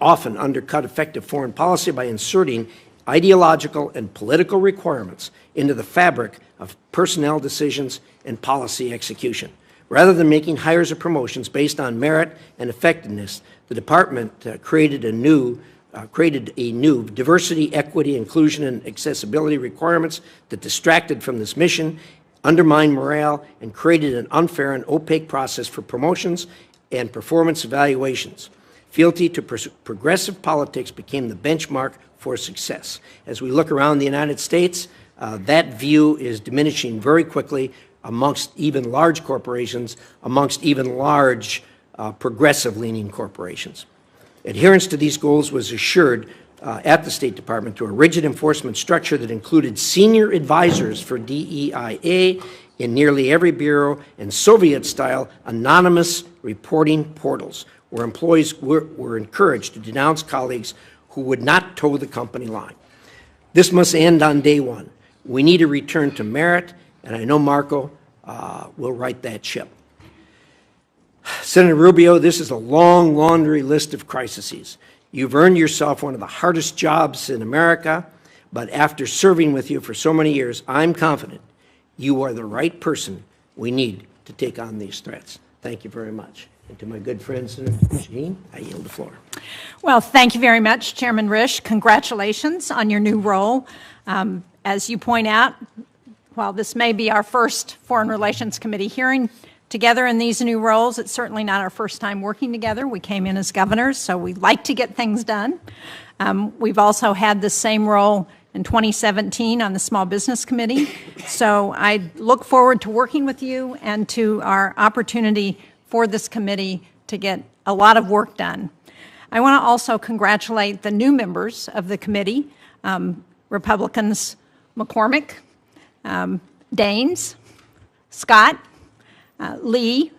often undercut effective foreign policy by inserting ideological and political requirements into the fabric of personnel decisions and policy execution. Rather than making hires or promotions based on merit and effectiveness, the department created a new diversity, equity, inclusion, and accessibility requirements that distracted from this mission, undermined morale, and created an unfair and opaque process for promotions and performance evaluations. Fealty to progressive politics became the benchmark for success. As we look around the United States, that view is diminishing very quickly amongst even large corporations, amongst even large progressive-leaning corporations. Adherence to these goals was assured at the State Department through a rigid enforcement structure that included senior advisors for DEIA in nearly every bureau and Soviet-style anonymous reporting portals where employees were encouraged to denounce colleagues who would not toe the company line. This must end on day one. We need a return to merit, and I know Marco will right that ship. Senator Rubio, this is a long laundry list of crises. You've earned yourself one of the hardest jobs in America, but after serving with you for so many years, I'm confident you are the right person we need to take on these threats. Thank you very much. And to my good friend, Senator Shaheen, I yield the floor. Well, thank you very much, Chairman Risch. Congratulations on your new role. As you point out, while this may be our first Foreign Relations Committee hearing together in these new roles, it's certainly not our first time working together. We came in as governors, so we like to get things done. We've also had the same role in 2017 on the Small Business Committee. So I look forward to working with you and to our opportunity for this committee to get a lot of work done. I want to also congratulate the new members of the committee, Republicans McCormick, Daines, Scott, Lee,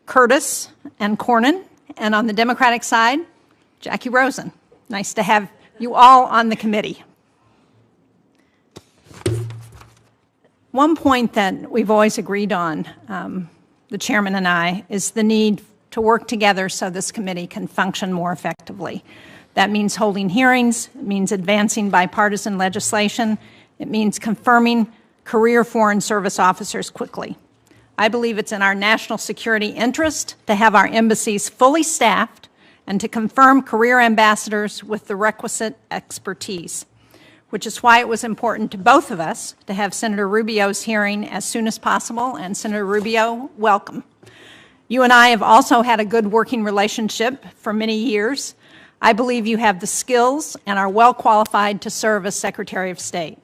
Curtis, and Cornyn, and on the Democratic side, Jackie Rosen. Nice to have you all on the committee. One point that we've always agreed on, the chairman and I, is the need to work together so this committee can function more effectively. That means holding hearings, it means advancing bipartisan legislation, it means confirming career Foreign Service officers quickly. I believe it's in our national security interest to have our embassies fully staffed and to confirm career ambassadors with the requisite expertise, which is why it was important to both of us to have Senator Rubio's hearing as soon as possible. And Senator Rubio, welcome. You and I have also had a good working relationship for many years. I believe you have the skills and are well qualified to serve as Secretary of State.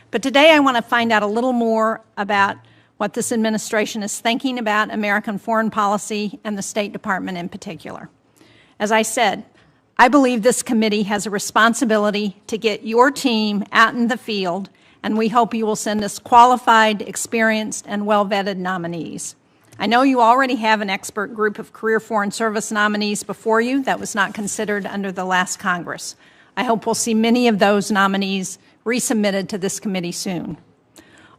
But today I want to find out a little more about what this administration is thinking about American foreign policy and the State Department in particular. As I said, I believe this committee has a responsibility to get your team out in the field, and we hope you will send us qualified, experienced, and well-vetted nominees. I know you already have an expert group of career Foreign Service nominees before you that was not considered under the last Congress. I hope we'll see many of those nominees resubmitted to this committee soon.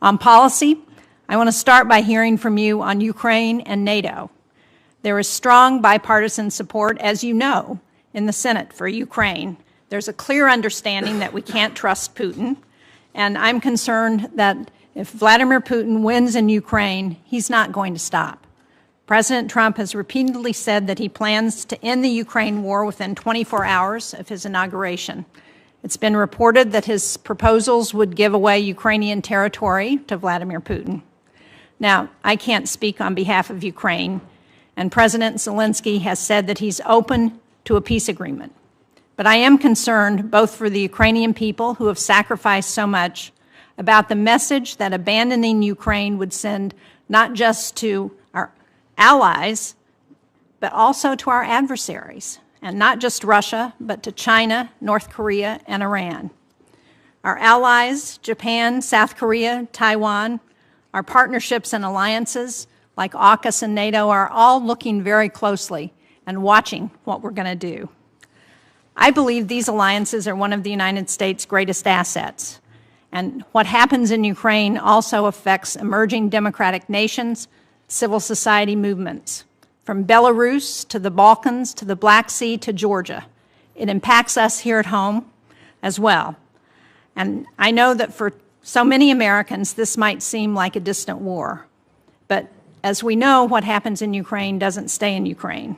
On policy, I want to start by hearing from you on Ukraine and NATO. There is strong bipartisan support, as you know, in the Senate for Ukraine. There's a clear understanding that we can't trust Putin, and I'm concerned that if Vladimir Putin wins in Ukraine, he's not going to stop. President Trump has repeatedly said that he plans to end the Ukraine war within 24 hours of his inauguration. It's been reported that his proposals would give away Ukrainian territory to Vladimir Putin. Now, I can't speak on behalf of Ukraine, and President Zelensky has said that he's open to a peace agreement. But I am concerned, both for the Ukrainian people who have sacrificed so much, about the message that abandoning Ukraine would send not just to our allies, but also to our adversaries, and not just Russia, but to China, North Korea, and Iran. Our allies, Japan, South Korea, Taiwan, our partnerships and alliances like AUKUS and NATO are all looking very closely and watching what we're going to do. I believe these alliances are one of the United States' greatest assets. And what happens in Ukraine also affects emerging democratic nations, civil society movements. from Belarus to the Balkans to the Black Sea to Georgia. It impacts us here at home as well. And I know that for so many Americans, this might seem like a distant war. But as we know, what happens in Ukraine doesn't stay in Ukraine.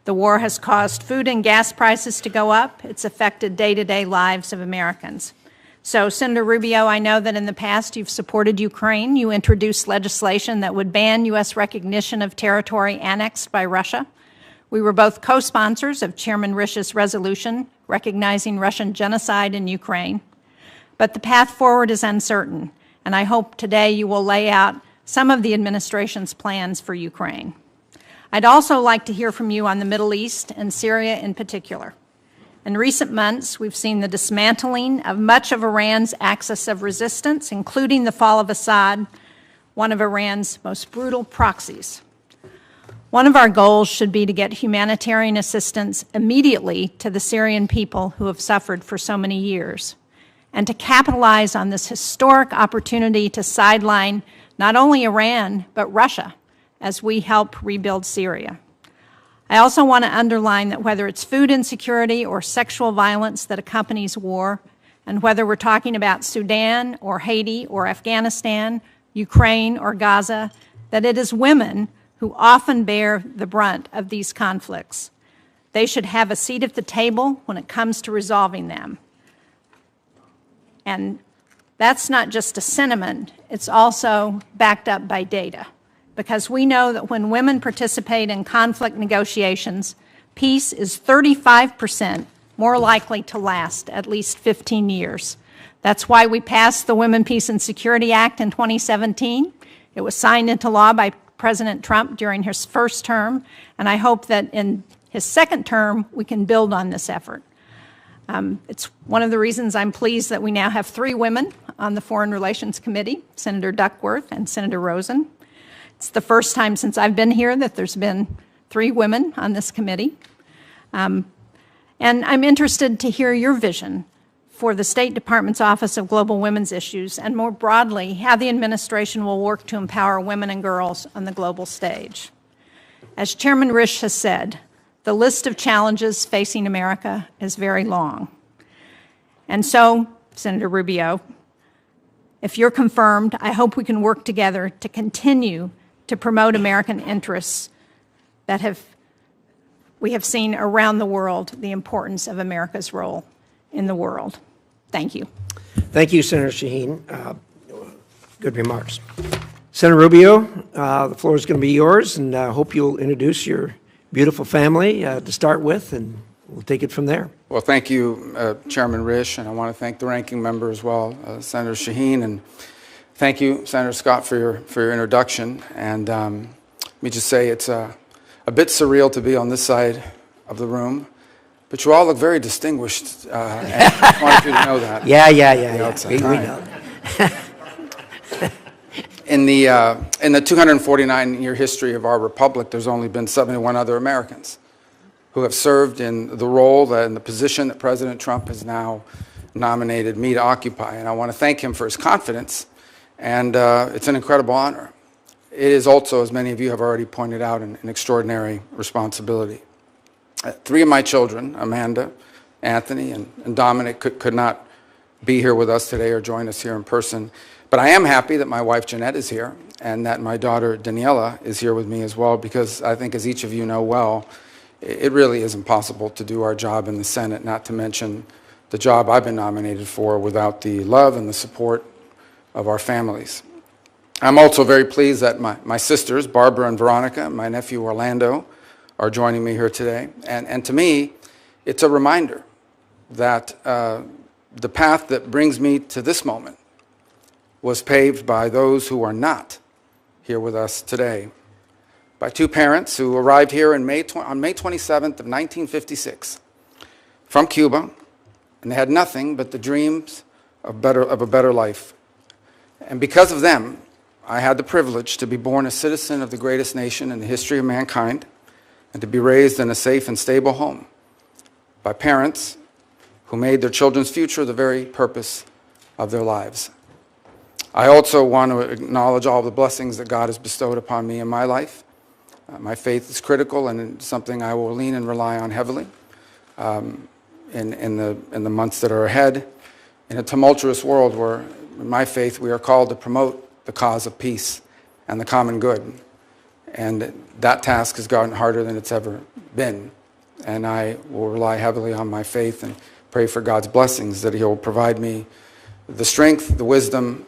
The war has caused food and gas prices to go up. It's affected day-to-day lives of Americans. So, Senator Rubio, I know that in the past you've supported Ukraine. You introduced legislation that would ban U.S. recognition of territory annexed by Russia. We were both co-sponsors of Chairman Risch's resolution recognizing Russian genocide in Ukraine. But the path forward is uncertain, and I hope today you will lay out some of the administration's plans for Ukraine. I'd also like to hear from you on the Middle East and Syria in particular. In recent months, we've seen the dismantling of much of Iran's axis of resistance, including the fall of Assad, one of Iran's most brutal proxies. One of our goals should be to get humanitarian assistance immediately to the Syrian people who have suffered for so many years, and to capitalize on this historic opportunity to sideline not only Iran, but Russia, as we help rebuild Syria. I also want to underline that whether it's food insecurity or sexual violence that accompanies war, and whether we're talking about Sudan or Haiti or Afghanistan, Ukraine or Gaza, that it is women who often bear the brunt of these conflicts. They should have a seat at the table when it comes to resolving them. And that's not just a sentiment, it's also backed up by data. Because we know that when women participate in conflict negotiations, peace is 35% more likely to last at least 15 years. That's why we passed the Women, Peace, and Security Act in 2017. It was signed into law by President Trump during his first term, and I hope that in his second term we can build on this effort. It's one of the reasons I'm pleased that we now have 3 women on the Foreign Relations Committee, Senator Duckworth and Senator Rosen. It's the first time since I've been here that there's been 3 women on this committee. And I'm interested to hear your vision for the State Department's Office of Global Women's Issues, and more broadly, how the administration will work to empower women and girls on the global stage. As Chairman Risch has said, the list of challenges facing America is very long. And so, Senator Rubio, if you're confirmed, I hope we can work together to continue to promote American interests that we have seen around the world the importance of America's role in the world. Thank you. Thank you, Senator Shaheen. Good remarks. Senator Rubio, the floor is going to be yours, and I hope you'll introduce your beautiful family to start with, and we'll take it from there. Well, thank you, Chairman Risch, and I want to thank the ranking member as well, Senator Shaheen, and thank you, Senator Scott, for your introduction. And let me just say it's a bit surreal to be on this side of the room, but you all look very distinguished, and I just wanted you to know that. Yeah. We know. In the 249-year history of our republic, there's only been 71 other Americans who have served in the role and the position that President Trump has now nominated me to occupy. And I want to thank him for his confidence, and it's an incredible honor. It is also, as many of you have already pointed out, an extraordinary responsibility. 3 of my children, Amanda, Anthony, and Dominic, could not be here with us today or join us here in person. But I am happy that my wife Jeanette is here and that my daughter Daniela is here with me as well, because I think, as each of you know well, it really is impossible to do our job in the Senate, not to mention the job I've been nominated for, without the love and the support of our families. I'm also very pleased that my sisters, Barbara and Veronica, and my nephew Orlando, are joining me here today. And to me, it's a reminder that the path that brings me to this moment was paved by those who are not here with us today, by 2 parents who arrived here on May 27th of 1956 from Cuba, and they had nothing but the dreams of a better life. And because of them, I had the privilege to be born a citizen of the greatest nation in the history of mankind, and to be raised in a safe and stable home by parents who made their children's future the very purpose of their lives. I also want to acknowledge all the blessings that God has bestowed upon me in my life, My faith is critical and it's something I will lean and rely on heavily in the months that are ahead. In a tumultuous world where, in my faith, we are called to promote the cause of peace and the common good. And that task has gotten harder than it's ever been. And I will rely heavily on my faith and pray for God's blessings, that He will provide me the strength, the wisdom,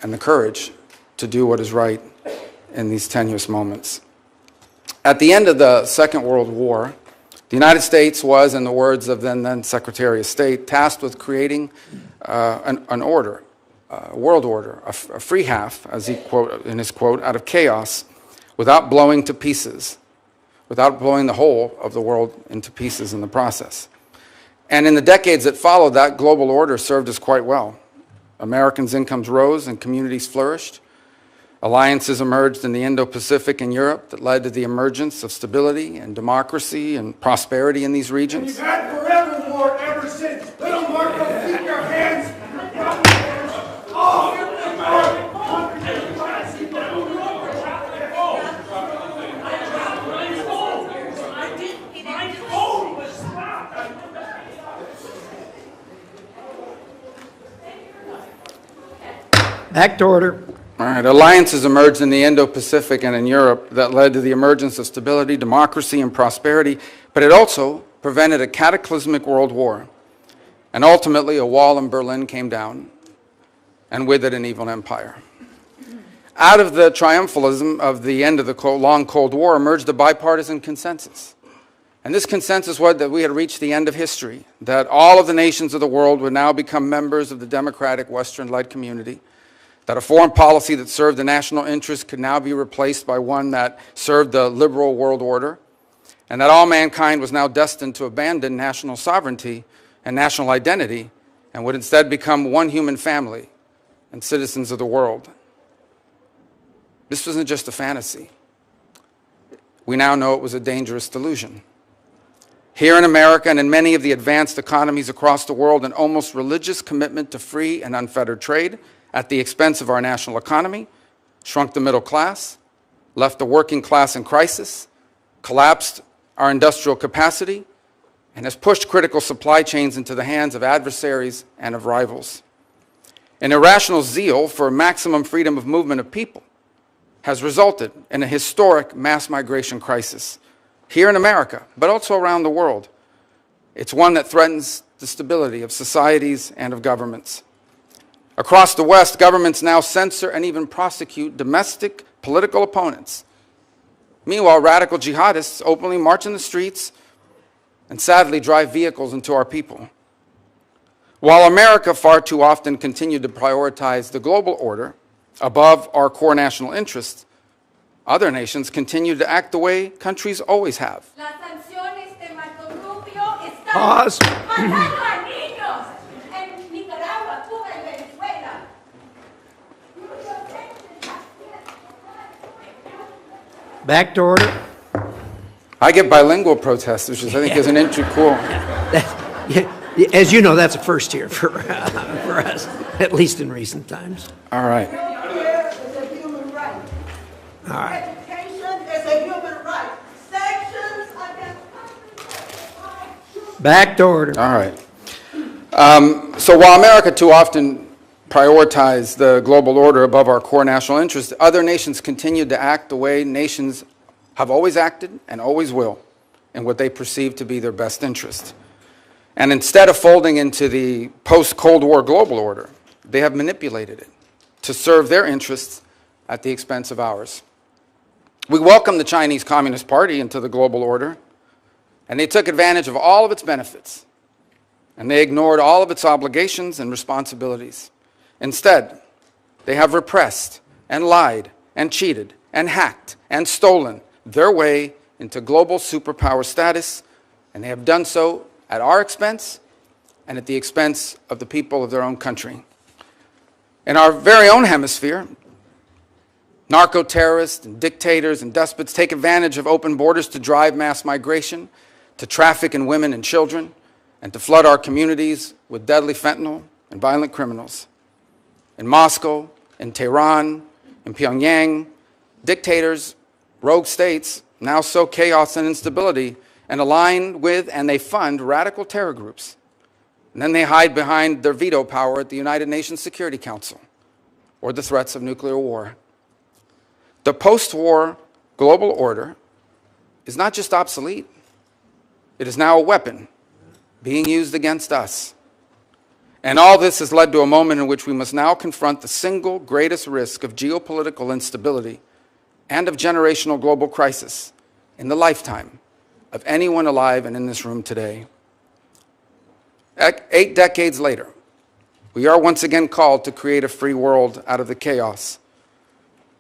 and the courage to do what is right in these tenuous moments. At the end of the Second World War, the United States was, in the words of then Secretary of State, tasked with creating an order, a world order, a free half, as he quote in his quote, out of chaos, without blowing to pieces, without blowing the whole of the world into pieces in the process. And in the decades that followed, that global order served us quite well. Americans' incomes rose and communities flourished. Alliances emerged in the Indo-Pacific and Europe that led to the emergence of stability and democracy and prosperity in these regions. We've had forever war ever since. Little Marco, keep your hands off. Back to order. All right, alliances emerged in the Indo-Pacific and in Europe that led to the emergence of stability, democracy, and prosperity, but it also prevented a cataclysmic world war. And ultimately, a wall in Berlin came down, and with it, an evil empire. Out of the triumphalism of the end of the long Cold War emerged a bipartisan consensus. And this consensus was that we had reached the end of history, that all of the nations of the world would now become members of the democratic Western-led community, that a foreign policy that served the national interest could now be replaced by one that served the liberal world order, and that all mankind was now destined to abandon national sovereignty and national identity and would instead become one human family and citizens of the world. This wasn't just a fantasy. We now know it was a dangerous delusion. Here in America and in many of the advanced economies across the world, an almost religious commitment to free and unfettered trade at the expense of our national economy shrunk the middle class, left the working class in crisis, collapsed our industrial capacity, and has pushed critical supply chains into the hands of adversaries and of rivals. An irrational zeal for maximum freedom of movement of people has resulted in a historic mass migration crisis here in America, but also around the world. It's one that threatens the stability of societies and of governments. Across the West, governments now censor and even prosecute domestic political opponents. Meanwhile, radical jihadists openly march in the streets and sadly drive vehicles into our people. While America far too often continued to prioritize the global order above our core national interests, other nations continue to act the way countries always have. Pause. Back to order. I get bilingual protests, which is, I think, is an entry cool. As you know, that's a first here for us, at least in recent times. All right. Is a human right. All right. Education is a human right. Sanctions against Back to order. All right. So while America too often prioritized the global order above our core national interests, other nations continued to act the way nations have always acted and always will in what they perceive to be their best interest. And instead of folding into the post-Cold War global order, they have manipulated it to serve their interests at the expense of ours. We welcomed the Chinese Communist Party into the global order, and they took advantage of all of its benefits, and they ignored all of its obligations and responsibilities. Instead, they have repressed and lied and cheated and hacked and stolen their way into global superpower status, and they have done so at our expense and at the expense of the people of their own country. In our very own hemisphere, narco-terrorists and dictators and despots take advantage of open borders to drive mass migration, to traffic in women and children, and to flood our communities with deadly fentanyl and violent criminals. In Moscow, in Tehran, in Pyongyang, dictators rogue states now sow chaos and instability and align with and they fund radical terror groups. And then they hide behind their veto power at the United Nations Security Council or the threats of nuclear war. The post-war global order is not just obsolete, it is now a weapon being used against us. And all this has led to a moment in which we must now confront the single greatest risk of geopolitical instability and of generational global crisis in the lifetime of anyone alive and in this room today. 8 decades later, we are once again called to create a free world out of the chaos.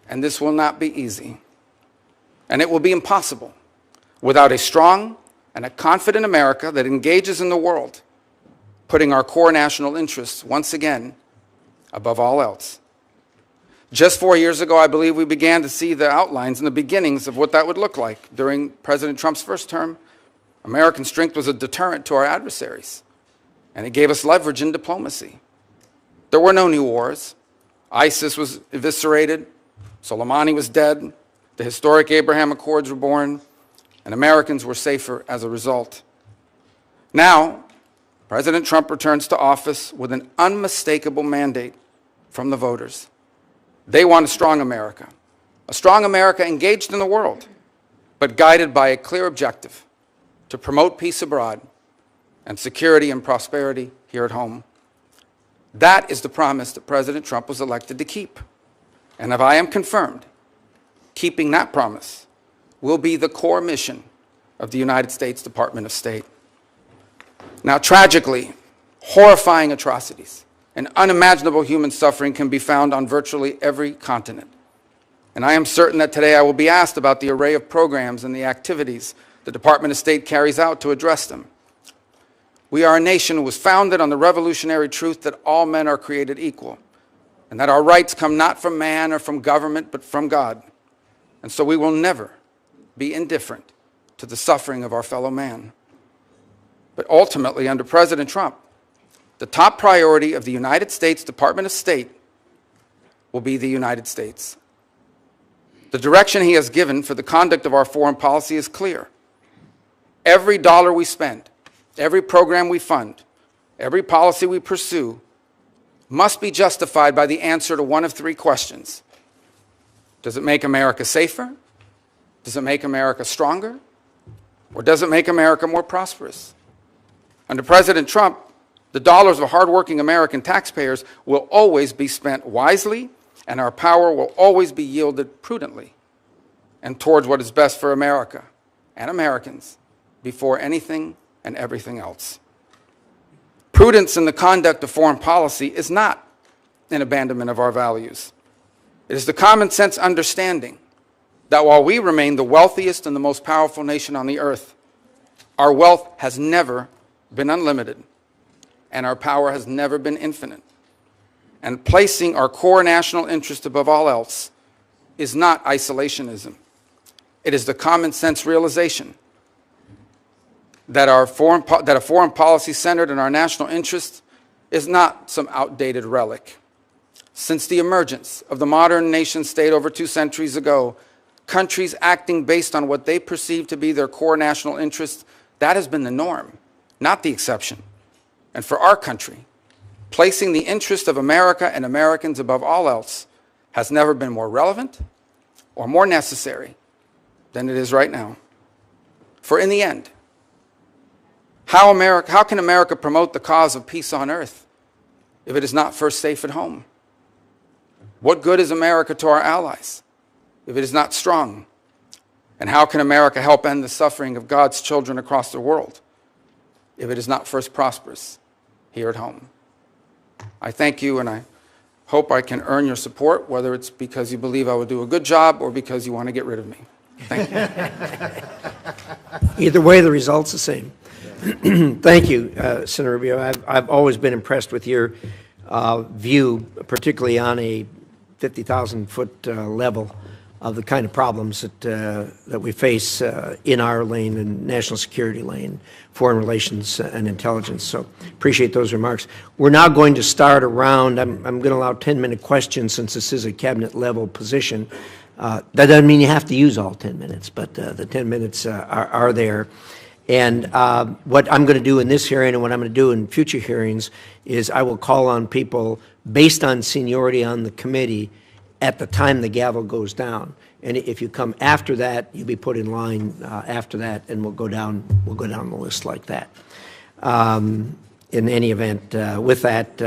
And this will not be easy. And it will be impossible without a strong and a confident America that engages in the world, putting our core national interests once again above all else. Just 4 years ago, I believe we began to see the outlines and the beginnings of what that would look like. During President Trump's first term, American strength was a deterrent to our adversaries, and it gave us leverage in diplomacy. There were no new wars. ISIS was eviscerated, Soleimani was dead, the historic Abraham Accords were born, and Americans were safer as a result. Now, President Trump returns to office with an unmistakable mandate from the voters. They want a strong America engaged in the world, but guided by a clear objective to promote peace abroad and security and prosperity here at home. That is the promise that President Trump was elected to keep. And if I am confirmed, keeping that promise will be the core mission of the United States Department of State. Now, tragically, horrifying atrocities and unimaginable human suffering can be found on virtually every continent. And I am certain that today I will be asked about the array of programs and the activities the Department of State carries out to address them. We are a nation who was founded on the revolutionary truth that all men are created equal, and that our rights come not from man or from government, but from God. And so we will never be indifferent to the suffering of our fellow man. But ultimately, under President Trump, the top priority of the United States Department of State will be the United States. The direction he has given for the conduct of our foreign policy is clear. Every dollar we spend, every program we fund, every policy we pursue must be justified by the answer to one of 3 questions. Does it make America safer? Does it make America stronger? Or does it make America more prosperous? Under President Trump, the dollars of hardworking American taxpayers will always be spent wisely, and our power will always be yielded prudently and towards what is best for America and Americans before anything and everything else. Prudence in the conduct of foreign policy is not an abandonment of our values. It is the common sense understanding that while we remain the wealthiest and the most powerful nation on the earth, our wealth has never been unlimited, and our power has never been infinite. And placing our core national interest above all else is not isolationism. It is the common sense realization that a foreign policy centered in our national interest is not some outdated relic. Since the emergence of the modern nation state over 2 centuries ago, countries acting based on what they perceive to be their core national interest, that has been the norm, not the exception. And for our country, placing the interest of America and Americans above all else has never been more relevant or more necessary than it is right now. For in the end, how can America promote the cause of peace on earth if it is not first safe at home? What good is America to our allies if it is not strong? And how can America help end the suffering of God's children across the world if it is not first prosperous here at home? I thank you, and I hope I can earn your support, whether it's because you believe I will do a good job or because you want to get rid of me. Thank you. Either way, the result's the same. Thank you, Senator Rubio. I've always been impressed with your view, particularly on a 50,000-foot level, of the kind of problems that we face in our lane, and national security lane, foreign relations and intelligence. So appreciate those remarks. We're now going to start a round. I'm going to allow 10-minute questions since this is a cabinet level position. That doesn't mean you have to use all 10 minutes, but the 10 minutes are there. And what I'm going to do in this hearing and what I'm going to do in future hearings is I will call on people based on seniority on the committee at the time the gavel goes down. And if you come after that, you'll be put in line after that, and we'll go down the list like that. In any event, with that,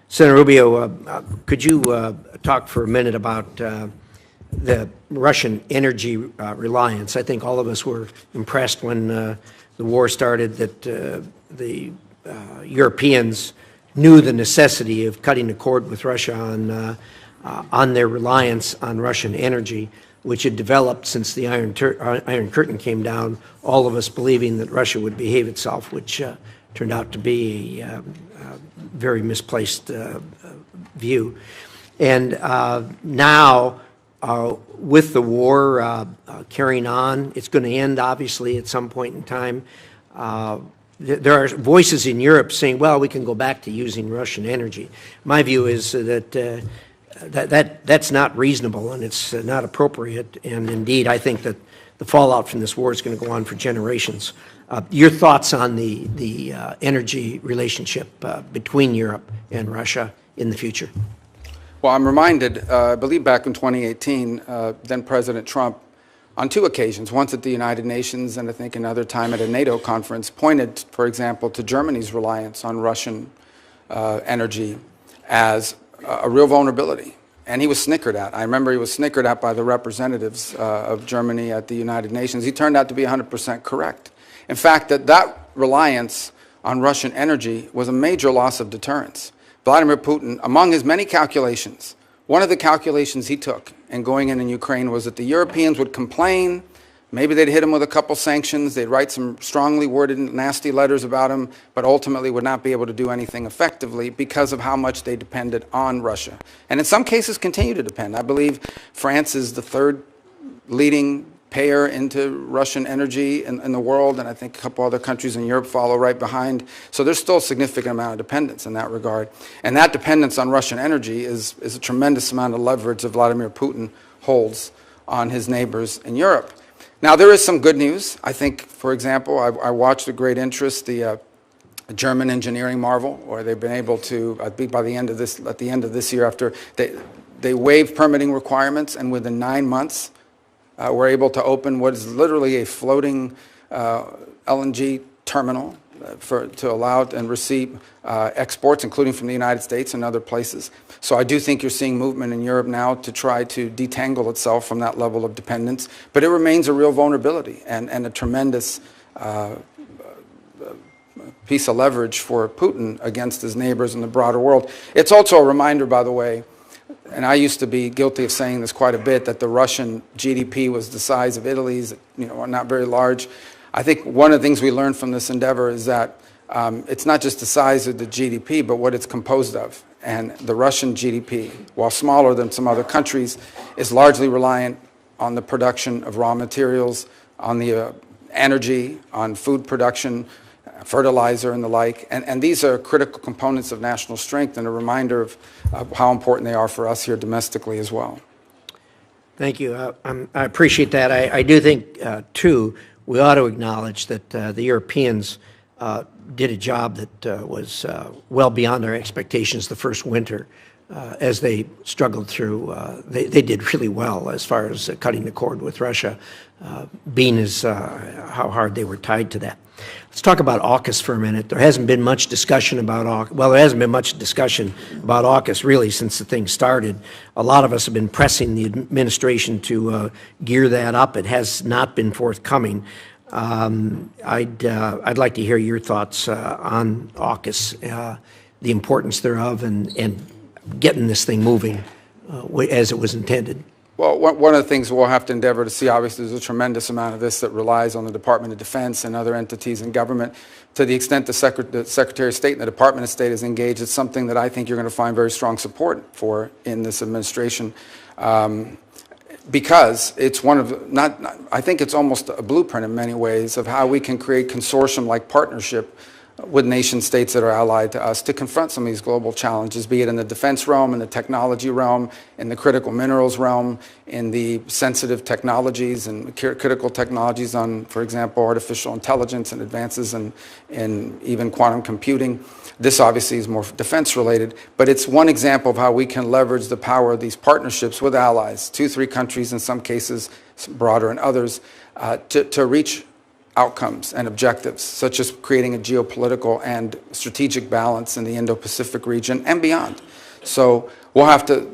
Senator Rubio, could you talk for a minute about the Russian energy reliance? I think all of us were impressed when the war started that the Europeans knew the necessity of cutting the cord with Russia on their reliance on Russian energy, which had developed since the Iron Curtain came down, all of us believing that Russia would behave itself, which turned out to be a very misplaced view. And now, with the war carrying on, it's going to end, obviously, at some point in time. There are voices in Europe saying, well, we can go back to using Russian energy. My view is that that's not reasonable and it's not appropriate. And indeed, I think that the fallout from this war is going to go on for generations. Your thoughts on the energy relationship between Europe and Russia in the future? Well, I'm reminded, I believe back in 2018, then President Trump, on two occasions, once at the United Nations and I think another time at a NATO conference, pointed, for example, to Germany's reliance on Russian energy as a real vulnerability. And he was snickered at. I remember he was snickered at by the representatives of Germany at the United Nations. He turned out to be 100% correct. In fact, that reliance on Russian energy was a major loss of deterrence. Vladimir Putin, among his many calculations, one of the calculations he took in going in Ukraine was that the Europeans would complain, maybe they'd hit him with a couple sanctions, they'd write some strongly worded, nasty letters about him, but ultimately would not be able to do anything effectively because of how much they depended on Russia. And in some cases continue to depend. I believe France is the third leading payer into Russian energy in the world, and I think a couple other countries in Europe follow right behind. So there's still a significant amount of dependence in that regard. And that dependence on Russian energy is a tremendous amount of leverage that Vladimir Putin holds on his neighbors in Europe. Now, there is some good news. I think, for example, I watched with great interest the German engineering marvel, where they've been able to, I think by the end of this year, after they waived permitting requirements, and within 9 months, we're able to open what is literally a floating LNG terminal to allow and receive exports, including from the United States and other places. So I do think you're seeing movement in Europe now to try to detangle itself from that level of dependence. But it remains a real vulnerability and a tremendous piece of leverage for Putin against his neighbors in the broader world. It's also a reminder, by the way, and I used to be guilty of saying this quite a bit, that the Russian GDP was the size of Italy's, not very large. I think one of the things we learned from this endeavor is that it's not just the size of the GDP, but what it's composed of. And the Russian GDP, while smaller than some other countries, is largely reliant on the production of raw materials, on the energy, on food production, fertilizer and the like. And these are critical components of national strength and a reminder of how important they are for us here domestically as well. Thank you. I appreciate that. I do think, too, we ought to acknowledge that the Europeans did a job that was well beyond our expectations the first winter. As they struggled through, they did really well as far as cutting the cord with Russia, being as how hard they were tied to that. Let's talk about AUKUS for a minute. There hasn't been much discussion about AUKUS. Well, there hasn't been much discussion about AUKUS really since the thing started. A lot of us have been pressing the administration to gear that up. It has not been forthcoming. I'd like to hear your thoughts on AUKUS, the importance thereof, and getting this thing moving as it was intended. Well, one of the things we'll have to endeavor to see, obviously, there's a tremendous amount of this that relies on the Department of Defense and other entities in government. To the extent the Secretary of State and the Department of State is engaged, it's something that I think you're going to find very strong support for in this administration. Because it's one of, I think it's almost a blueprint in many ways of how we can create consortium-like partnership with nation states that are allied to us to confront some of these global challenges, be it in the defense realm, in the technology realm, in the critical minerals realm, in the sensitive technologies and critical technologies on, for example, artificial intelligence and advances in even quantum computing. This obviously is more defense related, but it's one example of how we can leverage the power of these partnerships with allies, 2, 3 countries in some cases, broader in others, to reach outcomes and objectives, such as creating a geopolitical and strategic balance in the Indo-Pacific region and beyond. So we'll have to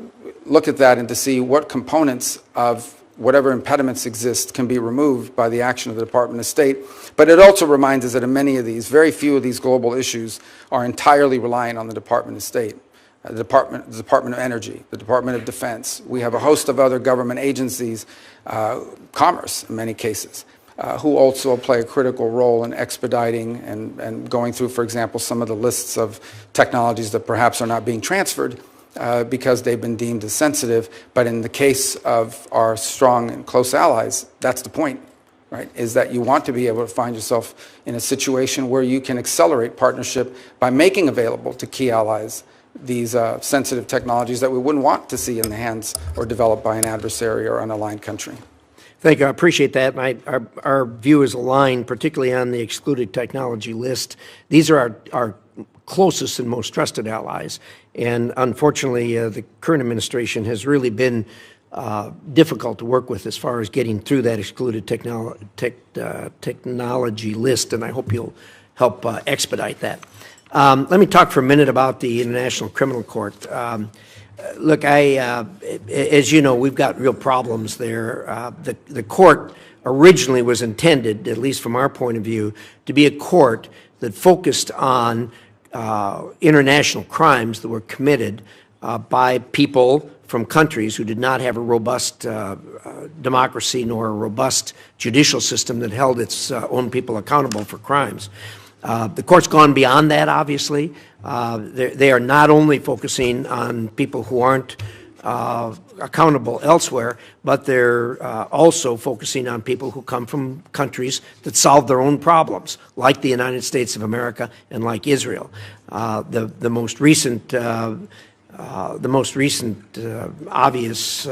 look at that and to see what components of whatever impediments exist can be removed by the action of the Department of State. But it also reminds us that in many of these, very few of these global issues are entirely reliant on the Department of State. The Department of Energy, the Department of Defense. We have a host of other government agencies, commerce in many cases, who also play a critical role in expediting and going through, for example, some of the lists of technologies that perhaps are not being transferred because they've been deemed as sensitive. But in the case of our strong and close allies, that's the point, right? Is that you want to be able to find yourself in a situation where you can accelerate partnership by making available to key allies these sensitive technologies that we wouldn't want to see in the hands or developed by an adversary or unaligned country. Thank you. I appreciate that. Our view is aligned, particularly on the excluded technology list. These are our closest and most trusted allies. And unfortunately, the current administration has really been difficult to work with as far as getting through that excluded technology list, and I hope you'll help expedite that. Let me talk for a minute about the International Criminal Court. Look, as you know, we've got real problems there. The court originally was intended, at least from our point of view, to be a court that focused on international crimes that were committed by people from countries who did not have a robust democracy nor a robust judicial system that held its own people accountable for crimes. The court's gone beyond that, obviously. They are not only focusing on people who aren't accountable elsewhere, but they're also focusing on people who come from countries that solve their own problems, like the United States of America and like Israel. The most recent obvious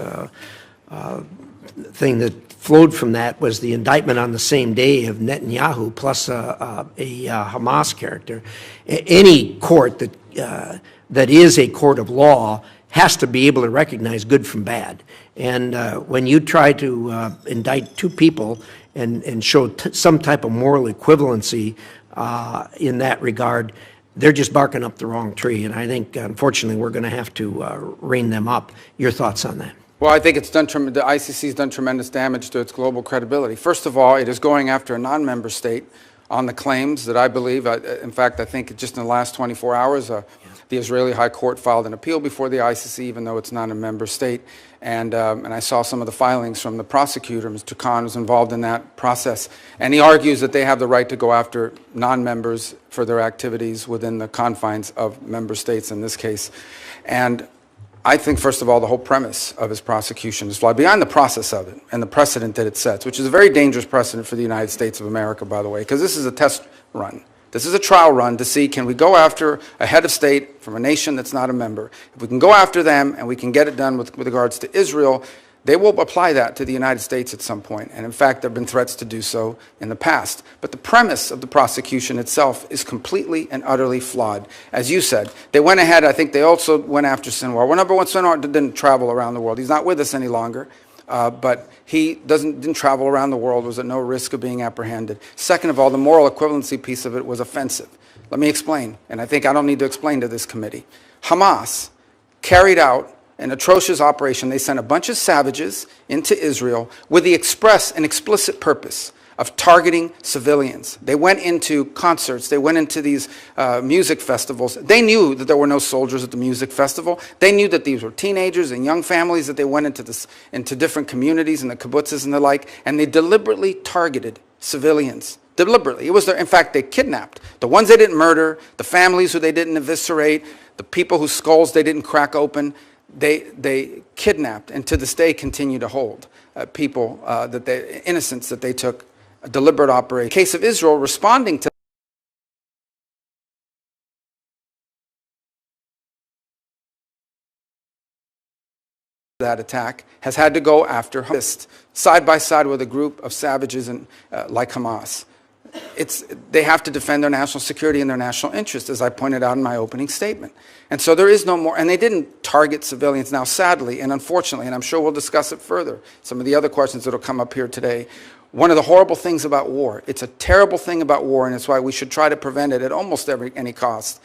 thing that flowed from that was the indictment on the same day of Netanyahu plus a Hamas character. Any court that is a court of law has to be able to recognize good from bad. And when you try to indict two people and show some type of moral equivalency in that regard, they're just barking up the wrong tree. And I think, unfortunately, we're going to have to rein them up. Your thoughts on that? Well, I think the ICC has done tremendous damage to its global credibility. First of all, it is going after a non-member state on the claims that I believe, in fact, I think just in the last 24 hours, the Israeli High Court filed an appeal before the ICC, even though it's not a member state. And I saw some of the filings from the prosecutor. Mr. Khan was involved in that process. And he argues that they have the right to go after non-members for their activities within the confines of member states in this case. And I think, first of all, the whole premise of his prosecution is flawed, beyond the process of it and the precedent that it sets, which is a very dangerous precedent for the United States of America, by the way, because this is a test run. This is a trial run to see, can we go after a head of state from a nation that's not a member? If we can go after them and we can get it done with regards to Israel, they will apply that to the United States at some point. And in fact, there have been threats to do so in the past. But the premise of the prosecution itself is completely and utterly flawed. As you said, they went ahead, I think they also went after Sinwar. Well, number one, Sinwar didn't travel around the world. He's not with us any longer. But he didn't travel around the world, was at no risk of being apprehended. Second of all, the moral equivalency piece of it was offensive. Let me explain, and I think I don't need to explain to this committee. Hamas carried out an atrocious operation. They sent a bunch of savages into Israel with the express and explicit purpose of targeting civilians. They went into concerts. They went into these music festivals. They knew that there were no soldiers at the music festival. They knew that these were teenagers and young families, that they went into different communities and the kibbutzes and the like, and they deliberately targeted civilians. Deliberately. It was in fact, they kidnapped the ones they didn't murder, the families who they didn't eviscerate, the people whose skulls they didn't crack open. They kidnapped and to this day continue to hold people, innocents that they took a deliberate operation. In the case of Israel, responding to that attack has had to go after Hamas, side by side with a group of savages like Hamas. They have to defend their national security and their national interest, as I pointed out in my opening statement. And so there is no more, and they didn't target civilians. Now, sadly and unfortunately, and I'm sure we'll discuss it further, some of the other questions that will come up here today, one of the horrible things about war, it's a terrible thing about war, and it's why we should try to prevent it at almost any cost,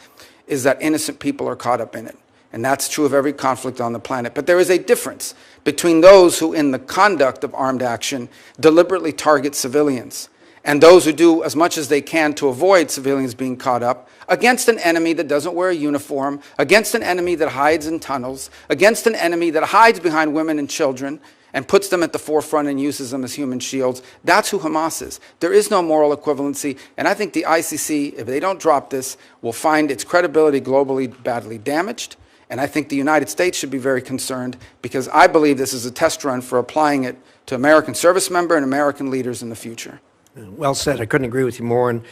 is that innocent people are caught up in it. And that's true of every conflict on the planet. But there is a difference between those who, in the conduct of armed action, deliberately target civilians, and those who do as much as they can to avoid civilians being caught up against an enemy that doesn't wear a uniform, against an enemy that hides in tunnels, against an enemy that hides behind women and children and puts them at the forefront and uses them as human shields. That's who Hamas is. There is no moral equivalency, and I think the ICC, if they don't drop this, will find its credibility globally badly damaged. And I think the United States should be very concerned, because I believe this is a test run for applying it to American service members and American leaders in the future. Well said. I couldn't agree with you more. And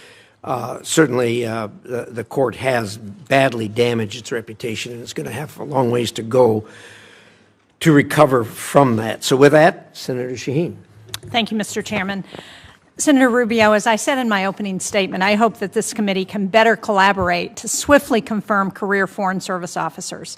certainly the court has badly damaged its reputation, and it's going to have a long ways to go to recover from that. So with that, Senator Shaheen. Thank you, Mr. Chairman. Senator Rubio, as I said in my opening statement, I hope that this committee can better collaborate to swiftly confirm career Foreign Service officers.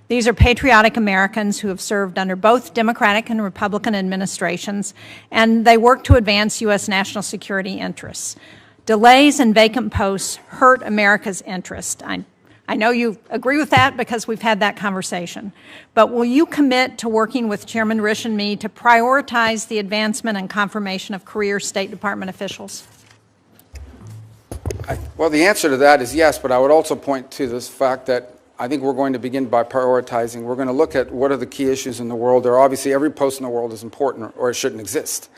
These are patriotic Americans who have served under both Democratic and Republican administrations, and they work to advance U.S. national security interests. Delays in vacant posts hurt America's interest. I know you agree with that because we've had that conversation. But will you commit to working with Chairman Risch and me to prioritize the advancement and confirmation of career State Department officials? Well, the answer to that is yes, but I would also point to this fact that I think we're going to begin by prioritizing. We're going to look at what are the key issues in the world. There are obviously every post in the world is important, or it shouldn't exist.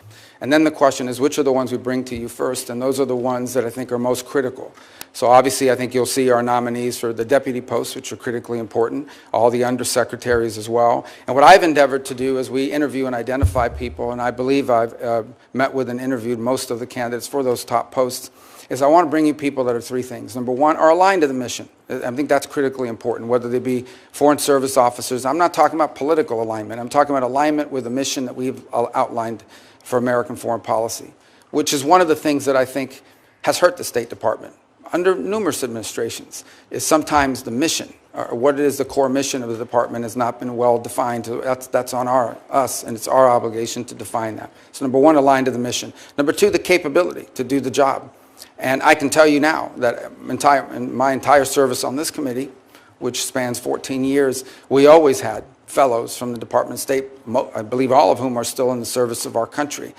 And then the question is, which are the ones we bring to you first? And those are the ones that I think are most critical. So obviously, I think you'll see our nominees for the deputy posts, which are critically important, all the undersecretaries as well. And what I've endeavored to do is we interview and identify people, and I believe I've met with and interviewed most of the candidates for those top posts, is I want to bring you people that are three things. Number one, are aligned to the mission. I think that's critically important, whether they be Foreign Service officers. I'm not talking about political alignment. I'm talking about alignment with the mission that we've outlined for American foreign policy, which is one of the things that I think has hurt the State Department under numerous administrations, is sometimes the mission, or what it is the core mission of the department has not been well defined. That's on us, and it's our obligation to define that. So number one, aligned to the mission. Number two, the capability to do the job. And I can tell you now that in my entire service on this committee, which spans 14 years, we always had fellows from the Department of State, I believe all of whom are still in the service of our country.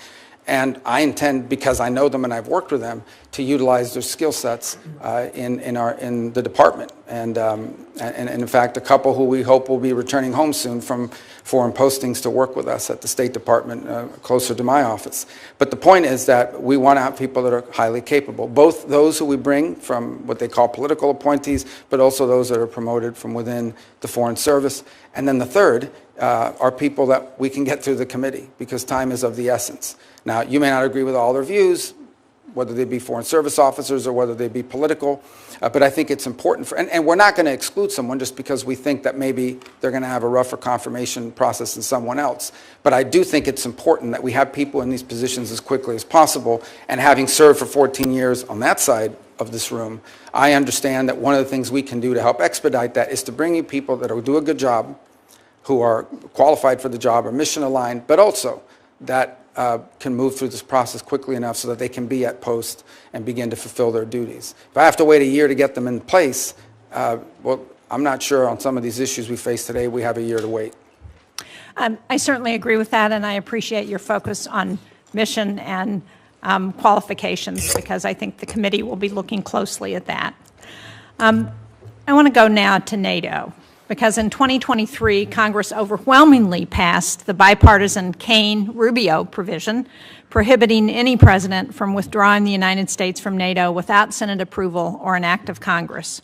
And I intend, because I know them and I've worked with them, to utilize their skill sets in the department. And in fact, a couple who we hope will be returning home soon from foreign postings to work with us at the State Department closer to my office. But the point is that we want to have people that are highly capable, both those who we bring from what they call political appointees, but also those that are promoted from within the Foreign Service. And then the third are people that we can get through the committee, because time is of the essence. Now, you may not agree with all their views, whether they be Foreign Service officers or whether they be political, but I think it's important and we're not going to exclude someone just because we think that maybe they're going to have a rougher confirmation process than someone else. But I do think it's important that we have people in these positions as quickly as possible, and having served for 14 years on that side of this room, I understand that one of the things we can do to help expedite that is to bring you people that will do a good job, who are qualified for the job or mission aligned, but also that can move through this process quickly enough so that they can be at post and begin to fulfill their duties. If I have to wait a year to get them in place, well, I'm not sure on some of these issues we face today we have a year to wait. I certainly agree with that, and I appreciate your focus on mission and qualifications, because I think the committee will be looking closely at that. I want to go now to NATO, because in 2023, Congress overwhelmingly passed the bipartisan Kane-Rubio provision prohibiting any president from withdrawing the United States from NATO without Senate approval or an act of Congress.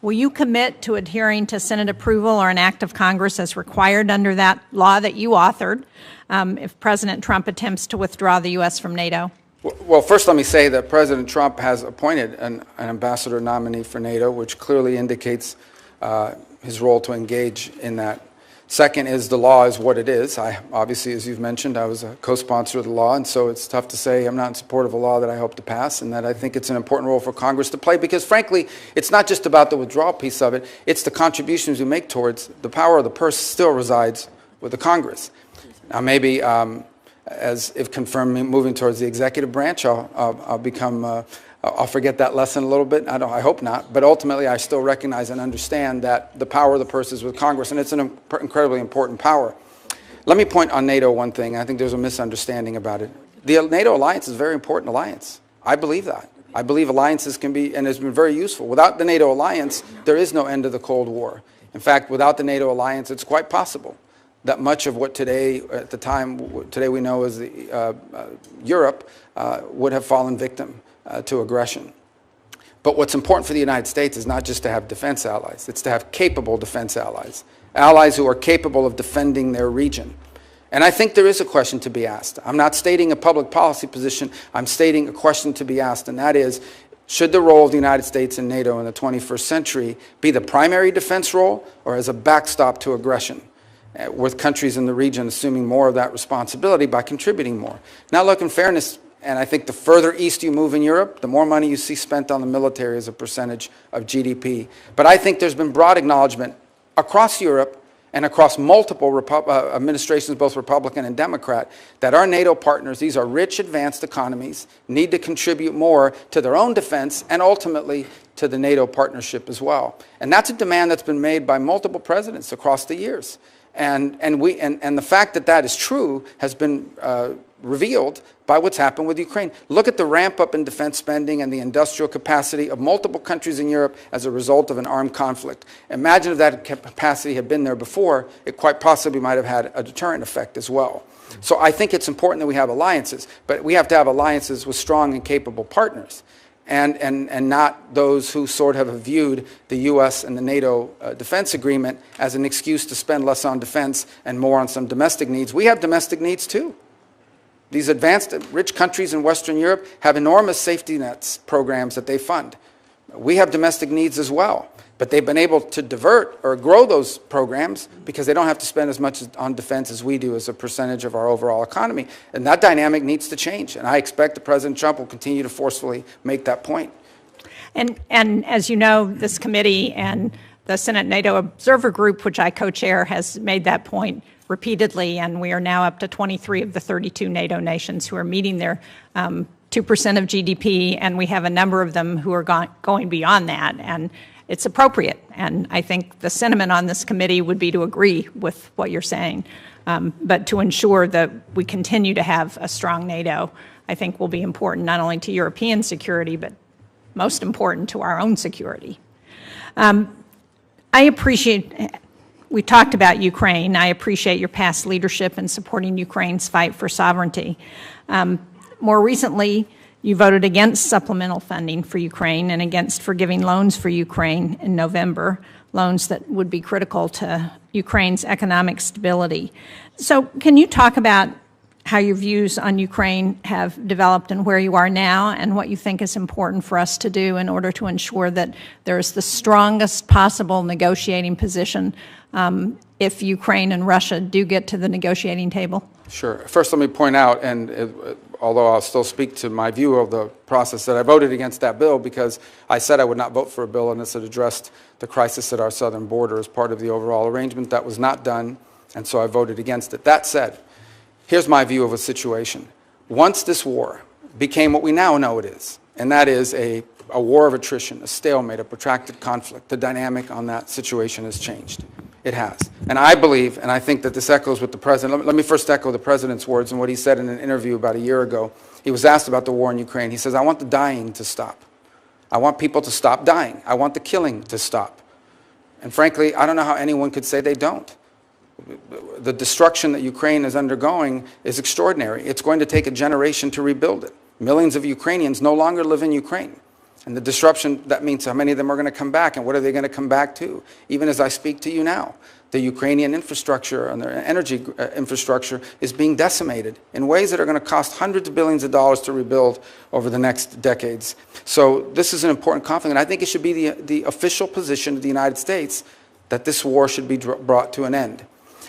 Will you commit to adhering to Senate approval or an act of Congress as required under that law that you authored if President Trump attempts to withdraw the U.S. from NATO? Well, first let me say that President Trump has appointed an ambassador nominee for NATO, which clearly indicates his role to engage in that. Second is the law is what it is. Obviously, as you've mentioned, I was a co-sponsor of the law, and so it's tough to say I'm not in support of a law that I hope to pass, and that I think it's an important role for Congress to play, because frankly, it's not just about the withdrawal piece of it, it's the contributions we make towards the power of the purse still resides with the Congress. Now maybe, as if confirmed, moving towards the executive branch, I'll become I'll forget that lesson a little bit. I hope not. But ultimately, I still recognize and understand that the power of the purse is with Congress, and it's an incredibly important power. Let me point on NATO one thing. I think there's a misunderstanding about it. The NATO alliance is a very important alliance. I believe that. I believe alliances can be, and has been very useful. Without the NATO alliance, there is no end to the Cold War. In fact, without the NATO alliance, it's quite possible that much of what today, at the time, today we know as Europe, would have fallen victim to aggression. But what's important for the United States is not just to have defense allies, it's to have capable defense allies, allies who are capable of defending their region. And I think there is a question to be asked. I'm not stating a public policy position, I'm stating a question to be asked, and that is, should the role of the United States in NATO in the 21st century be the primary defense role, or as a backstop to aggression, with countries in the region assuming more of that responsibility by contributing more? Now look, in fairness, and I think the further east you move in Europe, the more money you see spent on the military as a percentage of GDP. But I think there's been broad acknowledgement across Europe and across multiple administrations, both Republican and Democrat, that our NATO partners, these are rich, advanced economies, need to contribute more to their own defense and ultimately to the NATO partnership as well. And that's a demand that's been made by multiple presidents across the years. And the fact that that is true has been revealed by what's happened with Ukraine. Look at the ramp up in defense spending and the industrial capacity of multiple countries in Europe as a result of an armed conflict. Imagine if that capacity had been there before, it quite possibly might have had a deterrent effect as well. So I think it's important that we have alliances, but we have to have alliances with strong and capable partners, and not those who sort of have viewed the U.S. and the NATO defense agreement as an excuse to spend less on defense and more on some domestic needs. We have domestic needs too. These advanced, rich countries in Western Europe have enormous safety nets programs that they fund. We have domestic needs as well, but they've been able to divert or grow those programs because they don't have to spend as much on defense as we do as a percentage of our overall economy. And that dynamic needs to change, and I expect that President Trump will continue to forcefully make that point. And as you know, this committee and the Senate NATO Observer Group, which I co-chair, has made that point repeatedly, and we are now up to 23 of the 32 NATO nations who are meeting their 2% of GDP, and we have a number of them who are going beyond that, and it's appropriate. And I think the sentiment on this committee would be to agree with what you're saying, but to ensure that we continue to have a strong NATO, I think will be important not only to European security, but most important to our own security. I appreciate, we talked about Ukraine. I appreciate your past leadership in supporting Ukraine's fight for sovereignty. More recently, you voted against supplemental funding for Ukraine and against forgiving loans for Ukraine in November, loans that would be critical to Ukraine's economic stability. So can you talk about how your views on Ukraine have developed and where you are now, and what you think is important for us to do in order to ensure that there is the strongest possible negotiating position if Ukraine and Russia do get to the negotiating table? Sure. First, let me point out, and although I'll still speak to my view of the process, that I voted against that bill because I said I would not vote for a bill unless it addressed the crisis at our southern border as part of the overall arrangement. That was not done, and so I voted against it. That said, here's my view of a situation. Once this war became what we now know it is, and that is a war of attrition, a stalemate, a protracted conflict, the dynamic on that situation has changed. It has. And I believe, and I think that this echoes with the President. Let me first echo the President's words and what he said in an interview about a year ago. He was asked about the war in Ukraine. He says, I want the dying to stop. I want people to stop dying. I want the killing to stop. And frankly, I don't know how anyone could say they don't. The destruction that Ukraine is undergoing is extraordinary. It's going to take a generation to rebuild it. Millions of Ukrainians no longer live in Ukraine. And the disruption, that means how many of them are going to come back, and what are they going to come back to? Even as I speak to you now, the Ukrainian infrastructure and their energy infrastructure is being decimated in ways that are going to cost hundreds of billions of dollars to rebuild over the next decades. So this is an important conflict, and I think it should be the official position of the United States that this war should be brought to an end.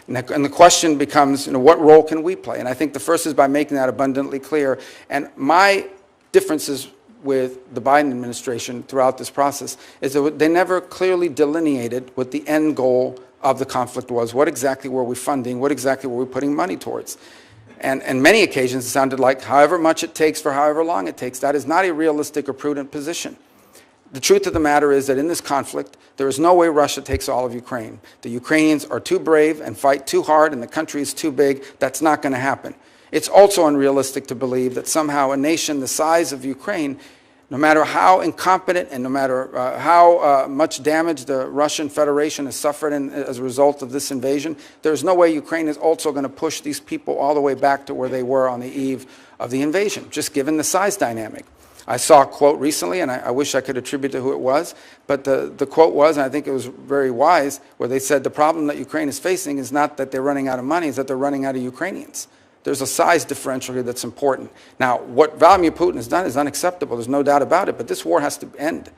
And the question becomes, what role can we play? And I think the first is by making that abundantly clear. And my differences with the Biden administration throughout this process is that they never clearly delineated what the end goal of the conflict was. What exactly were we funding? What exactly were we putting money towards? And many occasions it sounded like however much it takes for however long it takes. That is not a realistic or prudent position. The truth of the matter is that in this conflict, there is no way Russia takes all of Ukraine. The Ukrainians are too brave and fight too hard, and the country is too big. That's not going to happen. It's also unrealistic to believe that somehow a nation the size of Ukraine, no matter how incompetent and no matter how much damage the Russian Federation has suffered as a result of this invasion, there's no way Ukraine is also going to push these people all the way back to where they were on the eve of the invasion, just given the size dynamic. I saw a quote recently, and I wish I could attribute to who it was, but the quote was, and I think it was very wise, where they said the problem that Ukraine is facing is not that they're running out of money, it's that they're running out of Ukrainians. There's a size differential here that's important. Now, what Vladimir Putin has done is unacceptable. There's no doubt about it, but this war has to end.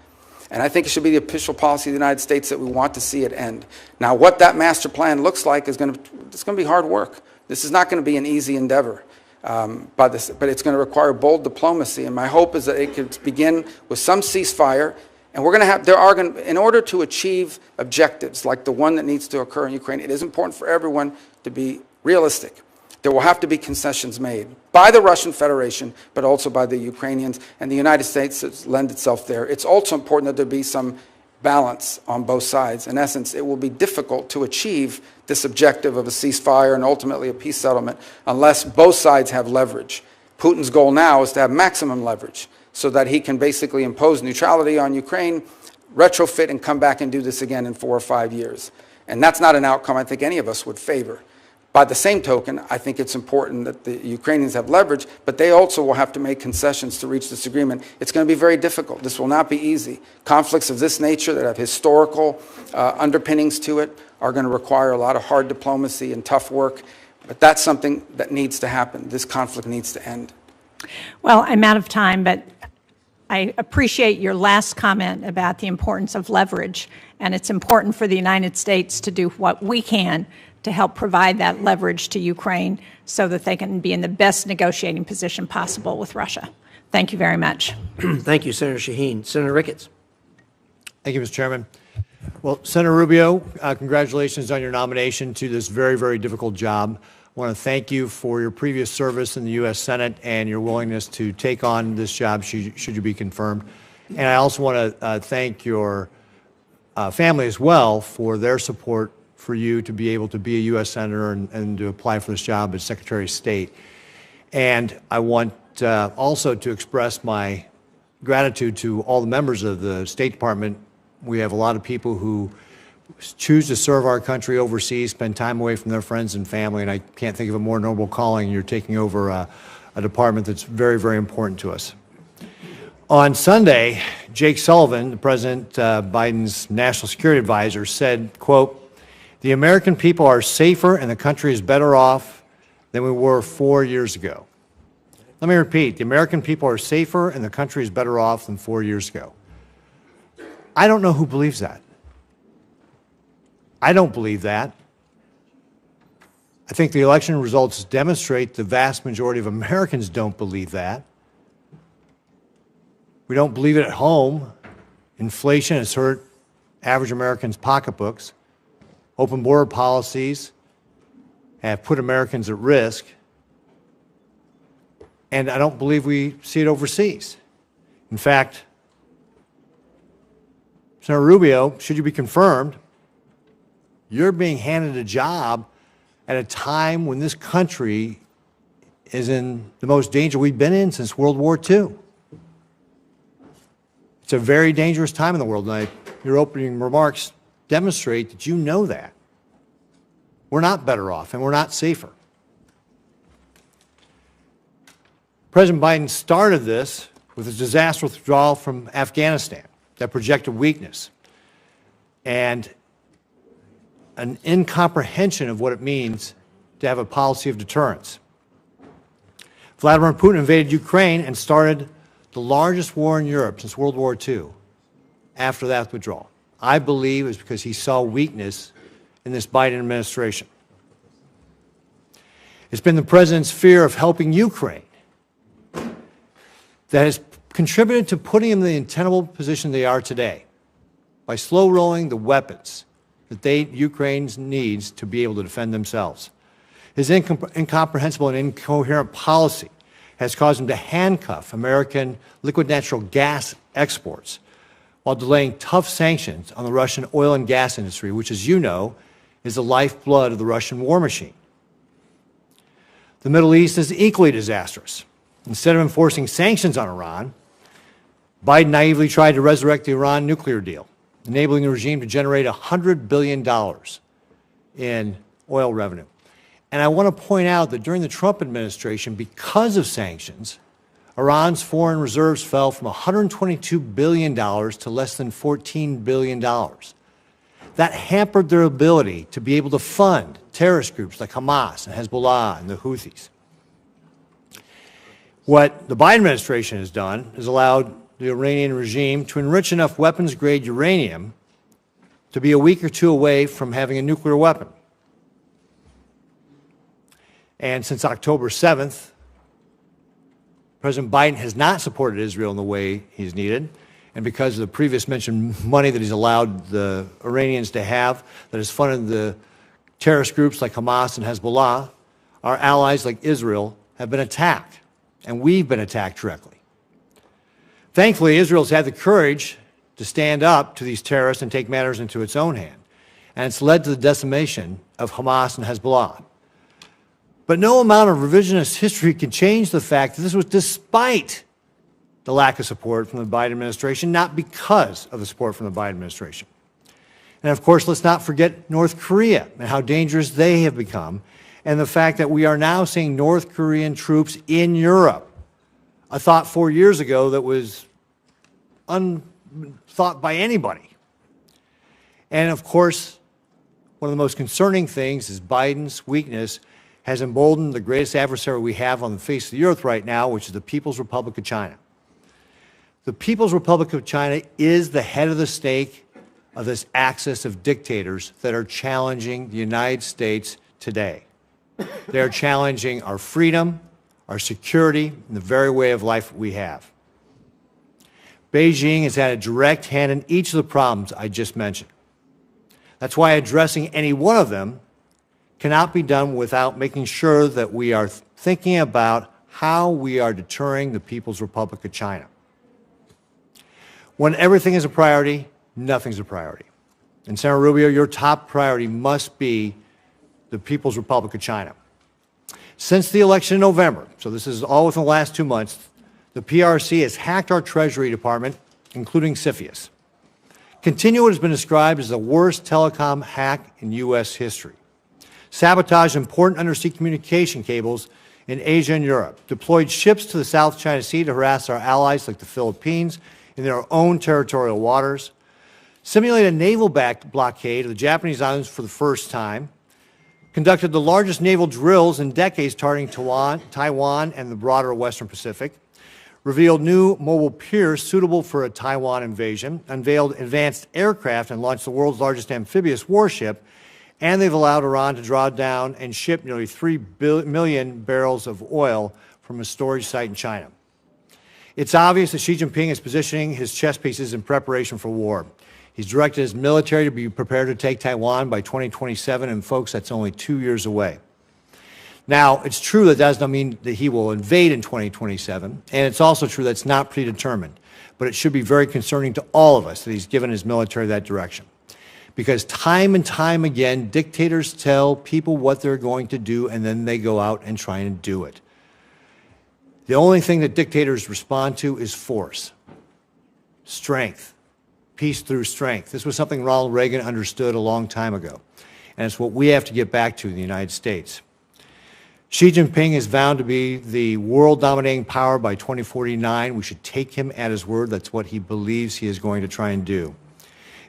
And I think it should be the official policy of the United States that we want to see it end. Now, what that master plan looks like is going to be hard work. This is not going to be an easy endeavor. But it's going to require bold diplomacy, and my hope is that it could begin with some ceasefire, and we're going to have, in order to achieve objectives like the one that needs to occur in Ukraine, it is important for everyone to be realistic. There will have to be concessions made by the Russian Federation, but also by the Ukrainians, and the United States lend itself there. It's also important that there be some balance on both sides. In essence, it will be difficult to achieve this objective of a ceasefire and ultimately a peace settlement unless both sides have leverage. Putin's goal now is to have maximum leverage so that he can basically impose neutrality on Ukraine, retrofit, and come back and do this again in 4 or 5 years. And that's not an outcome I think any of us would favor. By the same token, I think it's important that the Ukrainians have leverage, but they also will have to make concessions to reach this agreement. It's going to be very difficult. This will not be easy. Conflicts of this nature that have historical underpinnings to it are going to require a lot of hard diplomacy and tough work, but that's something that needs to happen. This conflict needs to end. Well, I'm out of time, but I appreciate your last comment about the importance of leverage, and it's important for the United States to do what we can to help provide that leverage to Ukraine so that they can be in the best negotiating position possible with Russia. Thank you very much. Thank you, Senator Shaheen. Senator Ricketts. Thank you, Mr. Chairman. Well, Senator Rubio, congratulations on your nomination to this very, very difficult job. I want to thank you for your previous service in the U.S. Senate and your willingness to take on this job should you be confirmed. And I also want to thank your family as well for their support for you to be able to be a U.S. Senator and to apply for this job as Secretary of State. And I want also to express my gratitude to all the members of the State Department. We have a lot of people who choose to serve our country overseas, spend time away from their friends and family, and I can't think of a more noble calling. You're taking over a department that's very, very important to us. On Sunday, Jake Sullivan, the President Biden's National Security Advisor, said, quote, "The American people are safer and the country is better off than we were 4 years ago." Let me repeat, the American people are safer and the country is better off than 4 years ago. I don't know who believes that. I don't believe that. I think the election results demonstrate the vast majority of Americans don't believe that. We don't believe it at home. Inflation has hurt average Americans' pocketbooks. Open border policies have put Americans at risk. And I don't believe we see it overseas. In fact, Senator Rubio, should you be confirmed, you're being handed a job at a time when this country is in the most danger we've been in since World War II. It's a very dangerous time in the world, and your opening remarks demonstrate that you know that. We're not better off, and we're not safer. President Biden started this with a disastrous withdrawal from Afghanistan that projected weakness and an incomprehension of what it means to have a policy of deterrence. Vladimir Putin invaded Ukraine and started the largest war in Europe since World War II after that withdrawal. I believe it's because he saw weakness in this Biden administration. It's been the president's fear of helping Ukraine that has contributed to putting them in the untenable position they are today by slow rolling the weapons that Ukraine needs to be able to defend themselves. His incomprehensible and incoherent policy has caused him to handcuff American liquid natural gas exports while delaying tough sanctions on the Russian oil and gas industry, which, as you know, is the lifeblood of the Russian war machine. The Middle East is equally disastrous. Instead of enforcing sanctions on Iran, Biden naively tried to resurrect the Iran nuclear deal, enabling the regime to generate $100 billion in oil revenue. And I want to point out that during the Trump administration, because of sanctions, Iran's foreign reserves fell from $122 billion to less than $14 billion. That hampered their ability to be able to fund terrorist groups like Hamas and Hezbollah and the Houthis. What the Biden administration has done is allowed the Iranian regime to enrich enough weapons-grade uranium to be a week or two away from having a nuclear weapon. And since October 7th, President Biden has not supported Israel in the way he's needed. And because of the previous mentioned money that he's allowed the Iranians to have, that has funded the terrorist groups like Hamas and Hezbollah, our allies like Israel have been attacked. And we've been attacked directly. Thankfully, Israel's had the courage to stand up to these terrorists and take matters into its own hand. And it's led to the decimation of Hamas and Hezbollah. But no amount of revisionist history can change the fact that this was despite the lack of support from the Biden administration, not because of the support from the Biden administration. And of course, let's not forget North Korea and how dangerous they have become, and the fact that we are now seeing North Korean troops in Europe. A thought 4 years ago that was unthought by anybody. And of course, one of the most concerning things is Biden's weakness has emboldened the greatest adversary we have on the face of the earth right now, which is the People's Republic of China. The People's Republic of China is the head of the snake of this axis of dictators that are challenging the United States today. They are challenging our freedom, our security, and the very way of life we have. Beijing has had a direct hand in each of the problems I just mentioned. That's why addressing any one of them cannot be done without making sure that we are thinking about how we are deterring the People's Republic of China. When everything is a priority, nothing's a priority. And Senator Rubio, your top priority must be the People's Republic of China. Since the election in November, so this is all within the last 2 months, the PRC has hacked our Treasury Department, including CFIUS. Continuo has been described as the worst telecom hack in U.S. history. Sabotaged important undersea communication cables in Asia and Europe, deployed ships to the South China Sea to harass our allies like the Philippines in their own territorial waters, simulated a naval blockade of the Japanese islands for the first time, conducted the largest naval drills in decades targeting Taiwan and the broader Western Pacific, revealed new mobile piers suitable for a Taiwan invasion, unveiled advanced aircraft, and launched the world's largest amphibious warship, and they've allowed Iran to draw down and ship nearly 3 million barrels of oil from a storage site in China. It's obvious that Xi Jinping is positioning his chess pieces in preparation for war. He's directed his military to be prepared to take Taiwan by 2027, and folks, that's only 2 years away. Now, it's true that does not mean that he will invade in 2027, and it's also true that it's not predetermined, but it should be very concerning to all of us that he's given his military that direction. Because time and time again, dictators tell people what they're going to do, and then they go out and try and do it. The only thing that dictators respond to is force, strength, peace through strength. This was something Ronald Reagan understood a long time ago, and it's what we have to get back to in the United States. Xi Jinping is vowed to be the world-dominating power by 2049. We should take him at his word. That's what he believes he is going to try and do.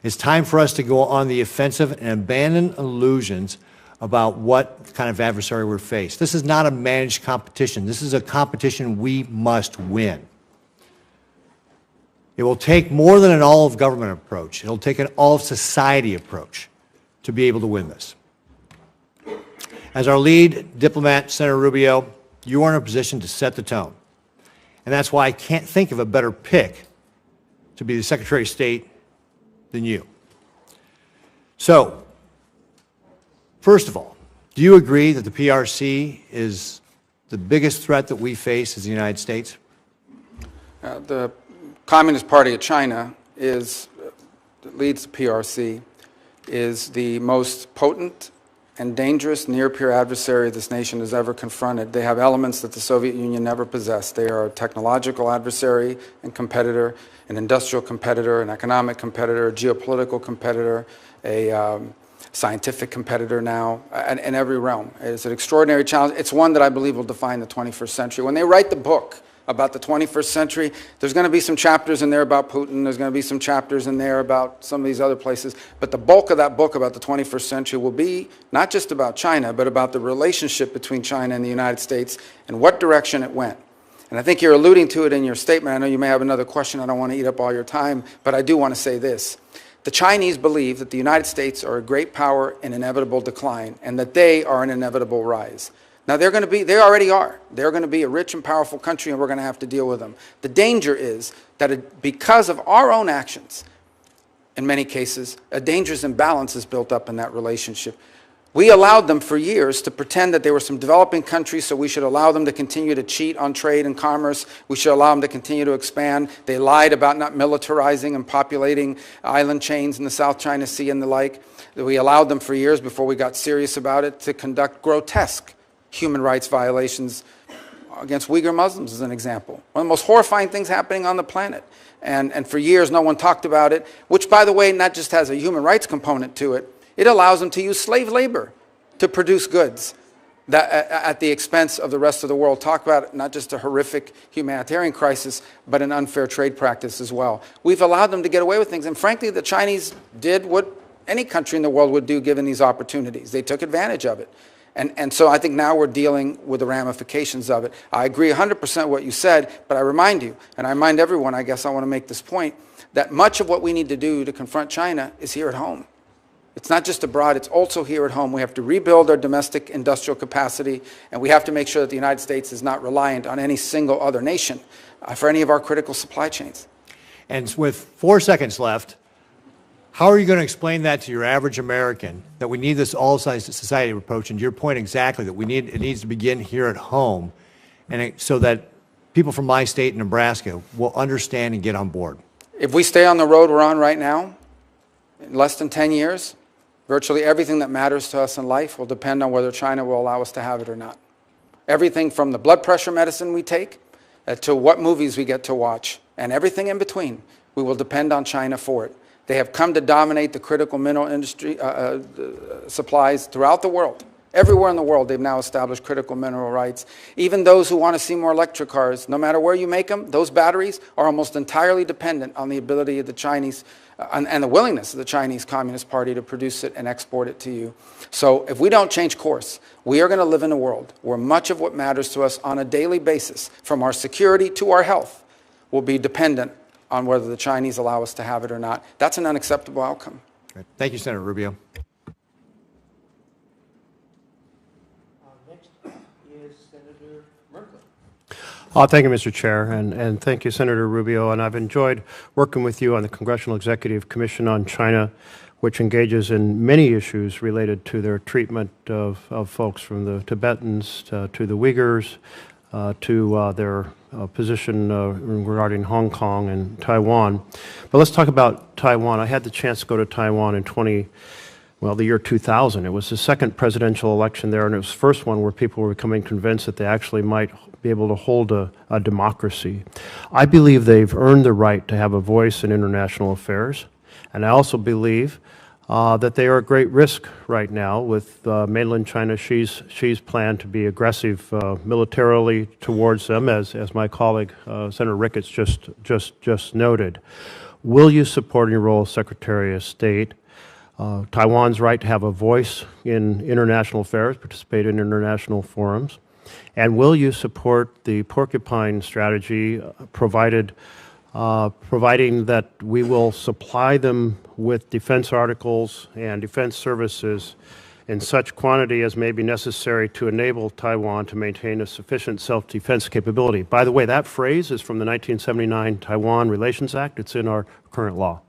It's time for us to go on the offensive and abandon illusions about what kind of adversary we're faced. This is not a managed competition. This is a competition we must win. It will take more than an all-of-government approach. It'll take an all-of-society approach to be able to win this. As our lead diplomat, Senator Rubio, you are in a position to set the tone. And that's why I can't think of a better pick to be the Secretary of State than you. So, first of all, do you agree that the PRC is the biggest threat that we face as the United States? The Communist Party of China that leads the PRC, is the most potent and dangerous near-peer adversary this nation has ever confronted. They have elements that the Soviet Union never possessed. They are a technological adversary and competitor, an industrial competitor, an economic competitor, a geopolitical competitor, a scientific competitor now, in every realm. It's an extraordinary challenge. It's one that I believe will define the 21st century. When they write the book about the 21st century, there's going to be some chapters in there about Putin, there's going to be some chapters in there about some of these other places, but the bulk of that book about the 21st century will be not just about China, but about the relationship between China and the United States and what direction it went. And I think you're alluding to it in your statement. I know you may have another question. I don't want to eat up all your time, but I do want to say this. The Chinese believe that the United States are a great power in inevitable decline and that they are an inevitable rise. Now, they already are. They're going to be a rich and powerful country, and we're going to have to deal with them. The danger is that because of our own actions, in many cases, a dangerous imbalance is built up in that relationship. We allowed them for years to pretend that they were some developing countries, so we should allow them to continue to cheat on trade and commerce. We should allow them to continue to expand. They lied about not militarizing and populating island chains in the South China Sea and the like. We allowed them for years, before we got serious about it, to conduct grotesque human rights violations against Uyghur Muslims, as an example. One of the most horrifying things happening on the planet. And for years, no one talked about it, which, by the way, not just has a human rights component to it, it allows them to use slave labor to produce goods that, at the expense of the rest of the world. Talk about not just a horrific humanitarian crisis, but an unfair trade practice as well. We've allowed them to get away with things. And frankly, the Chinese did what any country in the world would do given these opportunities. They took advantage of it. And so I think now we're dealing with the ramifications of it. I agree 100% what you said, but I remind you, and I remind everyone, I guess I want to make this point, that much of what we need to do to confront China is here at home. It's not just abroad, it's also here at home. We have to rebuild our domestic industrial capacity, and we have to make sure that the United States is not reliant on any single other nation for any of our critical supply chains. And with 4 seconds left, how are you going to explain that to your average American, that we need this all-society approach, and your point exactly, that it needs to begin here at home, and so that people from my state, Nebraska, will understand and get on board? If we stay on the road we're on right now, in less than 10 years, virtually everything that matters to us in life will depend on whether China will allow us to have it or not. Everything from the blood pressure medicine we take to what movies we get to watch, and everything in between, we will depend on China for it. They have come to dominate the critical mineral industry supplies throughout the world. Everywhere in the world, they've now established critical mineral rights. Even those who want to see more electric cars, no matter where you make them, those batteries are almost entirely dependent on the ability of the Chinese and the willingness of the Chinese Communist Party to produce it and export it to you. So if we don't change course, we are going to live in a world where much of what matters to us on a daily basis, from our security to our health, will be dependent on whether the Chinese allow us to have it or not. That's an unacceptable outcome. Great. Thank you, Senator Rubio. Next is Senator Merkley. Thank you, Mr. Chair, and thank you, Senator Rubio. And I've enjoyed working with you on the Congressional Executive Commission on China, which engages in many issues related to their treatment of folks from the Tibetans to the Uyghurs, to their position regarding Hong Kong and Taiwan. But let's talk about Taiwan. I had the chance to go to Taiwan in the year 2000. It was the second presidential election there, and it was the first one where people were becoming convinced that they actually might be able to hold a democracy. I believe they've earned the right to have a voice in international affairs, and I also believe that they are at great risk right now with mainland China. Xi's plan to be aggressive militarily towards them, as my colleague Senator Ricketts just noted. Will you support in your role as Secretary of State Taiwan's right to have a voice in international affairs, participate in international forums? And will you support the porcupine strategy, providing that we will supply them with defense articles and defense services in such quantity as may be necessary to enable Taiwan to maintain a sufficient self-defense capability. By the way, that phrase is from the 1979 Taiwan Relations Act. It's in our current law.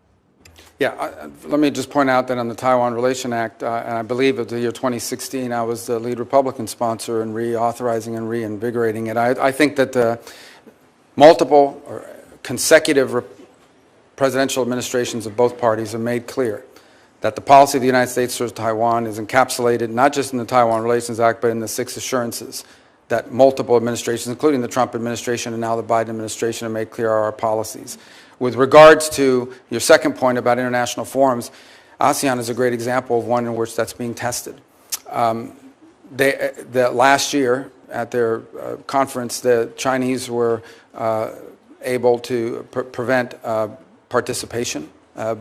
Yeah, let me just point out that on the Taiwan Relation Act, and I believe of the year 2016, I was the lead Republican sponsor in reauthorizing and reinvigorating it. I think that the multiple or consecutive presidential administrations of both parties have made clear that the policy of the United States towards Taiwan is encapsulated not just in the Taiwan Relations Act, but in the 6 assurances that multiple administrations, including the Trump administration and now the Biden administration, have made clear are our policies. With regards to your second point about international forums, ASEAN is a great example of one in which that's being tested. Last year at their conference, the Chinese were able to prevent participation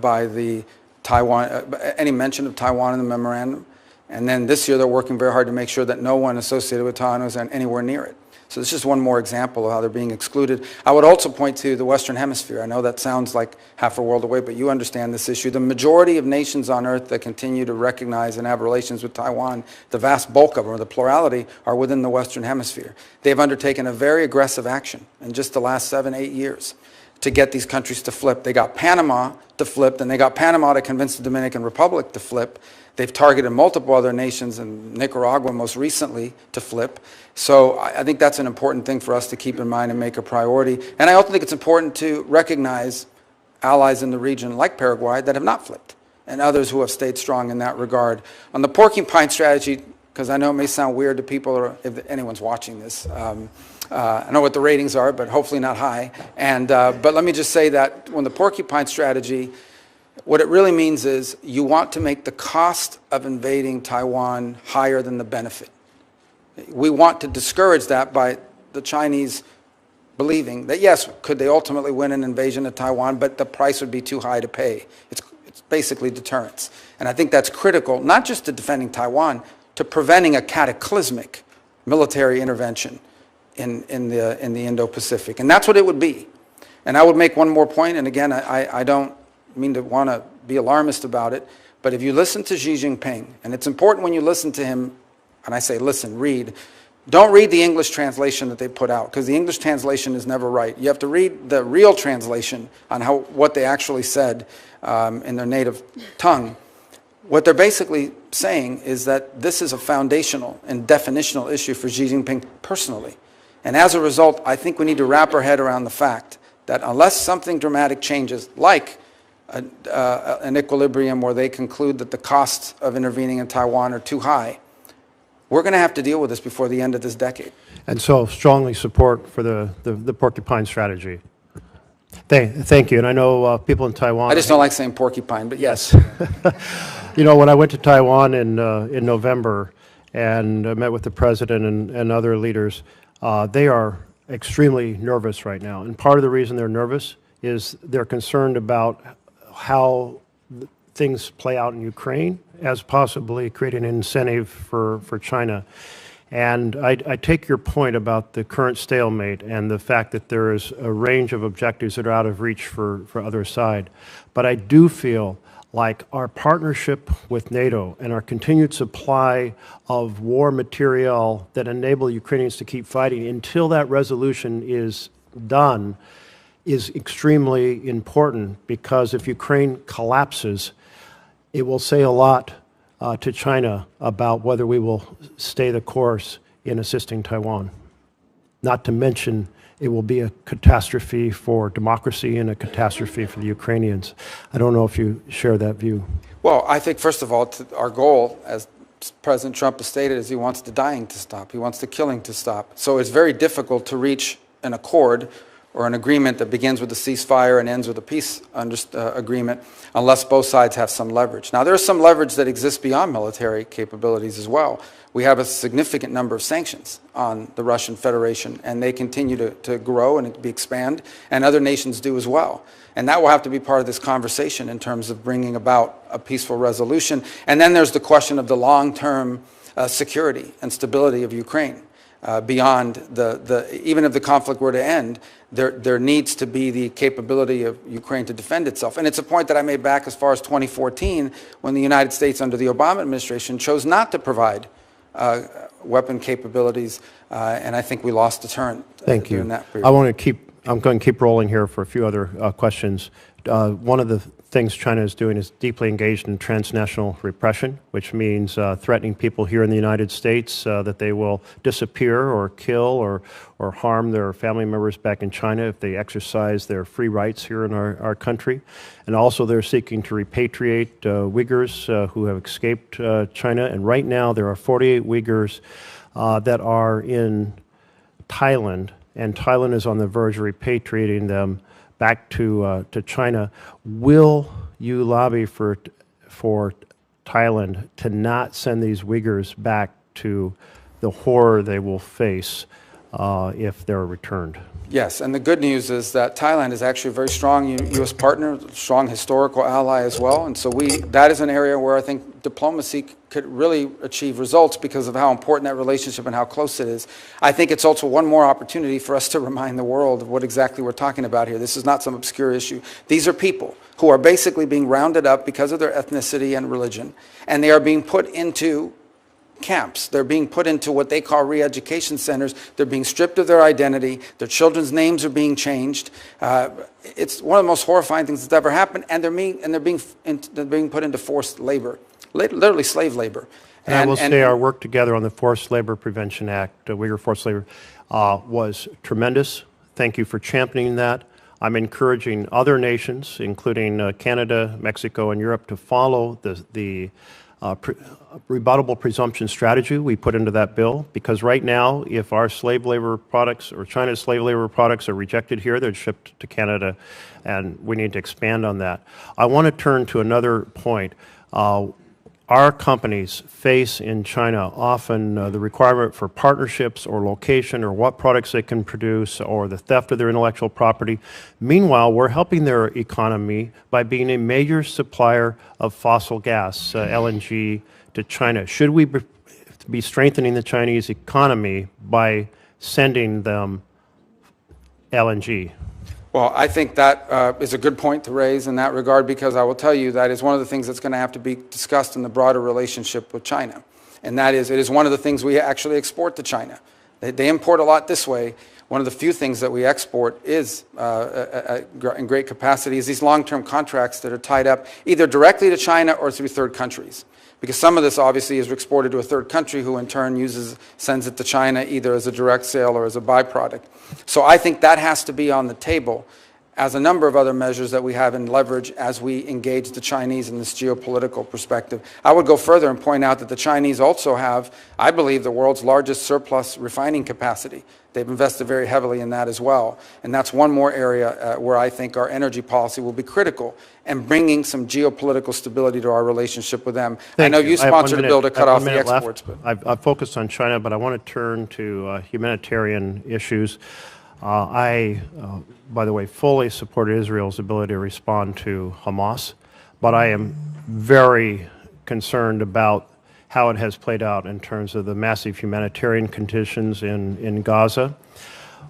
by the Taiwan, any mention of Taiwan in the memorandum. And then this year they're working very hard to make sure that no one associated with Taiwan is anywhere near it. So this is just one more example of how they're being excluded. I would also point to the Western Hemisphere. I know that sounds like half a world away, but you understand this issue. The majority of nations on Earth that continue to recognize and have relations with Taiwan, the vast bulk of them, or the plurality, are within the Western Hemisphere. They've undertaken a very aggressive action in just the last 7-8 years to get these countries to flip. They got Panama to flip, then they got Panama to convince the Dominican Republic to flip. They've targeted multiple other nations, and Nicaragua most recently, to flip. So I think that's an important thing for us to keep in mind and make a priority. And I also think it's important to recognize allies in the region like Paraguay that have not flipped, and others who have stayed strong in that regard. On the porcupine strategy, because I know it may sound weird to people, or if anyone's watching this, I know what the ratings are, but hopefully not high. And but let me just say that when the porcupine strategy, what it really means is you want to make the cost of invading Taiwan higher than the benefit. We want to discourage that by the Chinese believing that, yes, could they ultimately win an invasion of Taiwan, but the price would be too high to pay. It's basically deterrence. And I think that's critical, not just to defending Taiwan, to preventing a cataclysmic military intervention in the Indo-Pacific. And that's what it would be. And I would make one more point, and again, I don't mean to want to be alarmist about it, but if you listen to Xi Jinping, and it's important when you listen to him, and I say listen, read, don't read the English translation that they put out, because the English translation is never right. You have to read the real translation on what they actually said in their native tongue. What they're basically saying is that this is a foundational and definitional issue for Xi Jinping personally. And as a result, I think we need to wrap our head around the fact that unless something dramatic changes, like an equilibrium where they conclude that the costs of intervening in Taiwan are too high, we're going to have to deal with this before the end of this decade. And so strongly support for the porcupine strategy. Thank you. And I know people in Taiwan... I just don't like saying porcupine, but yes. You know, when I went to Taiwan in November and met with the president and other leaders, they are extremely nervous right now. And part of the reason they're nervous is they're concerned about how things play out in Ukraine as possibly creating an incentive for China. And I take your point about the current stalemate and the fact that there is a range of objectives that are out of reach for other side. But I do feel like our partnership with NATO and our continued supply of war material that enable Ukrainians to keep fighting until that resolution is done is extremely important, because if Ukraine collapses, it will say a lot to China about whether we will stay the course in assisting Taiwan. Not to mention, it will be a catastrophe for democracy and a catastrophe for the Ukrainians. I don't know if you share that view. Well, I think, first of all, our goal, as President Trump has stated, is he wants the dying to stop. He wants the killing to stop. So it's very difficult to reach an accord or an agreement that begins with a ceasefire and ends with a peace agreement unless both sides have some leverage. Now, there's some leverage that exists beyond military capabilities as well. We have a significant number of sanctions on the Russian Federation, and they continue to grow and expand, and other nations do as well. And that will have to be part of this conversation in terms of bringing about a peaceful resolution. And then there's the question of the long-term security and stability of Ukraine. beyond even if the conflict were to end, there needs to be the capability of Ukraine to defend itself. And it's a point that I made back as far as 2014 when the United States under the Obama administration chose not to provide weapon capabilities, and I think we lost deterrent during that period. I'm going to keep rolling here for a few other questions. One of the things China is doing is deeply engaged in transnational repression, which means threatening people here in the United States that they will disappear or kill or harm their family members back in China if they exercise their free rights here in our country. And also they're seeking to repatriate Uyghurs who have escaped China. And right now there are 48 Uyghurs that are in Thailand, and Thailand is on the verge of repatriating them back to China. Will you lobby for Thailand to not send these Uyghurs back to the horror they will face if they're returned? Yes, and the good news is that Thailand is actually a very strong U.S. partner, strong historical ally as well, and so that is an area where I think diplomacy could really achieve results because of how important that relationship and how close it is. I think it's also one more opportunity for us to remind the world of what exactly we're talking about here. This is not some obscure issue. These are people who are basically being rounded up because of their ethnicity and religion, and they are being put into camps. They're being put into what they call re-education centers. They're being stripped of their identity. Their children's names are being changed. It's one of the most horrifying things that's ever happened, and they're being put into forced labor, literally slave labor. And I will say our work together on the Forced Labor Prevention Act, Uyghur Forced Labor, was tremendous. Thank you for championing that. I'm encouraging other nations, including Canada, Mexico, and Europe, to follow the rebuttable presumption strategy we put into that bill, because right now, if our slave labor products or China's slave labor products are rejected here, they're shipped to Canada, and we need to expand on that. I want to turn to another point. Our companies face in China often the requirement for partnerships or location or what products they can produce or the theft of their intellectual property. Meanwhile, we're helping their economy by being a major supplier of fossil gas, LNG, to China. Should we be strengthening the Chinese economy by sending them LNG? Well, I think that is a good point to raise in that regard, because I will tell you that is one of the things that's going to have to be discussed in the broader relationship with China. And that is, it is one of the things we actually export to China. They import a lot this way. One of the few things that we export is, in great capacity, is these long-term contracts that are tied up either directly to China or through third countries. Because some of this obviously is exported to a third country who in turn sends it to China either as a direct sale or as a byproduct. So I think that has to be on the table as a number of other measures that we have in leverage as we engage the Chinese in this geopolitical perspective. I would go further and point out that the Chinese also have, I believe, the world's largest surplus refining capacity. They've invested very heavily in that as well. And that's one more area where I think our energy policy will be critical in bringing some geopolitical stability to our relationship with them. I know you sponsored a bill to cut off the exports. I've focused on China, but I want to turn to humanitarian issues. I, by the way, fully support Israel's ability to respond to Hamas, but I am very concerned about how it has played out in terms of the massive humanitarian conditions in Gaza.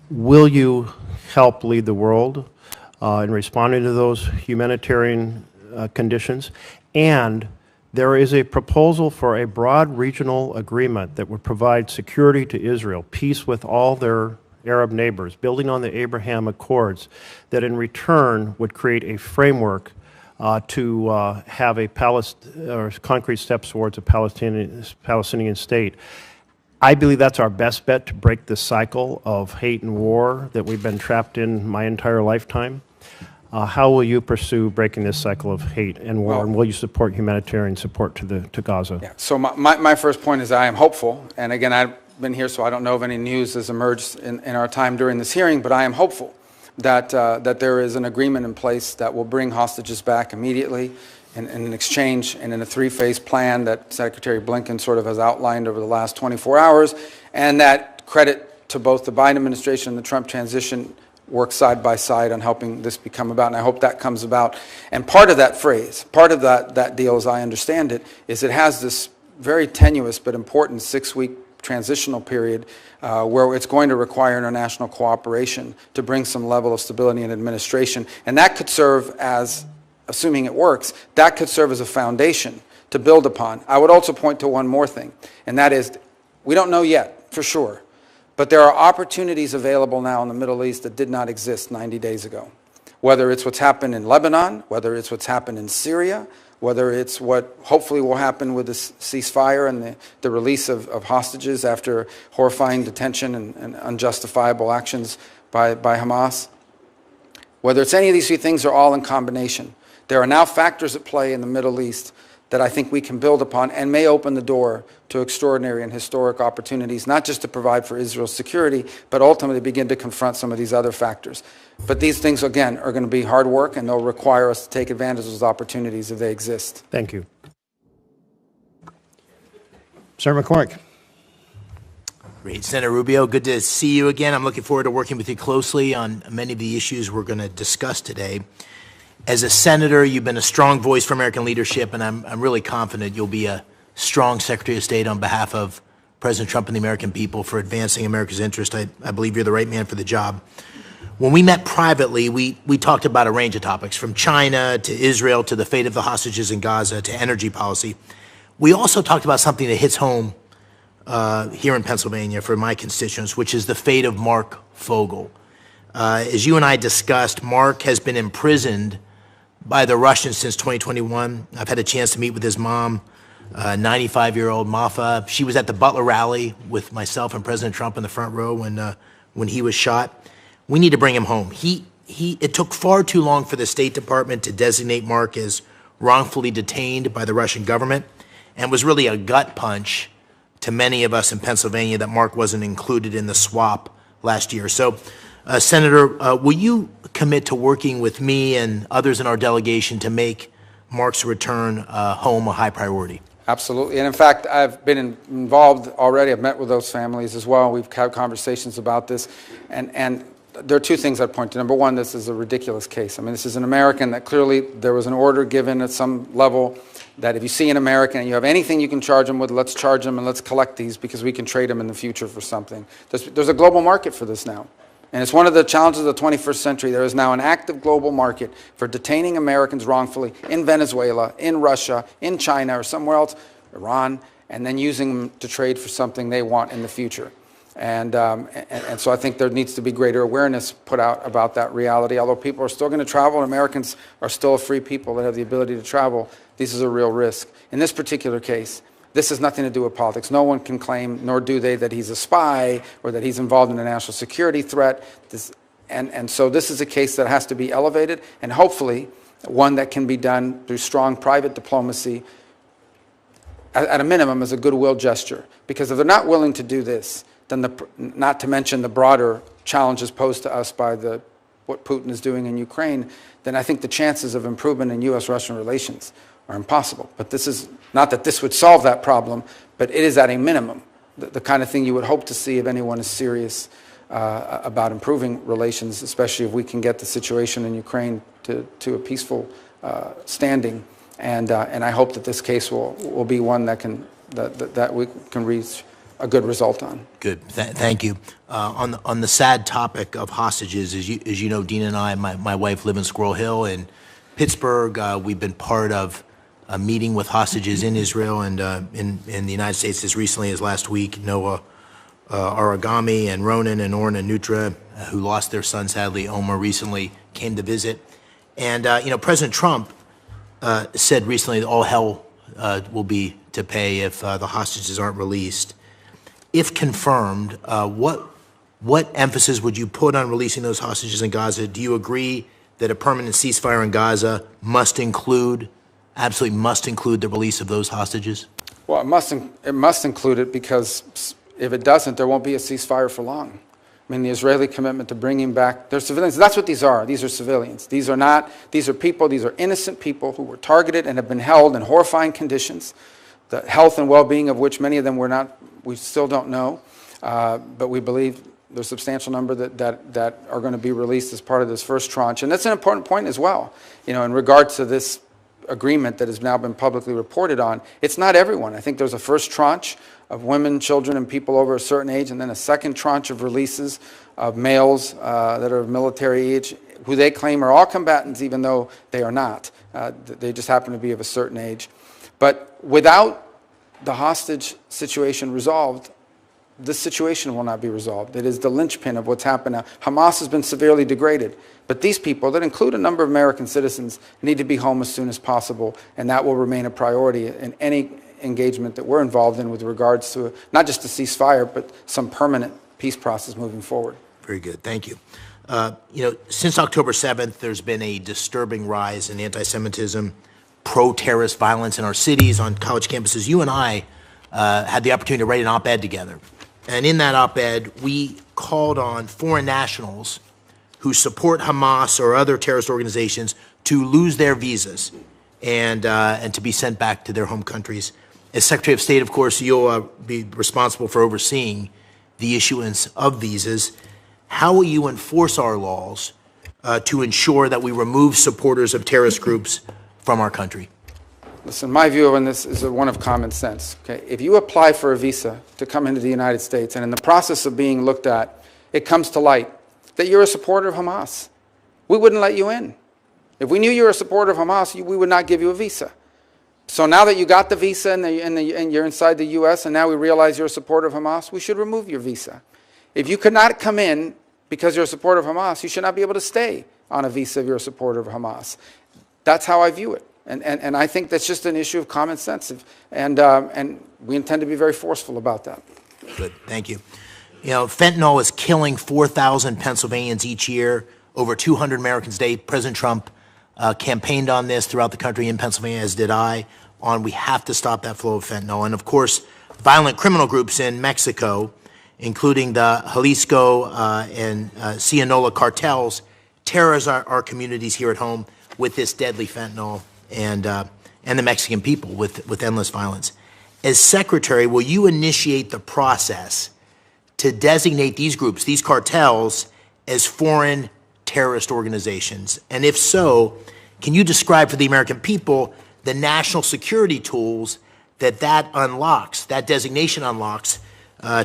Will you help lead the world in responding to those humanitarian conditions? And there is a proposal for a broad regional agreement that would provide security to Israel, peace with all their Arab neighbors, building on the Abraham Accords, that in return would create a framework to have a concrete steps towards a Palestinian state. I believe that's our best bet to break the cycle of hate and war that we've been trapped in my entire lifetime. How will you pursue breaking this cycle of hate and war, and will you support humanitarian support to Gaza? Yeah. So my first point is I am hopeful, and again, I've been here, so I don't know if any news has emerged in our time during this hearing, but I am hopeful that there is an agreement in place that will bring hostages back immediately in an exchange and in a three-phase plan that Secretary Blinken sort of has outlined over the last 24 hours, and that credit to both the Biden administration and the Trump transition work side by side on helping this become about, and I hope that comes about. And part of that phrase, part of that deal, as I understand it, is it has this very tenuous but important 6-week transitional period where it's going to require international cooperation to bring some level of stability and administration. And that could serve as, assuming it works, that could serve as a foundation to build upon. I would also point to one more thing, and that is, we don't know yet for sure, but there are opportunities available now in the Middle East that did not exist 90 days ago. Whether it's what's happened in Lebanon, whether it's what's happened in Syria, whether it's what hopefully will happen with the ceasefire and the release of hostages after horrifying detention and unjustifiable actions by Hamas. Whether it's any of these three things or all in combination, there are now factors at play in the Middle East that I think we can build upon and may open the door to extraordinary and historic opportunities, not just to provide for Israel's security, but ultimately begin to confront some of these other factors. But these things, again, are going to be hard work, and they'll require us to take advantage of those opportunities if they exist. Thank you. Senator McCormick. Great. Senator Rubio, good to see you again. I'm looking forward to working with you closely on many of the issues we're going to discuss today. As a senator, you've been a strong voice for American leadership, and I'm really confident you'll be a strong Secretary of State on behalf of President Trump and the American people for advancing America's interest. I believe you're the right man for the job. When we met privately, we talked about a range of topics, from China to Israel to the fate of the hostages in Gaza to energy policy. We also talked about something that hits home here in Pennsylvania for my constituents, which is the fate of Mark Fogel. As you and I discussed, Mark has been imprisoned by the Russians since 2021. I've had a chance to meet with his mom, 95-year-old Mafa. She was at the Butler rally with myself and President Trump in the front row when he was shot. We need to bring him home. It took far too long for the State Department to designate Mark as wrongfully detained by the Russian government, and was really a gut punch to many of us in Pennsylvania that Mark wasn't included in the swap last year. So, Senator, will you commit to working with me and others in our delegation to make Mark's return home a high priority? Absolutely. And in fact, I've been involved already. I've met with those families as well. We've had conversations about this. And there are two things I'd point to. Number one, this is a ridiculous case. I mean, this is an American that clearly there was an order given at some level that if you see an American and you have anything you can charge them with, let's charge them and let's collect these because we can trade them in the future for something. There's a global market for this now. And it's one of the challenges of the 21st century. There is now an active global market for detaining Americans wrongfully in Venezuela, in Russia, in China, or somewhere else, Iran, and then using them to trade for something they want in the future. And so I think there needs to be greater awareness put out about that reality. Although people are still going to travel, and Americans are still a free people that have the ability to travel, this is a real risk. In this particular case, this has nothing to do with politics. No one can claim, nor do they, that he's a spy or that he's involved in a national security threat. And so this is a case that has to be elevated, and hopefully one that can be done through strong private diplomacy, at a minimum as a goodwill gesture. Because if they're not willing to do this, then not to mention the broader challenges posed to us by what Putin is doing in Ukraine, then I think the chances of improvement in U.S.-Russian relations are impossible. But this is not that this would solve that problem, but it is at a minimum the kind of thing you would hope to see if anyone is serious about improving relations, especially if we can get the situation in Ukraine to a peaceful standing. And I hope that this case will be one that we can reach a good result on. Good. Thank you. On the sad topic of hostages, as you know, Dean and I, my wife, live in Squirrel Hill in Pittsburgh. We've been part of a meeting with hostages in Israel and in the United States as recently as last week. Noah Aragami and Ronan and Orna Nutra, who lost their son, sadly, Omer, recently came to visit. And, President Trump said recently that all hell will be to pay if the hostages aren't released. If confirmed, what emphasis would you put on releasing those hostages in Gaza? Do you agree that a permanent ceasefire in Gaza absolutely must include the release of those hostages? Well, it must include it, because if it doesn't, there won't be a ceasefire for long. I mean, the Israeli commitment to bringing back their civilians, that's what these are. These are civilians. These are people, these are innocent people who were targeted and have been held in horrifying conditions, the health and well-being of which many of them we still don't know, but we believe there's a substantial number that are going to be released as part of this first tranche. And that's an important point as well. In regards to this agreement that has now been publicly reported on, it's not everyone. I think there's a first tranche of women, children, and people over a certain age, and then a second tranche of releases of males that are of military age, who they claim are all combatants, even though they are not. They just happen to be of a certain age. But without the hostage situation resolved, this situation will not be resolved. It is the linchpin of what's happened now. Hamas has been severely degraded, but these people, that include a number of American citizens, need to be home as soon as possible, and that will remain a priority in any engagement that we're involved in with regards to not just a ceasefire, but some permanent peace process moving forward. Very good. Thank you. Since October 7th, there's been a disturbing rise in anti-Semitism, pro-terrorist violence in our cities, on college campuses. You and I had the opportunity to write an op-ed together. And in that op-ed, we called on foreign nationals who support Hamas or other terrorist organizations to lose their visas and to be sent back to their home countries. As Secretary of State, of course, you'll be responsible for overseeing the issuance of visas. How will you enforce our laws to ensure that we remove supporters of terrorist groups from our country? Listen, my view on this is one of common sense. Okay? If you apply for a visa to come into the United States, and in the process of being looked at, it comes to light that you're a supporter of Hamas, we wouldn't let you in. If we knew you were a supporter of Hamas, we would not give you a visa. So now that you got the visa and you're inside the U.S., and now we realize you're a supporter of Hamas, we should remove your visa. If you could not come in because you're a supporter of Hamas, you should not be able to stay on a visa if you're a supporter of Hamas. That's how I view it. And I think that's just an issue of common sense. And we intend to be very forceful about that. Good. Thank you. Fentanyl is killing 4,000 Pennsylvanians each year, over 200 Americans a day. President Trump campaigned on this throughout the country, in Pennsylvania, as did I, on we have to stop that flow of fentanyl. And, of course, violent criminal groups in Mexico, including the Jalisco and Sinaloa cartels, terrorize our communities here at home with this deadly fentanyl, and the Mexican people with endless violence. As Secretary, will you initiate the process to designate these groups, these cartels, as foreign terrorist organizations? And if so, can you describe for the American people the national security tools that unlocks, that designation unlocks,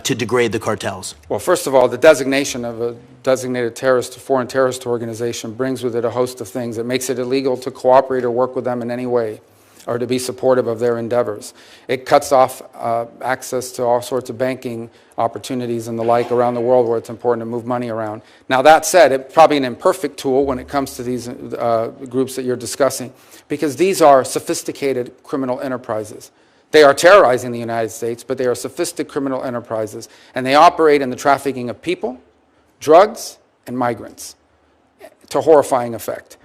to degrade the cartels? Well, first of all, the designation of a designated foreign terrorist organization brings with it a host of things. It makes it illegal to cooperate or work with them in any way, or to be supportive of their endeavors. It cuts off access to all sorts of banking opportunities and the like around the world where it's important to move money around. Now, that said, it's probably an imperfect tool when it comes to these groups that you're discussing, because these are sophisticated criminal enterprises. They are terrorizing the United States, but they are sophisticated criminal enterprises, and they operate in the trafficking of people, drugs, and migrants to horrifying effect.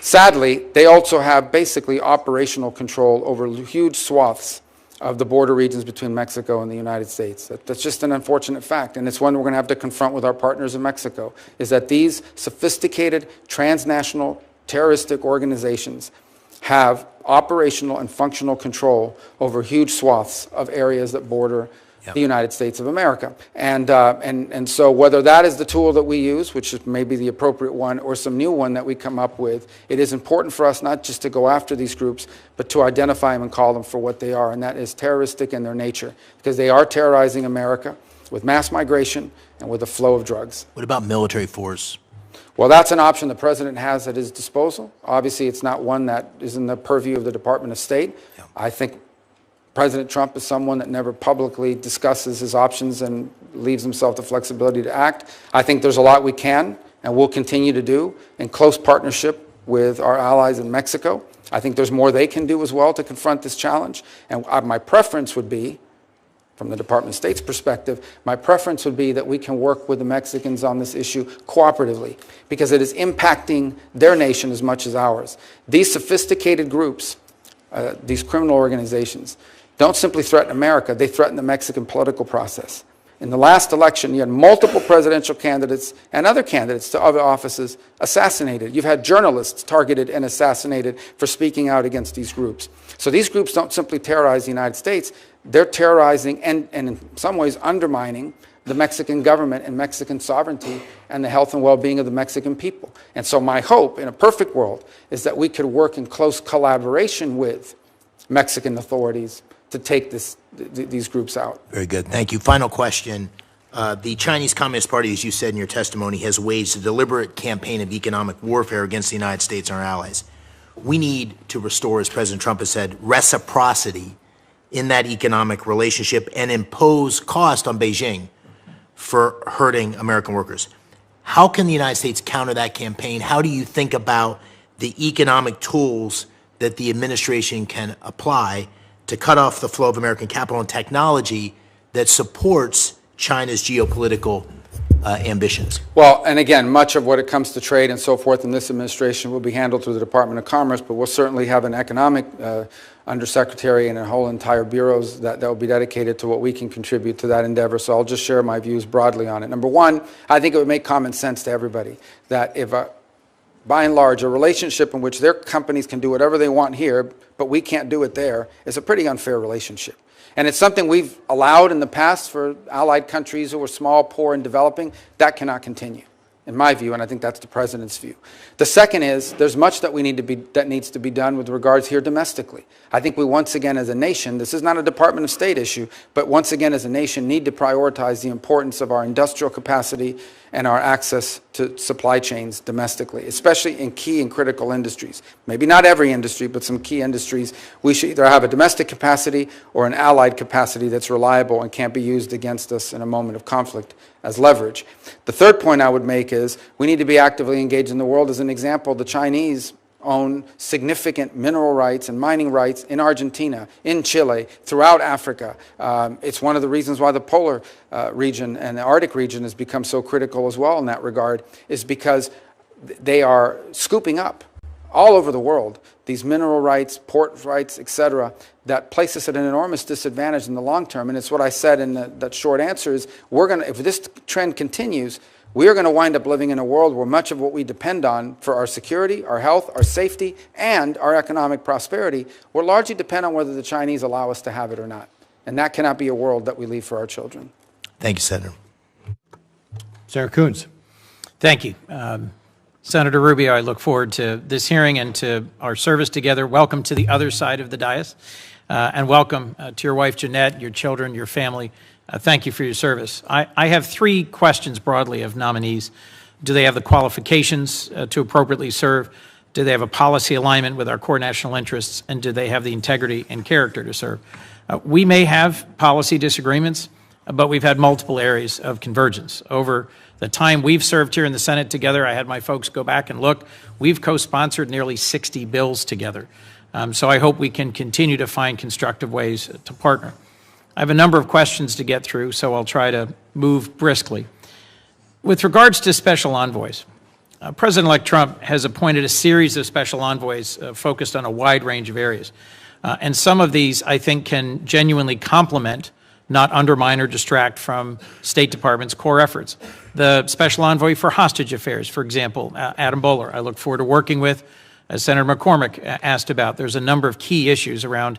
Sadly, they also have basically operational control over huge swaths of the border regions between Mexico and the United States. That's just an unfortunate fact, and it's one we're going to have to confront with our partners in Mexico, is that these sophisticated transnational terroristic organizations have operational and functional control over huge swaths of areas that border the United States of America. And so whether that is the tool that we use, which is maybe the appropriate one, or some new one that we come up with, it is important for us not just to go after these groups, but to identify them and call them for what they are, and that is terroristic in their nature, because they are terrorizing America with mass migration and with a flow of drugs. What about military force? Well, that's an option the president has at his disposal. Obviously, it's not one that is in the purview of the Department of State. Yeah. I think President Trump is someone that never publicly discusses his options and leaves himself the flexibility to act. I think there's a lot we can and will continue to do in close partnership with our allies in Mexico. I think there's more they can do as well to confront this challenge. And my preference would be, from the Department of State's perspective, my preference would be that we can work with the Mexicans on this issue cooperatively, because it is impacting their nation as much as ours. These sophisticated groups, these criminal organizations, don't simply threaten America, they threaten the Mexican political process. In the last election, you had multiple presidential candidates and other candidates to other offices assassinated. You've had journalists targeted and assassinated for speaking out against these groups. So these groups don't simply terrorize the United States, they're terrorizing and in some ways undermining the Mexican government and Mexican sovereignty and the health and well-being of the Mexican people. And so my hope, in a perfect world, is that we could work in close collaboration with Mexican authorities to take these groups out. Very good. Thank you. Final question. The Chinese Communist Party, as you said in your testimony, has waged a deliberate campaign of economic warfare against the United States and our allies. We need to restore, as President Trump has said, reciprocity in that economic relationship and impose cost on Beijing for hurting American workers. How can the United States counter that campaign? How do you think about the economic tools that the administration can apply to cut off the flow of American capital and technology that supports China's geopolitical ambitions? Well, and again, much of what it comes to trade and so forth in this administration will be handled through the Department of Commerce, but we'll certainly have an economic undersecretary and a whole entire bureaus that will be dedicated to what we can contribute to that endeavor. So I'll just share my views broadly on it. Number one, I think it would make common sense to everybody that if by and large, a relationship in which their companies can do whatever they want here, but we can't do it there, is a pretty unfair relationship. And it's something we've allowed in the past for allied countries who are small, poor, and developing. That cannot continue, in my view, and I think that's the President's view. The second is, there's much that needs to be done with regards here domestically. I think we once again as a nation, this is not a Department of State issue, but once again as a nation need to prioritize the importance of our industrial capacity and our access to supply chains domestically, especially in key and critical industries. Maybe not every industry, but some key industries. We should either have a domestic capacity or an allied capacity that's reliable and can't be used against us in a moment of conflict as leverage. The third point I would make is we need to be actively engaged in the world. As an example, the Chinese own significant mineral rights and mining rights in Argentina, in Chile, throughout Africa. It's one of the reasons why the polar region and the Arctic region has become so critical as well in that regard, is because they are scooping up all over the world these mineral rights, port rights, etc., that place us at an enormous disadvantage in the long term. And it's what I said in that short answer is, if this trend continues, we are going to wind up living in a world where much of what we depend on for our security, our health, our safety, and our economic prosperity will largely depend on whether the Chinese allow us to have it or not. And that cannot be a world that we leave for our children. Thank you, Senator. Senator Coons. Thank you. Senator Rubio, I look forward to this hearing and to our service together. Welcome to the other side of the dais, and welcome to your wife, Jeanette, your children, your family. Thank you for your service. I have three questions broadly of nominees. Do they have the qualifications to appropriately serve? Do they have a policy alignment with our core national interests? And do they have the integrity and character to serve? We may have policy disagreements, but we've had multiple areas of convergence. Over the time we've served here in the Senate together, I had my folks go back and look, we've co-sponsored nearly 60 bills together. So I hope we can continue to find constructive ways to partner. I have a number of questions to get through, so I'll try to move briskly. With regards to special envoys, President-elect Trump has appointed a series of special envoys focused on a wide range of areas. And some of these, I think, can genuinely complement, not undermine or distract from State Department's core efforts. The special envoy for hostage affairs, for example, Adam Bowler, I look forward to working with, as Senator McCormick asked about. There's a number of key issues around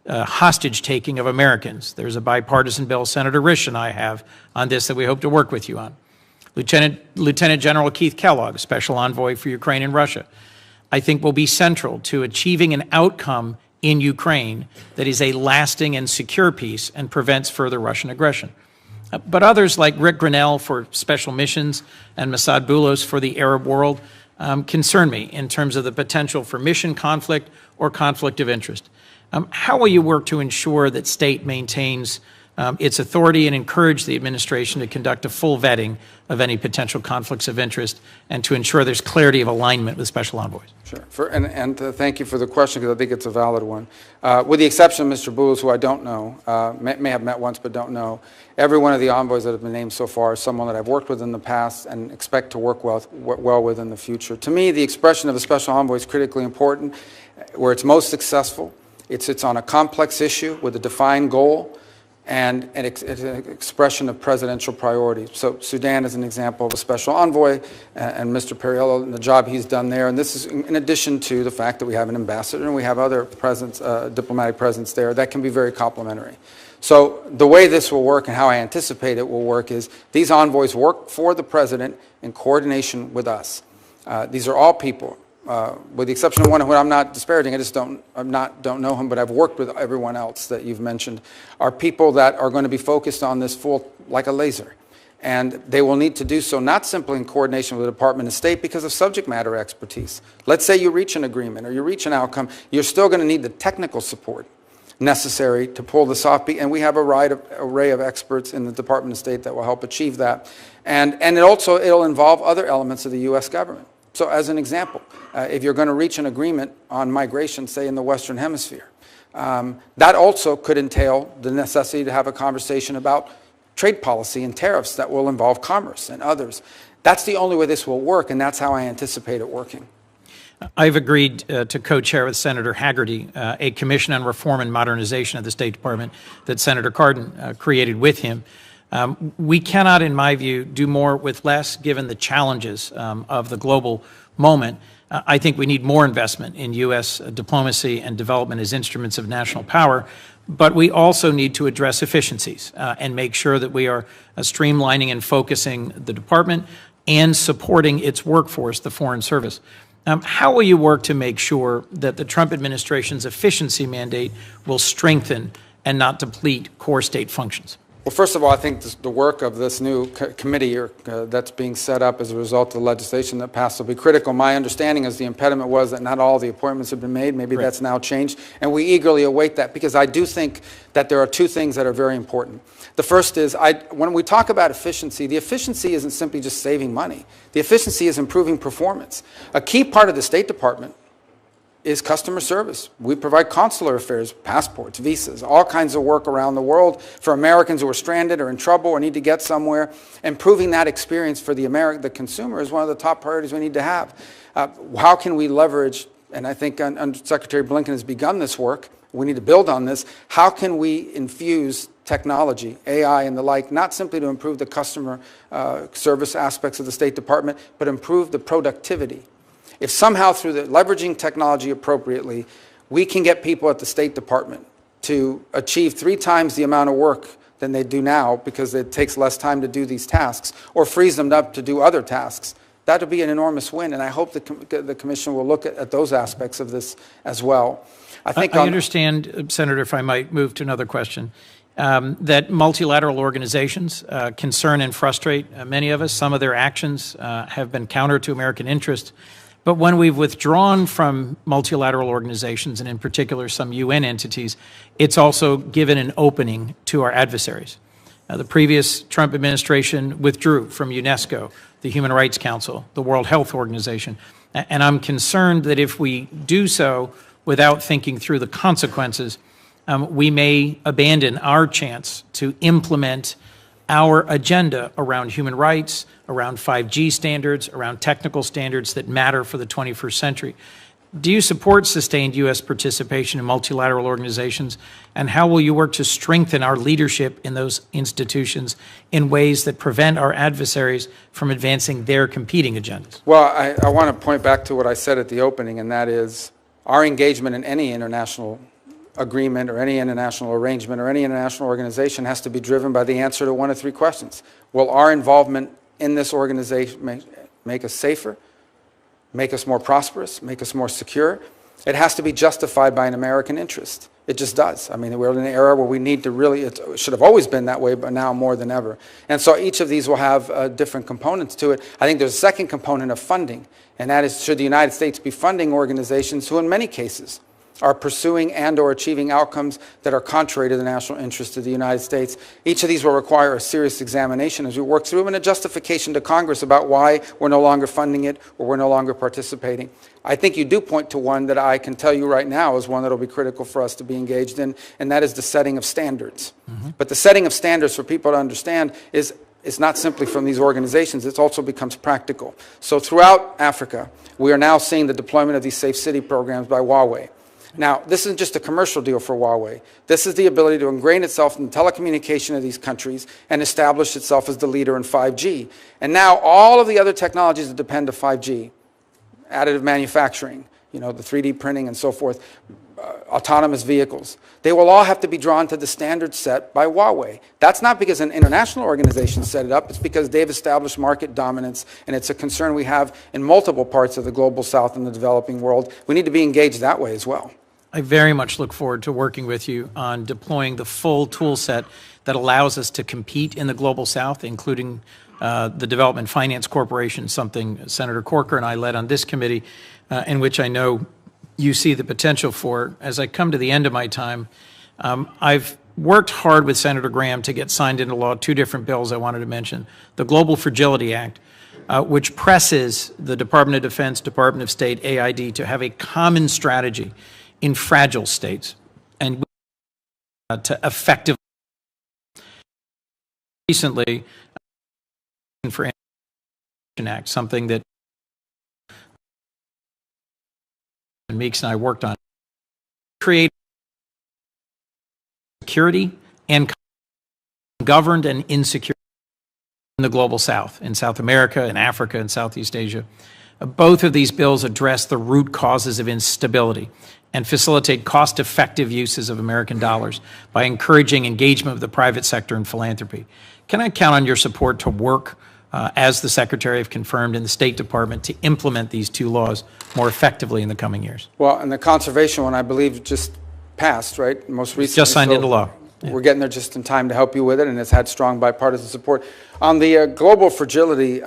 hostage taking of Americans. There's a bipartisan bill Senator Risch and I have on this that we hope to work with you on. Lieutenant General Keith Kellogg, Special Envoy for Ukraine and Russia, I think will be central to achieving an outcome in Ukraine that is a lasting and secure peace and prevents further Russian aggression. But others like Rick Grinnell for special missions and Masad Boulos for the Arab world concern me in terms of the potential for mission conflict or conflict of interest. How will you work to ensure that state maintains its authority and encourage the administration to conduct a full vetting of any potential conflicts of interest and to ensure there's clarity of alignment with special envoys? Sure. Thank you for the question, because I think it's a valid one. With the exception of Mr. Boulos, who I don't know, may have met once but don't know, every one of the envoys that have been named so far is someone that I've worked with in the past and expect to work well with in the future. To me, the expression of a special envoy is critically important. Where it's most successful, it sits on a complex issue with a defined goal and an expression of presidential priorities. So Sudan is an example of a special envoy, and Mr. Perriello and the job he's done there. And this is in addition to the fact that we have an ambassador and we have other diplomatic presence there that can be very complementary. So the way this will work and how I anticipate it will work is these envoys work for the president in coordination with us. These are all people with the exception of one who I'm not disparaging, don't know him, but I've worked with everyone else that you've mentioned, are people that are going to be focused on this full like a laser. And they will need to do so not simply in coordination with the Department of State because of subject matter expertise. Let's say you reach an agreement or you reach an outcome, you're still going to need the technical support necessary to pull this off, and we have a wide array of experts in the Department of State that will help achieve that. And it'll involve other elements of the U.S. government. So as an example, if you're going to reach an agreement on migration, say in the Western Hemisphere, that also could entail the necessity to have a conversation about trade policy and tariffs that will involve commerce and others. That's the only way this will work, and that's how I anticipate it working. I've agreed to co-chair with Senator Haggerty a Commission on Reform and Modernization of the State Department that Senator Cardin created with him. We cannot, in my view, do more with less given the challenges of the global moment. I think we need more investment in U.S. diplomacy and development as instruments of national power, but we also need to address efficiencies and make sure that we are streamlining and focusing the department and supporting its workforce, the Foreign Service. How will you work to make sure that the Trump administration's efficiency mandate will strengthen and not deplete core state functions? Well, first of all, I think the work of this new committee that's being set up as a result of the legislation that passed will be critical. My understanding is the impediment was that not all the appointments have been made. Maybe that's now changed, and we eagerly await that because I do think that there are two things that are very important. The first is, when we talk about efficiency, the efficiency isn't simply just saving money. The efficiency is improving performance. A key part of the State Department is customer service. We provide consular affairs, passports, visas, all kinds of work around the world for Americans who are stranded or in trouble or need to get somewhere. Improving that experience for the consumer is one of the top priorities we need to have. How can we leverage, and I think Secretary Blinken has begun this work, we need to build on this, how can we infuse technology, AI and the like, not simply to improve the customer service aspects of the State Department, but improve the productivity. If somehow through leveraging technology appropriately, we can get people at the State Department to achieve 3 times the amount of work than they do now because it takes less time to do these tasks, or frees them up to do other tasks, that would be an enormous win, and I hope the Commission will look at those aspects of this as well. I understand, Senator, if I might move to another question, that multilateral organizations concern and frustrate many of us. Some of their actions have been counter to American interest. But when we've withdrawn from multilateral organizations, and in particular some UN entities, it's also given an opening to our adversaries. The previous Trump administration withdrew from UNESCO, the Human Rights Council, the World Health Organization, and I'm concerned that if we do so without thinking through the consequences, we may abandon our chance to implement our agenda around human rights, around 5G standards, around technical standards that matter for the 21st century. Do you support sustained U.S. participation in multilateral organizations, and how will you work to strengthen our leadership in those institutions in ways that prevent our adversaries from advancing their competing agendas? Well, I want to point back to what I said at the opening, and that is our engagement in any international agreement or any international arrangement or any international organization has to be driven by the answer to one of 3 questions. Will our involvement in this organization make us safer, make us more prosperous, make us more secure? It has to be justified by an American interest. It just does. I mean, we're in an era where we need to really, it should have always been that way, but now more than ever. And so each of these will have different components to it. I think there's a second component of funding, and that is, should the United States be funding organizations who in many cases are pursuing and or achieving outcomes that are contrary to the national interest of the United States? Each of these will require a serious examination as we work through them, and a justification to Congress about why we're no longer funding it or we're no longer participating. I think you do point to one that I can tell you right now is one that will be critical for us to be engaged in, and that is the setting of standards. But the setting of standards, for people to understand, is it's not simply from these organizations, it also becomes practical. So throughout Africa, we are now seeing the deployment of these safe city programs by Huawei. Now, this isn't just a commercial deal for Huawei. This is the ability to ingrain itself in the telecommunication of these countries and establish itself as the leader in 5G. And now all of the other technologies that depend on 5G, additive manufacturing, the 3D printing and so forth, autonomous vehicles. They will all have to be drawn to the standards set by Huawei. That's not because an international organization set it up. It's because they've established market dominance, and it's a concern we have in multiple parts of the global south and the developing world. We need to be engaged that way as well. I very much look forward to working with you on deploying the full tool set that allows us to compete in the global south, including the Development Finance Corporation, something Senator Corker and I led on this committee, in which I know you see the potential for. As I come to the end of my time, I've worked hard with Senator Graham to get signed into law two different bills I wanted to mention. The Global Fragility Act, which presses the Department of Defense, Department of State, AID to have a common strategy in fragile states and to effectively. Recently, for Act, something that Meeks and I worked on, create security and governed and insecure in the global south, in South America, in Africa, and Southeast Asia. Both of these bills address the root causes of instability and facilitate cost-effective uses of American dollars by encouraging engagement of the private sector and philanthropy. Can I count on your support to work, as the Secretary have confirmed in the State Department, to implement these two laws more effectively in the coming years? Well, and the conservation one, I believe, just passed, right? Most recently. Just signed into law. Yeah. We're getting there just in time to help you with it, and it's had strong bipartisan support. On the global fragility,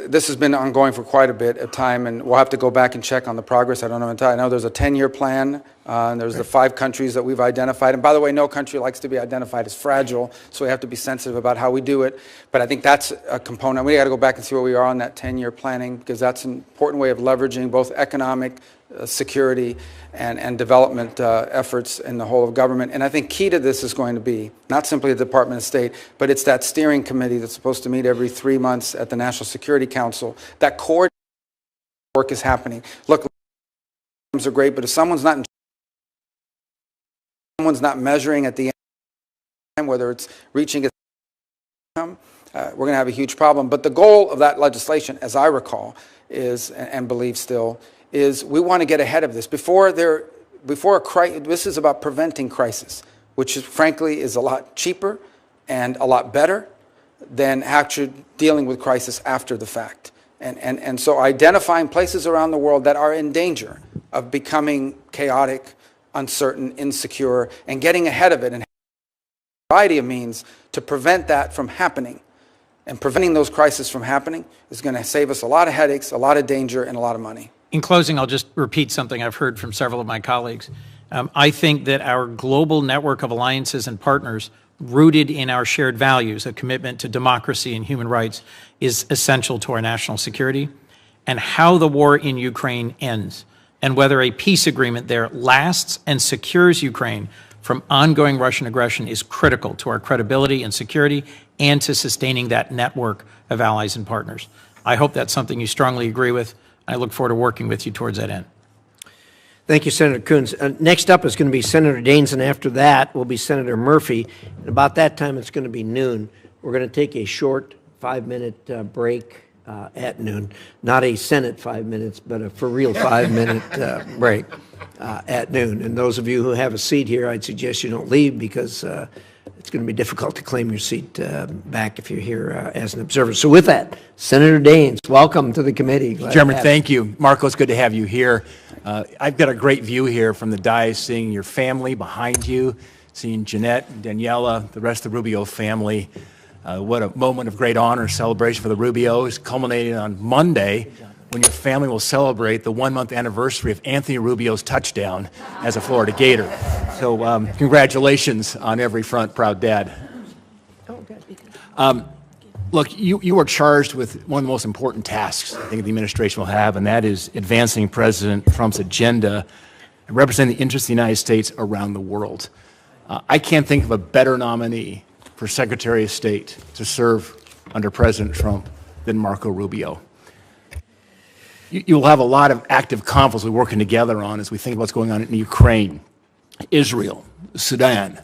this has been ongoing for quite a bit of time, and we'll have to go back and check on the progress. I don't know entirely. I know there's a 10-year plan, and there's the 5 countries that we've identified. And by the way, no country likes to be identified as fragile, so we have to be sensitive about how we do it. But I think that's a component. We got to go back and see where we are on that 10-year planning, because that's an important way of leveraging both economic security and development efforts in the whole of government. And I think key to this is going to be not simply the Department of State, but it's that steering committee that's supposed to meet every 3 months at the National Security Council. That core work is happening. Look, are great, but if someone's not measuring at the end, whether it's reaching its income, we're going to have a huge problem. But the goal of that legislation, as I recall, is, and believe still, is we want to get ahead of this before a crisis. This is about preventing crisis, which is, frankly, is a lot cheaper and a lot better than actually dealing with crisis after the fact. And so identifying places around the world that are in danger of becoming chaotic, uncertain, insecure, and getting ahead of it and a variety of means to prevent that from happening. And preventing those crises from happening is going to save us a lot of headaches, a lot of danger, and a lot of money. In closing, I'll just repeat something I've heard from several of my colleagues. I think that our global network of alliances and partners rooted in our shared values, a commitment to democracy and human rights, is essential to our national security. And how the war in Ukraine ends, and whether a peace agreement there lasts and secures Ukraine from ongoing Russian aggression, is critical to our credibility and security and to sustaining that network of allies and partners. I hope that's something you strongly agree with. I look forward to working with you towards that end. Thank you, Senator Coons. Next up is going to be Senator Daines, and after that will be Senator Murphy. And about that time, it's going to be noon. We're going to take a short 5-minute break at noon. Not a Senate 5 minutes, but a for real 5-minute break at noon. And those of you who have a seat here, I'd suggest you don't leave, because it's going to be difficult to claim your seat back if you're here as an observer. So with that, Senator Daines, welcome to the committee. Chairman, thank you. Marco, it's good to have you here. I've got a great view here from the dais, seeing your family behind you, seeing Jeanette, Daniela, the rest of the Rubio family. What a moment of great honor, celebration for the Rubios, culminating on Monday, when your family will celebrate the 1-month anniversary of Anthony Rubio's touchdown as a Florida Gator. So congratulations on every front, proud dad. Look, you are charged with one of the most important tasks I think the administration will have, and that is advancing President Trump's agenda and representing the interests of the United States around the world. I can't think of a better nominee for Secretary of State to serve under President Trump than Marco Rubio. You'll have a lot of active conflicts we're working together on as we think about what's going on in Ukraine, Israel, Sudan,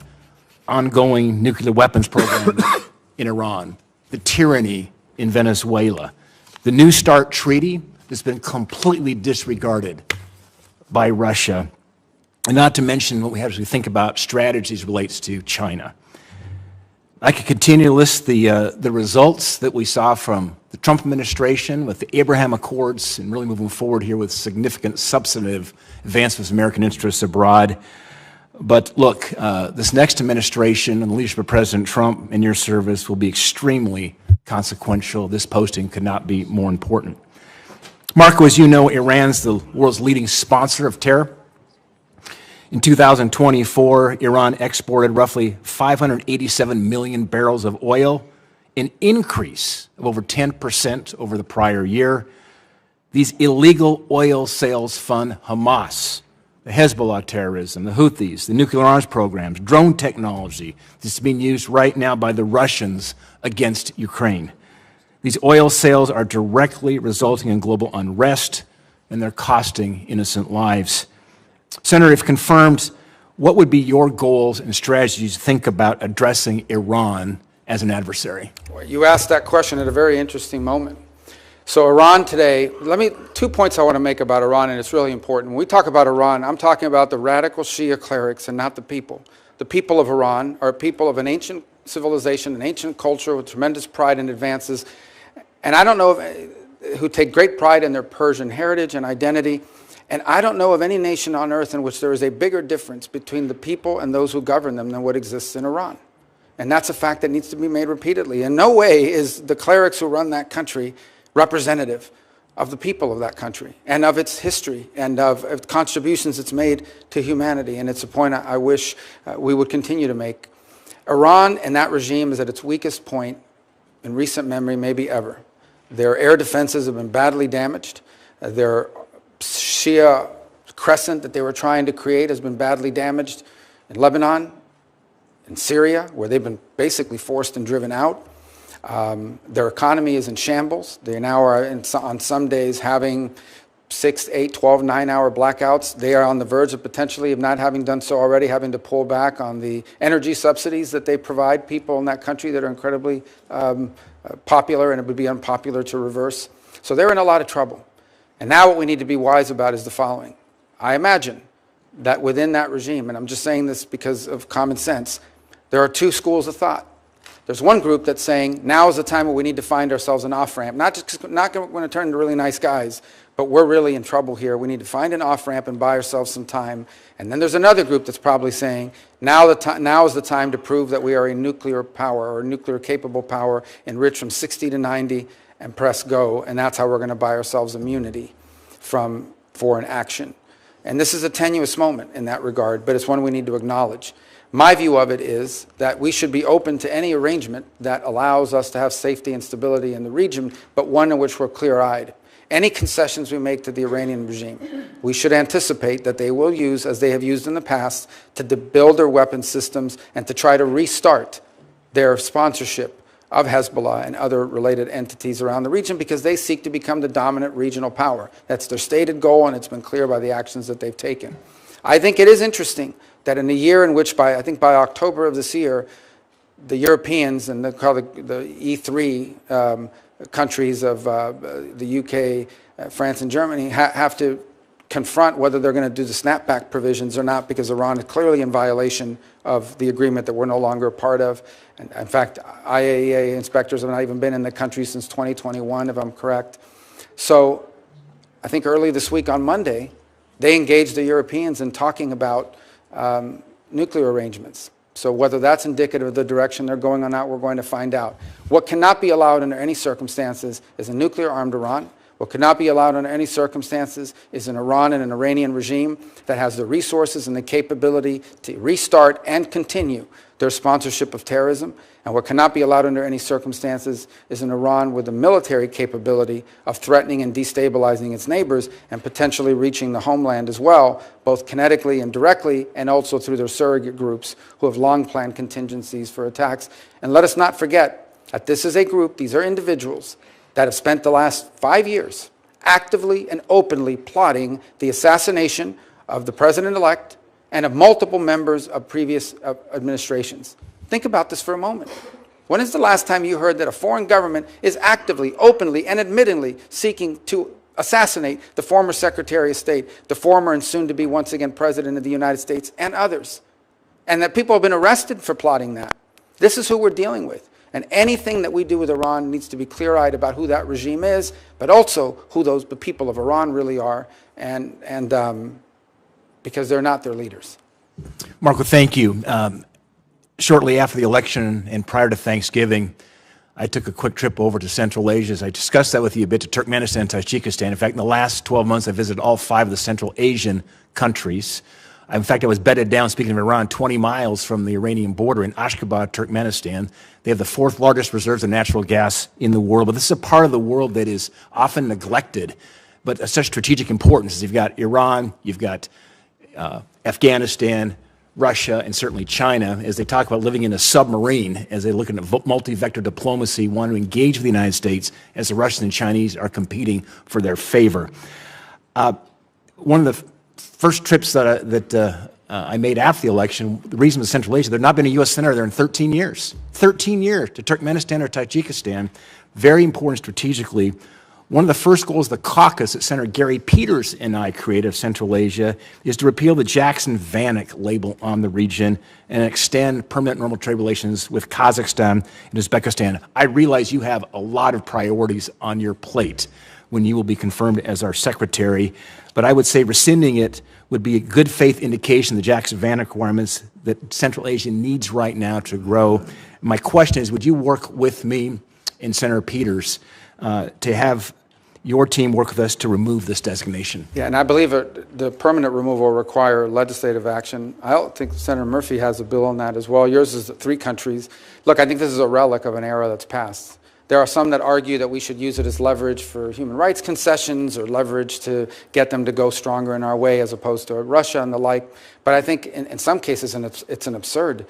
ongoing nuclear weapons programs in Iran, the tyranny in Venezuela, the New START treaty that's been completely disregarded by Russia, and not to mention what we have as we think about strategies relates to China. I could continue to list the results that we saw from the Trump administration with the Abraham Accords and really moving forward here with significant substantive advancements of American interests abroad. But look, this next administration and the leadership of President Trump and your service will be extremely consequential. This posting could not be more important. Marco, as you know, Iran's the world's leading sponsor of terror. In 2024, Iran exported roughly 587 million barrels of oil, an increase of over 10% over the prior year. These illegal oil sales fund Hamas, the Hezbollah terrorism, the Houthis, the nuclear arms programs, drone technology that's being used right now by the Russians against Ukraine. These oil sales are directly resulting in global unrest, and they're costing innocent lives. Senator, if confirmed, what would be your goals and strategies to think about addressing Iran as an adversary? You asked that question at a very interesting moment. So Iran today, 2 points I want to make about Iran, and it's really important. When we talk about Iran, I'm talking about the radical Shia clerics and not the people. The people of Iran are people of an ancient civilization, an ancient culture with tremendous pride and advances. And I don't know who take great pride in their Persian heritage and identity. And I don't know of any nation on earth in which there is a bigger difference between the people and those who govern them than what exists in Iran. And that's a fact that needs to be made repeatedly. In no way is the clerics who run that country representative of the people of that country and of its history and of contributions it's made to humanity. And it's a point I wish we would continue to make. Iran and that regime is at its weakest point in recent memory, maybe ever. Their air defenses have been badly damaged. Their Shia crescent that they were trying to create has been badly damaged in Lebanon, in Syria, where they've been basically forced and driven out. Their economy is in shambles. They now are, on some days, having 6, 8, 12, 9-hour blackouts. They are on the verge of potentially, if not having done so already, having to pull back on the energy subsidies that they provide people in that country that are incredibly popular, and it would be unpopular to reverse. So they're in a lot of trouble. And now what we need to be wise about is the following. I imagine that within that regime, and I'm just saying this because of common sense, there are two schools of thought. There's one group that's saying, now is the time where we need to find ourselves an off-ramp. Not going to turn into really nice guys, but we're really in trouble here. We need to find an off-ramp and buy ourselves some time. And then there's another group that's probably saying, now is the time to prove that we are a nuclear power or a nuclear-capable power, enriched from 60 to 90, and press go, and that's how we're going to buy ourselves immunity from foreign action. And this is a tenuous moment in that regard, but it's one we need to acknowledge. My view of it is that we should be open to any arrangement that allows us to have safety and stability in the region, but one in which we're clear-eyed. Any concessions we make to the Iranian regime, we should anticipate that they will use, as they have used in the past, to build their weapon systems and to try to restart their sponsorship of Hezbollah and other related entities around the region, because they seek to become the dominant regional power. That's their stated goal, and it's been clear by the actions that they've taken. I think it is interesting that in a year in which, I think by October of this year, the Europeans and the E3 countries of the UK, France, and Germany have to confront whether they're going to do the snapback provisions or not, because Iran is clearly in violation of the agreement that we're no longer a part of. And in fact, IAEA inspectors have not even been in the country since 2021, if I'm correct. So I think early this week on Monday, they engaged the Europeans in talking about nuclear arrangements. So whether that's indicative of the direction they're going on that, we're going to find out. What cannot be allowed under any circumstances is a nuclear-armed Iran. What could not be allowed under any circumstances is an Iran and an Iranian regime that has the resources and the capability to restart and continue their sponsorship of terrorism. And what cannot be allowed under any circumstances is an Iran with the military capability of threatening and destabilizing its neighbors and potentially reaching the homeland as well, both kinetically and directly, and also through their surrogate groups who have long planned contingencies for attacks. And let us not forget that this is a group, these are individuals, that have spent the last 5 years actively and openly plotting the assassination of the president-elect and of multiple members of previous administrations. Think about this for a moment. When is the last time you heard that a foreign government is actively, openly, and admittedly seeking to assassinate the former Secretary of State, the former and soon-to-be once again President of the United States, and others. And that people have been arrested for plotting that. This is who we're dealing with. And anything that we do with Iran needs to be clear-eyed about who that regime is, but also who the people of Iran really are, and because they're not their leaders. Marco, thank you. Shortly after the election and prior to Thanksgiving, I took a quick trip over to Central Asia. As I discussed that with you a bit, to Turkmenistan and Tajikistan. In fact, in the last 12 months, I visited all 5 of the Central Asian countries. In fact, I was bedded down, speaking of Iran, 20 miles from the Iranian border in Ashgabat, Turkmenistan. They have the 4th largest reserves of natural gas in the world. But this is a part of the world that is often neglected, but of such strategic importance. You've got Iran, you've got Afghanistan, Russia, and certainly China, as they talk about living in a submarine, as they look at multi-vector diplomacy, want to engage with the United States as the Russians and Chinese are competing for their favor. One of the first trips that I made after the election, the reason was Central Asia, there had not been a U.S. senator there in 13 years. 13 years to Turkmenistan or Tajikistan, very important strategically. One of the first goals of the caucus that Senator Gary Peters and I created of Central Asia is to repeal the Jackson-Vanik label on the region and extend permanent normal trade relations with Kazakhstan and Uzbekistan. I realize you have a lot of priorities on your plate when you will be confirmed as our secretary, but I would say rescinding it would be a good faith indication of the Jackson-Vanik requirements that Central Asia needs right now to grow. My question is, would you work with me and Senator Peters to have your team work with us to remove this designation? Yeah, and I believe the permanent removal will require legislative action. I don't think Senator Murphy has a bill on that as well. Yours is 3 countries. Look, I think this is a relic of an era that's passed. There are some that argue that we should use it as leverage for human rights concessions or leverage to get them to go stronger in our way as opposed to Russia and the like. But I think in some cases it's an absurd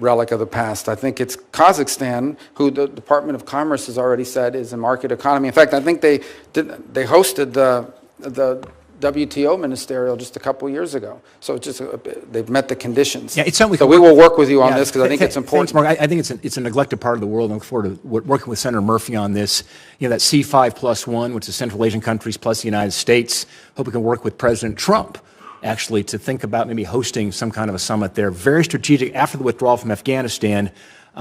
relic of the past. I think it's Kazakhstan, who the Department of Commerce has already said is a market economy. In fact, I think they hosted the WTO ministerial just a couple years ago. So it's just they've met the conditions. Yeah, it's something so we will work with you on this because I think it's important. Thanks, Mark. I think it's a neglected part of the world. I look forward to working with Senator Murphy on this. You know, that C5+1, which is Central Asian countries plus the United States. Hope we can work with President Trump actually to think about maybe hosting some kind of a summit there. Very strategic. After the withdrawal from Afghanistan,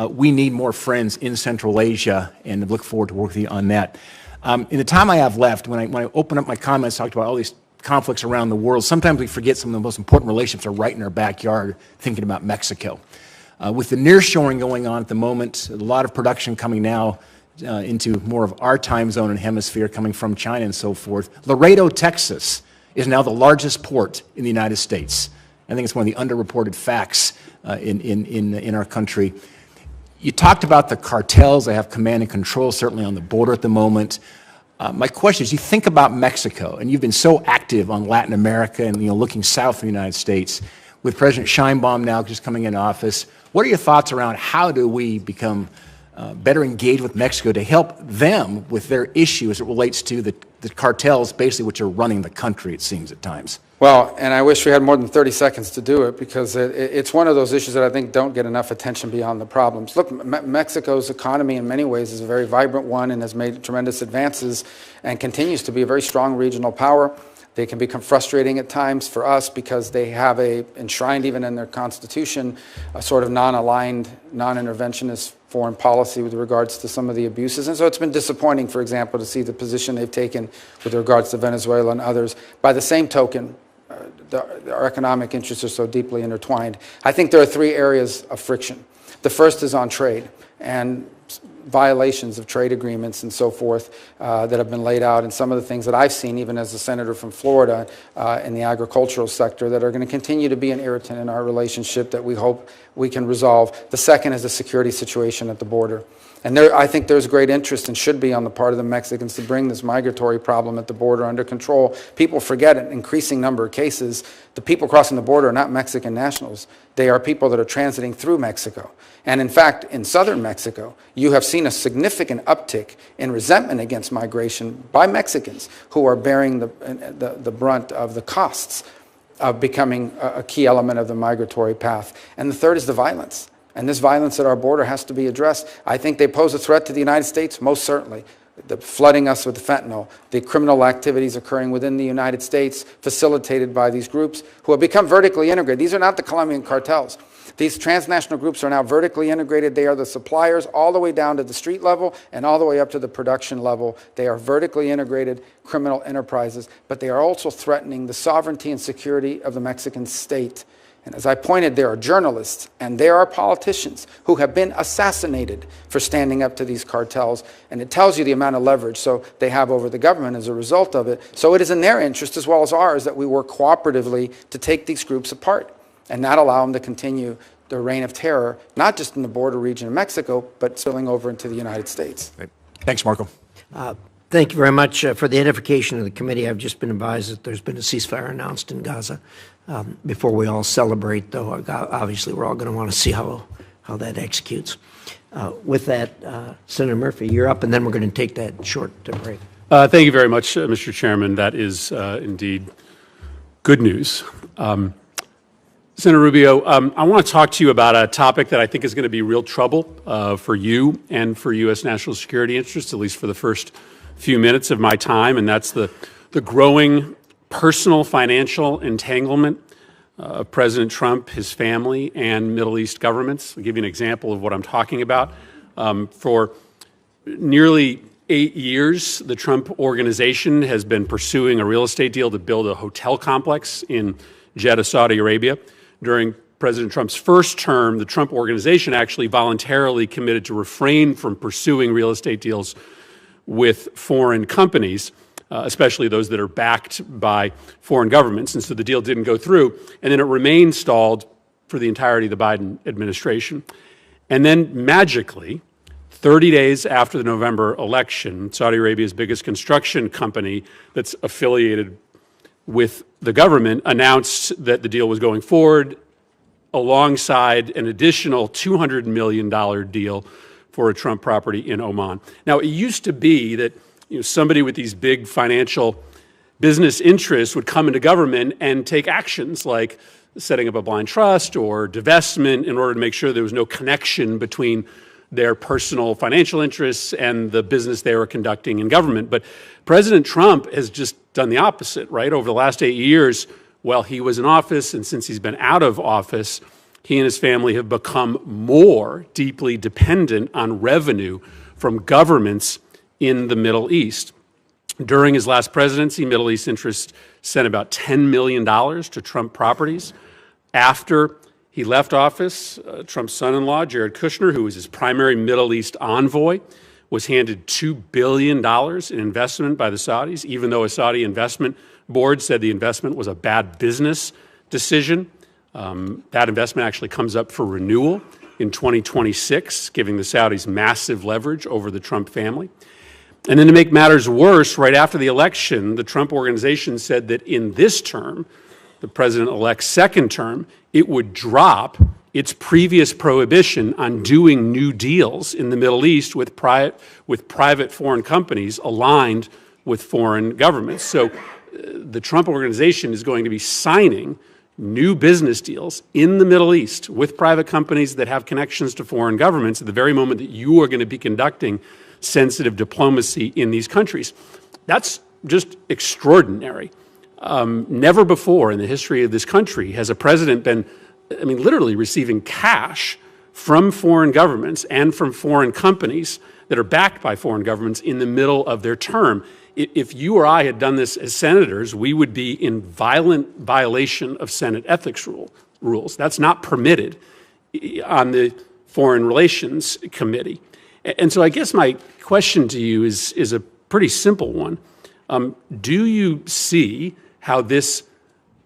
we need more friends in Central Asia, and look forward to working with you on that. In the time I have left, when I open up my comments, talked about all these conflicts around the world, sometimes we forget some of the most important relationships are right in our backyard, thinking about Mexico. With the nearshoring going on at the moment, a lot of production coming now into more of our time zone and hemisphere coming from China and so forth. Laredo, Texas is now the largest port in the United States. I think it's one of the underreported facts in our country. You talked about the cartels. They have command and control, certainly on the border at the moment. My question is, you think about Mexico, and you've been so active on Latin America and looking south of the United States, with President Sheinbaum now just coming into office. What are your thoughts around how do we become better engaged with Mexico to help them with their issue as it relates to the cartels, basically, which are running the country, it seems, at times? Well, and I wish we had more than 30 seconds to do it because it's one of those issues that I think don't get enough attention beyond the problems. Look, Mexico's economy in many ways is a very vibrant one and has made tremendous advances and continues to be a very strong regional power. They can become frustrating at times for us because they have enshrined even in their constitution, a sort of non-aligned, non-interventionist foreign policy with regards to some of the abuses. And so it's been disappointing, for example, to see the position they've taken with regards to Venezuela and others. By the same token, our economic interests are so deeply intertwined. I think there are 3 areas of friction. The first is on trade and violations of trade agreements and so forth that have been laid out, and some of the things that I've seen, even as a senator from Florida, in the agricultural sector, that are going to continue to be an irritant in our relationship that we hope we can resolve. The second is the security situation at the border. And I think there's great interest and should be on the part of the Mexicans to bring this migratory problem at the border under control. People forget an increasing number of cases. The people crossing the border are not Mexican nationals. They are people that are transiting through Mexico. And in fact, in southern Mexico, you have seen a significant uptick in resentment against migration by Mexicans who are bearing the brunt of the costs of becoming a key element of the migratory path. And the third is the violence. And this violence at our border has to be addressed. I think they pose a threat to the United States, most certainly. the flooding us with fentanyl, the criminal activities occurring within the United States facilitated by these groups who have become vertically integrated. These are not the Colombian cartels. These transnational groups are now vertically integrated. They are the suppliers all the way down to the street level and all the way up to the production level. They are vertically integrated criminal enterprises, but they are also threatening the sovereignty and security of the Mexican state. And as I pointed, there are journalists and there are politicians who have been assassinated for standing up to these cartels. And it tells you the amount of leverage so they have over the government as a result of it. So it is in their interest as well as ours that we work cooperatively to take these groups apart and not allow them to continue their reign of terror, not just in the border region of Mexico, but spilling over into the United States. Great. Thanks, Marco. Thank you very much for the edification of the committee. I've just been advised that there's been a ceasefire announced in Gaza. Before we all celebrate, though, obviously we're all going to want to see how that executes. With that, Senator Murphy, you're up, and then we're going to take that short break. Thank you very much, Mr. Chairman. That is indeed good news. Senator Rubio, I want to talk to you about a topic that I think is going to be real trouble for you and for U.S. national security interests, at least for the first few minutes of my time, and that's the growing personal financial entanglement of President Trump, his family, and Middle East governments. I'll give you an example of what I'm talking about. For nearly 8 years, the Trump organization has been pursuing a real estate deal to build a hotel complex in Jeddah, Saudi Arabia. During President Trump's first term, the Trump organization actually voluntarily committed to refrain from pursuing real estate deals with foreign companies, especially those that are backed by foreign governments. And so the deal didn't go through, and then it remained stalled for the entirety of the Biden administration. And then magically, 30 days after the November election, Saudi Arabia's biggest construction company that's affiliated with the government announced that the deal was going forward alongside an additional $200 million deal for a Trump property in Oman. Now, it used to be that somebody with these big financial business interests would come into government and take actions like setting up a blind trust or divestment in order to make sure there was no connection between their personal financial interests and the business they were conducting in government. But President Trump has just done the opposite, right? Over the last 8 years, while he was in office and since he's been out of office, he and his family have become more deeply dependent on revenue from governments in the Middle East. During his last presidency, Middle East interests sent about $10 million to Trump properties. After he left office, Trump's son-in-law, Jared Kushner, who was his primary Middle East envoy, was handed $2 billion in investment by the Saudis, even though a Saudi investment board said the investment was a bad business decision. That investment actually comes up for renewal in 2026, giving the Saudis massive leverage over the Trump family. And then to make matters worse, right after the election, the Trump organization said that in this term, the president-elect's second term, it would drop its previous prohibition on doing new deals in the Middle East with private foreign companies aligned with foreign governments. So the Trump organization is going to be signing new business deals in the Middle East with private companies that have connections to foreign governments at the very moment that you are going to be conducting sensitive diplomacy in these countries. That's just extraordinary. Never before in the history of this country has a president been, literally receiving cash from foreign governments and from foreign companies that are backed by foreign governments in the middle of their term. If you or I had done this as senators, we would be in violent violation of Senate ethics rules. That's not permitted on the Foreign Relations Committee. And so I guess my question to you is a pretty simple one. Do you see how this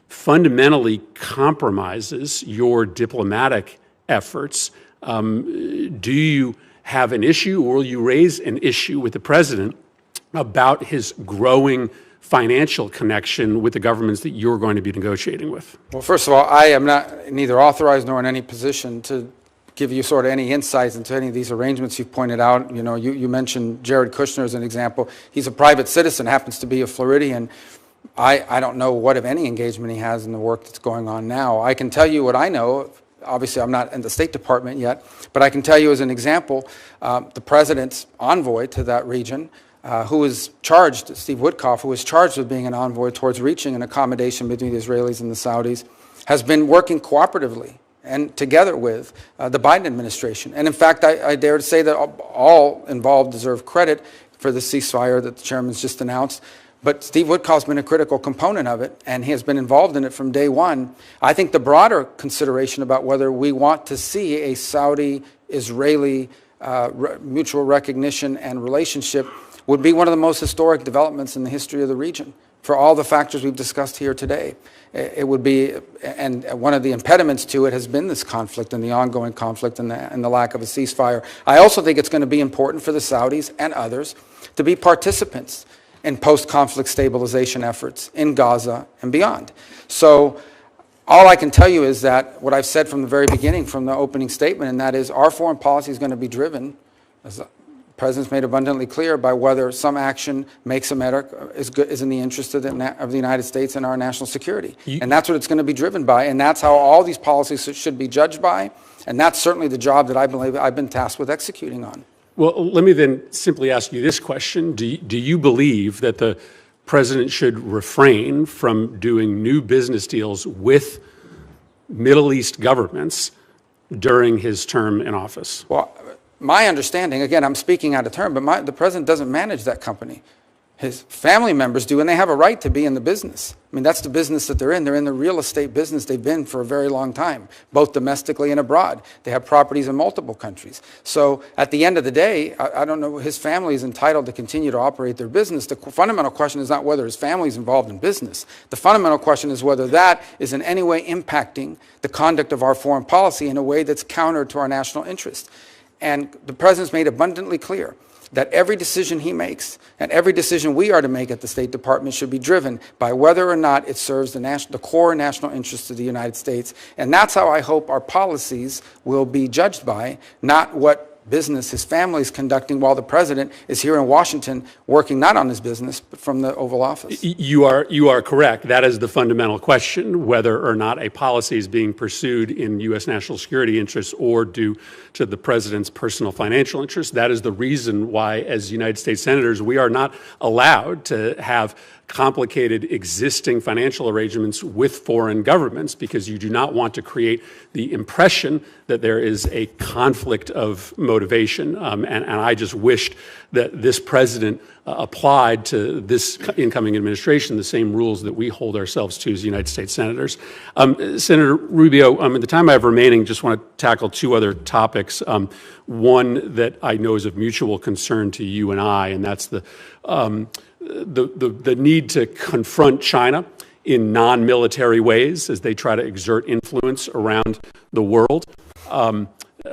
fundamentally compromises your diplomatic efforts? Do you have an issue, or will you raise an issue with the president about his growing financial connection with the governments that you're going to be negotiating with? Well, first of all, I am not neither authorized nor in any position to give you sort of any insights into any of these arrangements you've pointed out. You mentioned Jared Kushner as an example. He's a private citizen, happens to be a Floridian. I don't know what, if any, engagement he has in the work that's going on now. I can tell you what I know. Obviously, I'm not in the State Department yet, but I can tell you as an example, the president's envoy to that region who was charged, Steve Witkoff, who was charged with being an envoy towards reaching an accommodation between the Israelis and the Saudis, has been working cooperatively and together with the Biden administration. And in fact, I dare to say that all involved deserve credit for the ceasefire that the chairman's just announced. But Steve Witkoff's been a critical component of it, and he has been involved in it from day one. I think the broader consideration about whether we want to see a Saudi-Israeli mutual recognition and relationship would be one of the most historic developments in the history of the region for all the factors we've discussed here today. It would be, and one of the impediments to it has been this conflict and the ongoing conflict and the lack of a ceasefire. I also think it's going to be important for the Saudis and others to be participants in post-conflict stabilization efforts in Gaza and beyond. So all I can tell you is that what I've said from the very beginning, from the opening statement, and that is our foreign policy is going to be driven, as the President's made abundantly clear, by whether some action makes America is in the interest of the United States and our national security. And that's what it's going to be driven by, and that's how all these policies should be judged by, and that's certainly the job that I believe I've been tasked with executing on. Well, let me then simply ask you this question. Do you believe that the President should refrain from doing new business deals with Middle East governments during his term in office? Well, my understanding, again, I'm speaking out of turn, but the President doesn't manage that company. His family members do, and they have a right to be in the business. I mean, that's the business that they're in. They're in the real estate business. They've been for a very long time, both domestically and abroad. They have properties in multiple countries. So at the end of the day, I don't know, his family is entitled to continue to operate their business. The fundamental question is not whether his family is involved in business. The fundamental question is whether that is in any way impacting the conduct of our foreign policy in a way that's counter to our national interest. And the President's made abundantly clear that every decision he makes and every decision we are to make at the State Department should be driven by whether or not it serves the core national interests of the United States. And that's how I hope our policies will be judged by, not what business his family is conducting while the President is here in Washington working not on his business, but from the Oval Office. You are correct. That is the fundamental question, whether or not a policy is being pursued in U.S. national security interests or due to the President's personal financial interests. That is the reason why, as United States Senators, we are not allowed to have complicated existing financial arrangements with foreign governments, because you do not want to create the impression that there is a conflict of motivation. And I just wished that this President applied to this incoming administration the same rules that we hold ourselves to as United States Senators. Senator Rubio, at the time I have remaining, just want to tackle two other topics. One that I know is of mutual concern to you and I, and that's the need to confront China in non-military ways as they try to exert influence around the world.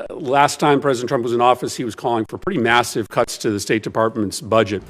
Last time President Trump was in office, he was calling for pretty massive cuts to the State Department's budget.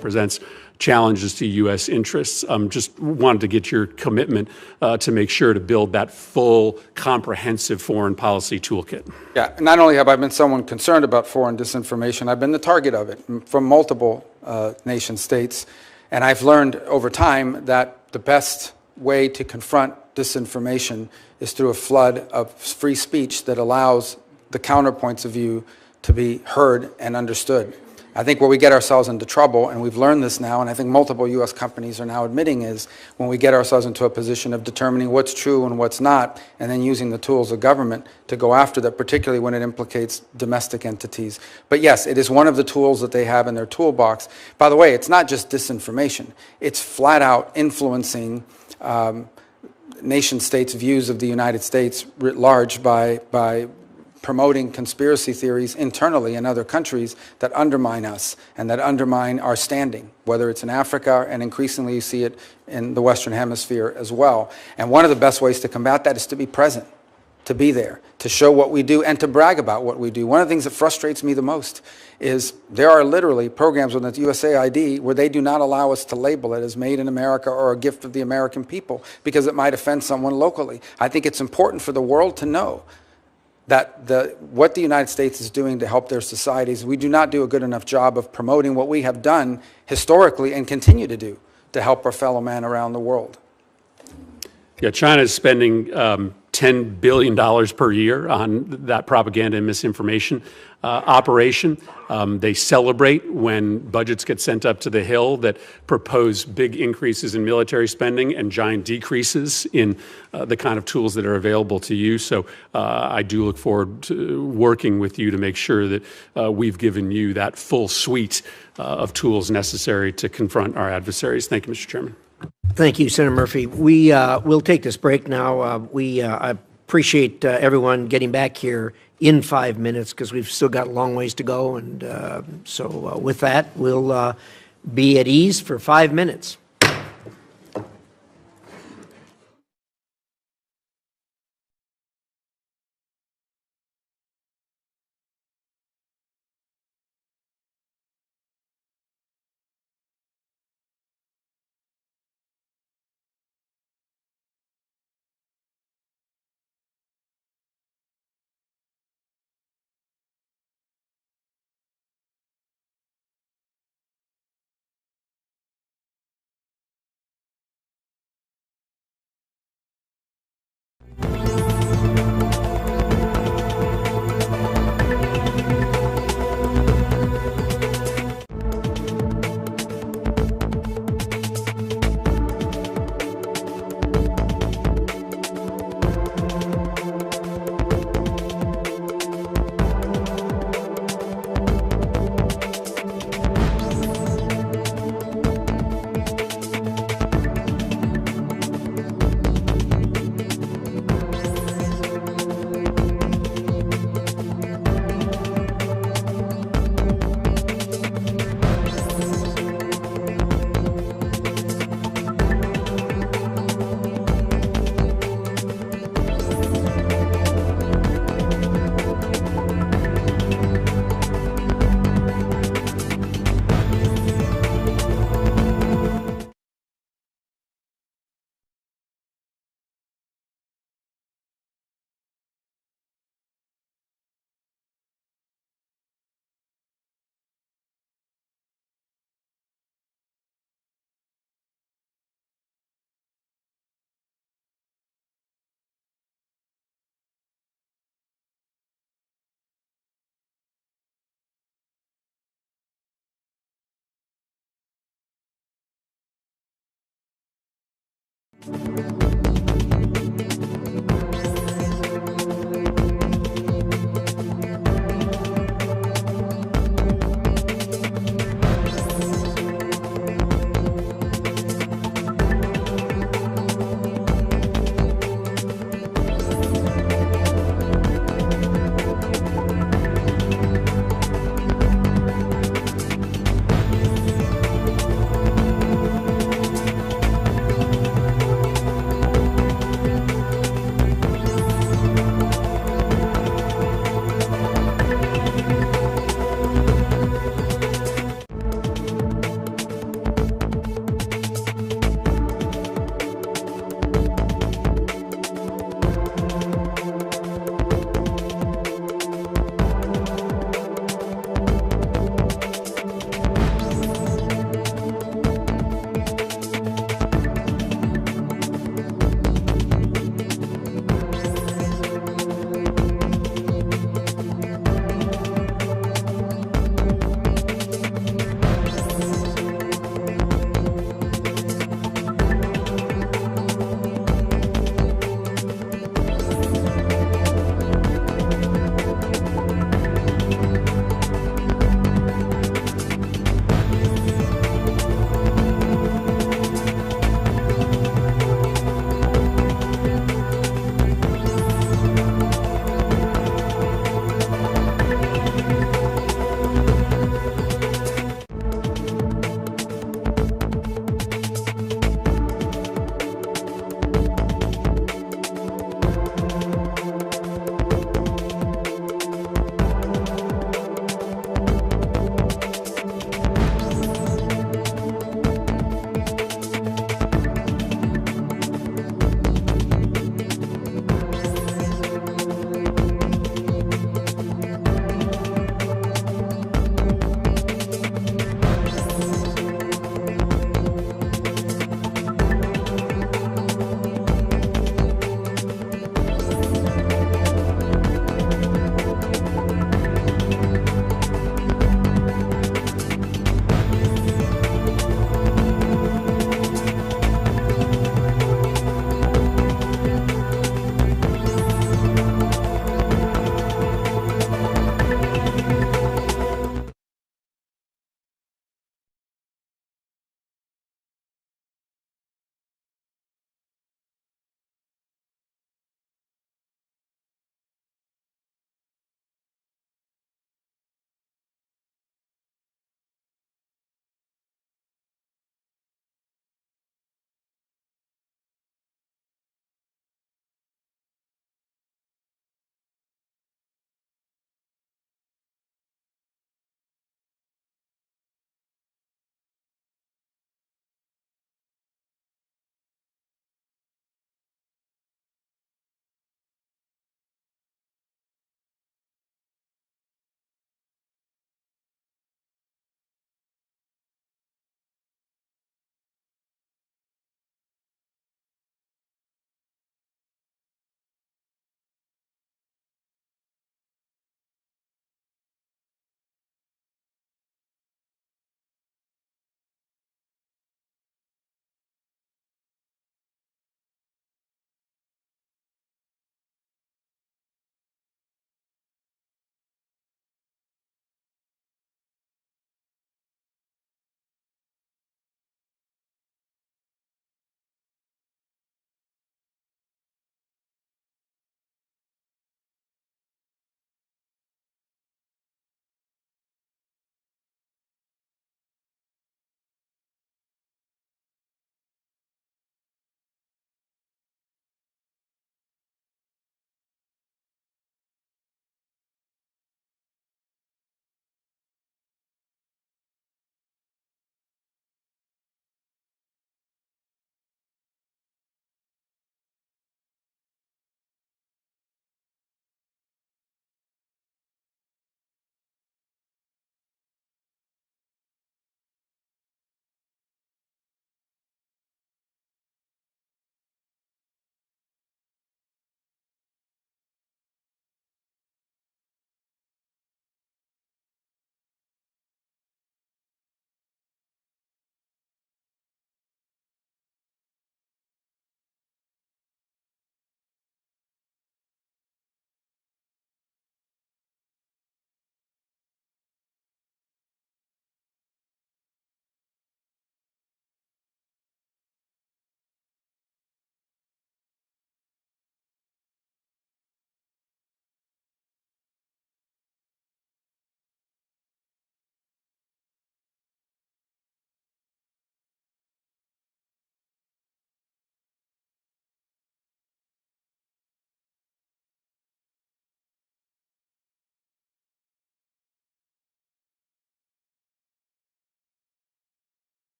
Presents challenges to U.S. interests. Just wanted to get your commitment to make sure to build that full, comprehensive foreign policy toolkit. Yeah, not only have I been someone concerned about foreign disinformation, I've been the target of it from multiple nation states. And I've learned over time that the best way to confront disinformation is through a flood of free speech that allows the counterpoints of view to be heard and understood. I think where we get ourselves into trouble, and we've learned this now, and I think multiple U.S. companies are now admitting, is when we get ourselves into a position of determining what's true and what's not, and then using the tools of government to go after that, particularly when it implicates domestic entities. But yes, it is one of the tools that they have in their toolbox. By the way, it's not just disinformation. It's flat out influencing nation states' views of the United States writ large by promoting conspiracy theories internally in other countries that undermine us and that undermine our standing, whether it's in Africa, and increasingly you see it in the Western Hemisphere as well. And one of the best ways to combat that is to be present, to be there, to show what we do, and to brag about what we do. One of the things that frustrates me the most is there are literally programs within the USAID where they do not allow us to label it as made in America or a gift of the American people because it might offend someone locally. I think it's important for the world to know that what the United States is doing to help their societies, we do not do a good enough job of promoting what we have done historically and continue to do to help our fellow man around the world. Yeah, China is spending $10 billion per year on that propaganda and misinformation operation. They celebrate when budgets get sent up to the Hill that propose big increases in military spending and giant decreases in the kind of tools that are available to you. So I do look forward to working with you to make sure that we've given you that full suite of tools necessary to confront our adversaries. Thank you, Mr. Chairman. Thank you, Senator Murphy. We'll take this break now. I appreciate everyone getting back here in 5 minutes because we've still got a long ways to go. And so with that, we'll be at ease for 5 minutes.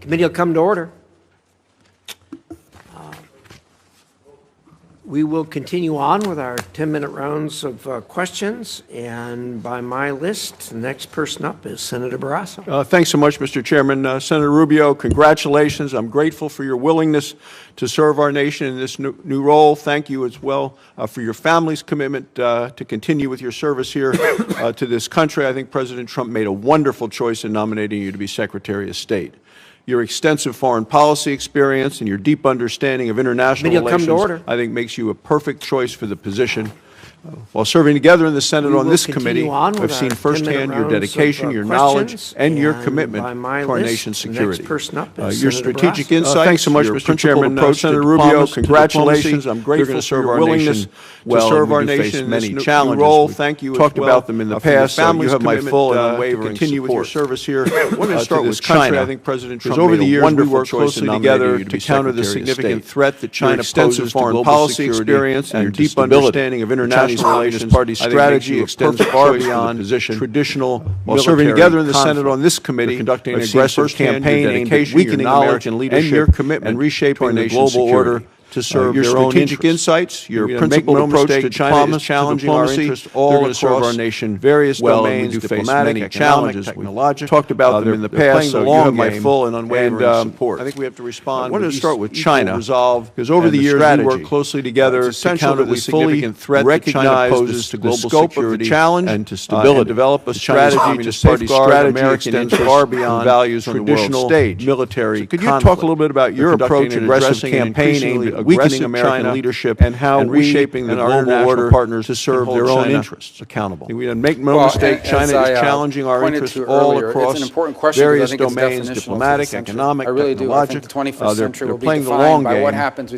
Committee will come to order. We will continue on with our 10-minute rounds of questions, and by my list, the next person up is Senator Barrasso. Thanks so much, Mr. Chairman. Senator Rubio, congratulations. I'm grateful for your willingness to serve our nation in this new role. Thank you as well for your family's commitment to continue with your service here to this country. I think President Trump made a wonderful choice in nominating you to be Secretary of State. Your extensive foreign policy experience and your deep understanding of international relations, I think, makes you a perfect choice for the position. While serving together in the Senate on this committee, I've seen firsthand your dedication, your knowledge, and your commitment to our nation's security. Your strategic insights, thanks so much, Mr. Chairman. Senator Rubio, congratulations. I'm grateful for your willingness to serve our nation in many challenges. Thank you. Talked about them in the past. You have my full and unwavering continue with your service here. I want to start with China. I think President Trump over the years we worked closely together to counter the significant threat that China poses to global policy experience and your deep understanding of international relations. Party strategy extends far beyond traditional. While serving together in the Senate on this committee, conducting an aggressive campaign aimed at weakening American leadership and your commitment and reshaping the global order to serve your strategic insights, your principled approach to China is challenging our interests all across our nation. Various domains, diplomatic, economic, technological. Talked about them in the past, so you have my full and unwavering support. I think we have to respond. I wanted to start with China, because over the years we worked closely together to counter the significant threat that China poses to global security and to stability. Develop a strategy to safeguard American interests far beyond values on the world stage, military. Could you talk a little bit about your approach in aggressive campaign aimed at weakening American leadership and how reshaping the global order partners to serve their own interests accountable? We make no mistake, China is challenging our interests all across various domains, diplomatic, economic, technological. They're playing the long game,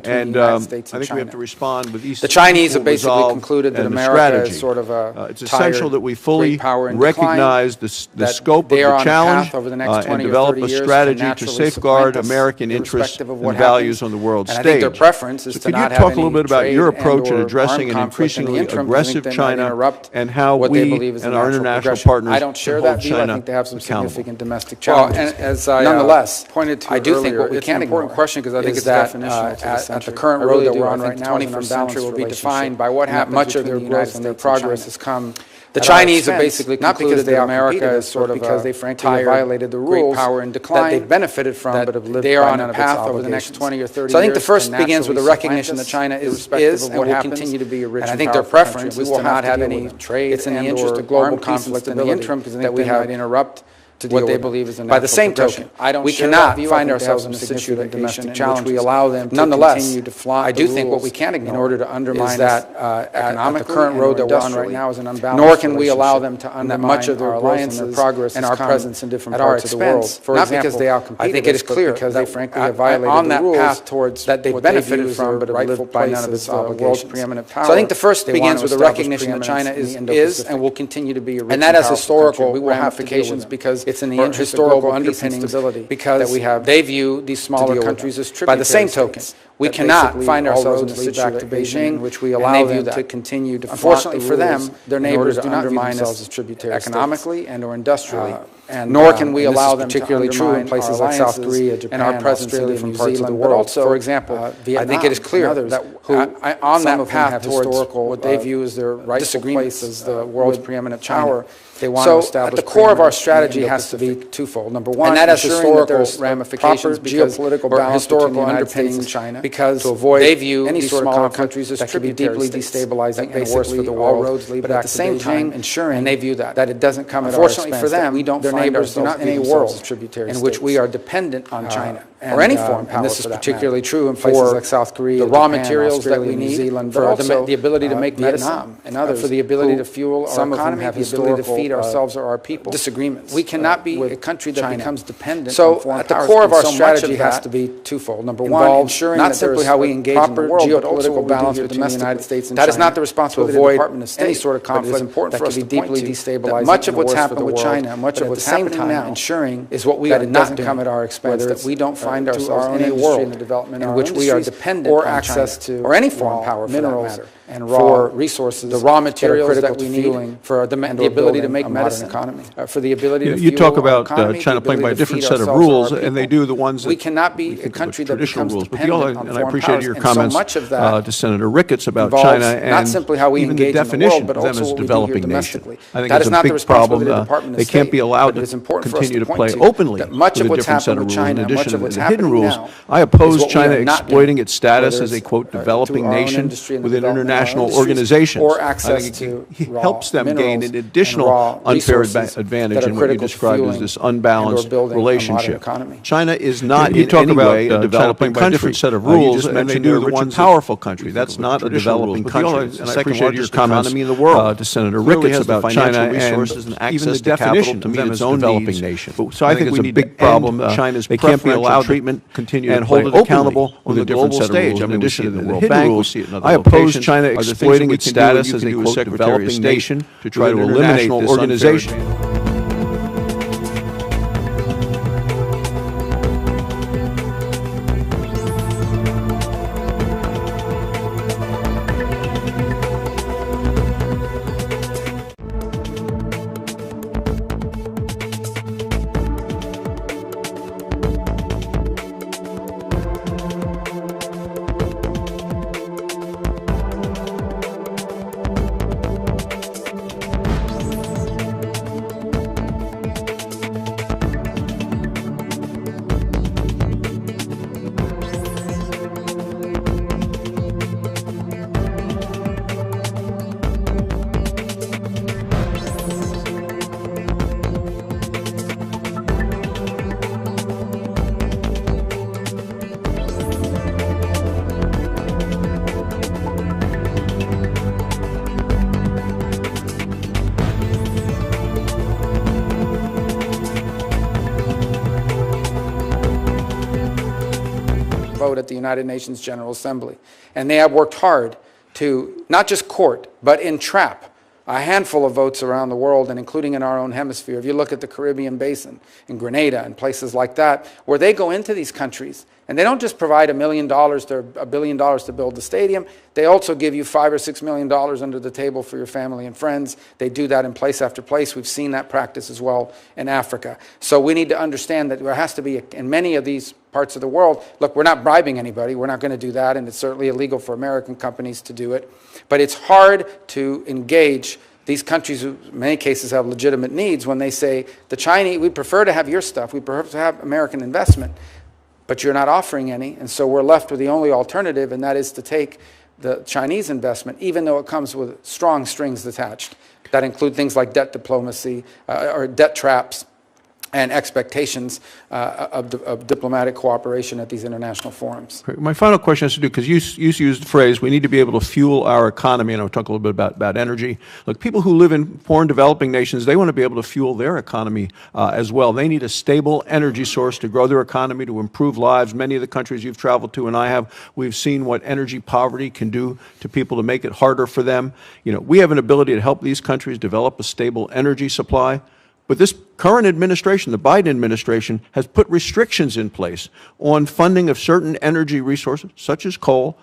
and I think we have to respond with each. The Chinese have basically concluded that America is sort of a it's essential that we fully recognize the scope of the challenge and develop a strategy to safeguard American interests and values on the world stage. So could you talk a little bit about your approach in addressing an increasingly aggressive China and how we and our international partners I don't share that view. I think they have some significant domestic challenges. Well, and as I nonetheless pointed to I do think earlier, what we can't ignore important question because I think is it's that definitional at the current road that we're on right now, the 21st century will be defined by what happens much of their growth and their progress has come. The Chinese have basically concluded that America is sort of because they frankly have violated the rules power and decline that they've benefited from, but have lived they are on a path over the next 20 or 30 years. So I think the first begins with the recognition that China is and will continue to be a rich and I think their preference is to not have any trade. It's in the interest of global conflict in the interim that we have interrupt to what they believe is a by the same token, we cannot find ourselves in a situation of domestic challenge. We allow them to continue to flaunt I do think what we can ignore in order to undermine is that economic the current road that we're on right now is an unbalanced nor can we allow them to undermine much of their alliances and their progress and our presence in different parts of the world. For not example, because they outcompete I think it is clear because they frankly have violated on that path towards that they've benefited from but have lived by none of its world's preeminent power. So I think the first begins with the recognition that China is and will continue to be a rich and that has historical ramifications because it's in the interest of global underpinnings because they view these smaller countries as tributaries. By the same token, we cannot find ourselves in a situation to Beijing, which we allow them to continue to unfortunately for them, their neighbors do not view themselves as tributaries economically and or industrially. Nor can we allow them particularly true in places like South Korea, Japan, and our presence in different parts of the world. But also, for example, I think it is clear that on that path towards what they view as their rightful place as the world's preeminent power, they want to establish. At the core of our strategy has to be twofold. Number one, and that has historical ramifications, geopolitical balance, historical underpinnings in China, because to avoid they view any sort of countries as deeply destabilizing and worse for the world. But at the same time, ensuring and they view that it doesn't come at our expense. Unfortunately for them, we don't find ourselves in a world in which we are dependent on China or any foreign power. This is particularly true in places like South Korea, the raw materials that we need, for the ability to make medicine and others, for the ability to fuel our economy, have the ability to feed ourselves or our people. Disagreements. We cannot be a country that becomes dependent on foreign powers. So at the core of our strategy has to be twofold. Number one, ensuring not simply how we engage in the world, geopolitical balance between the United States and China. That is not the responsibility of the Department of State. Any sort of conflict that can be deeply destabilizing. Much of what's happened with China, much of what's happening now, ensuring is what we are not doing. It doesn't come at our expense. That we don't find ourselves in a world in which we are dependent on access to or any foreign power, minerals, and raw resources, the raw materials that we need for the ability to make medicine, for the ability to You fuel talk our about economy, China the playing by a ability to different feed set of ourselves or rules, our and they people. do the ones that we cannot be we a think of country as that traditional becomes rules. But dependent on and I foreign appreciate powers, your and comments so much of that to Senator Ricketts about involves China not and simply how we even the engage in the definition world, but of them also as a what we do here developing nation. domestically. I think That it's is a not the big problem. responsibility of the Department of They can't State, be allowed but it is to important for us continue to to point play to openly that much with of a what's different set happened of with rules in China and much addition of to what's the hidden happening rules. now I is oppose what we China are not exploiting doing, its status whether as a, it's, quote, through developing our own nation industry and with development of our international industries, organizations. or I access think to it raw helps them gain minerals an and additional raw unfair resources advantage that are in what you critical to described as fueling this and or unbalanced building a modern relationship. economy. China is not You in talk any about, way a China developing playing by a country. different set of You rules, just and they mentioned do they're the a rich ones and that powerful country. we think That's of as not a traditional developing rules. But the country. other And I appreciate your second-largest comments economy in the world to Senator clearly Ricketts has the about financial China resources and and access even the to capital definition to of meet them its as a own developing needs. nation. But So I think it's a big problem. China's They can't be allowed treatment to continue and to hold play it openly accountable on with the a different global set of stage. rules. I mean, In we addition see it to in the the World hidden Bank, we rules. see it in other I oppose locations. China Are there things exploiting that we its can do, status you as can a, do as quote, Secretary of developing State nation to try to with an eliminate international this unfair organization. advantage? vote at the United Nations General Assembly. And they have worked hard to not just court, but entrap a handful of votes around the world, and including in our own hemisphere. If you look at the Caribbean Basin, in Grenada and places like that, where they go into these countries, and they don't just provide $1 million to $1 billion to build the stadium, they also give you $5 or $6 million under the table for your family and friends. They do that in place after place. We've seen that practice as well in Africa. So we need to understand that there has to be, in many of these parts of the world, look, we're not bribing anybody. We're not going to do that, and it's certainly illegal for American companies to do it. But it's hard to engage these countries who in many cases have legitimate needs when they say, the Chinese, we prefer to have your stuff, we prefer to have American investment, but you're not offering any, and so we're left with the only alternative, and that is to take the Chinese investment, even though it comes with strong strings attached that include things like debt diplomacy or debt traps and expectations of diplomatic cooperation at these international forums. My final question has to do, because you used the phrase, we need to be able to fuel our economy, and I'll talk a little bit about energy. Look, people who live in foreign developing nations, they want to be able to fuel their economy as well. They need a stable energy source to grow their economy, to improve lives. Many of the countries you've traveled to, and I have, we've seen what energy poverty can do to people to make it harder for them. You know, we have an ability to help these countries develop a stable energy supply. But this current administration, the Biden administration, has put restrictions in place on funding of certain energy resources, such as coal,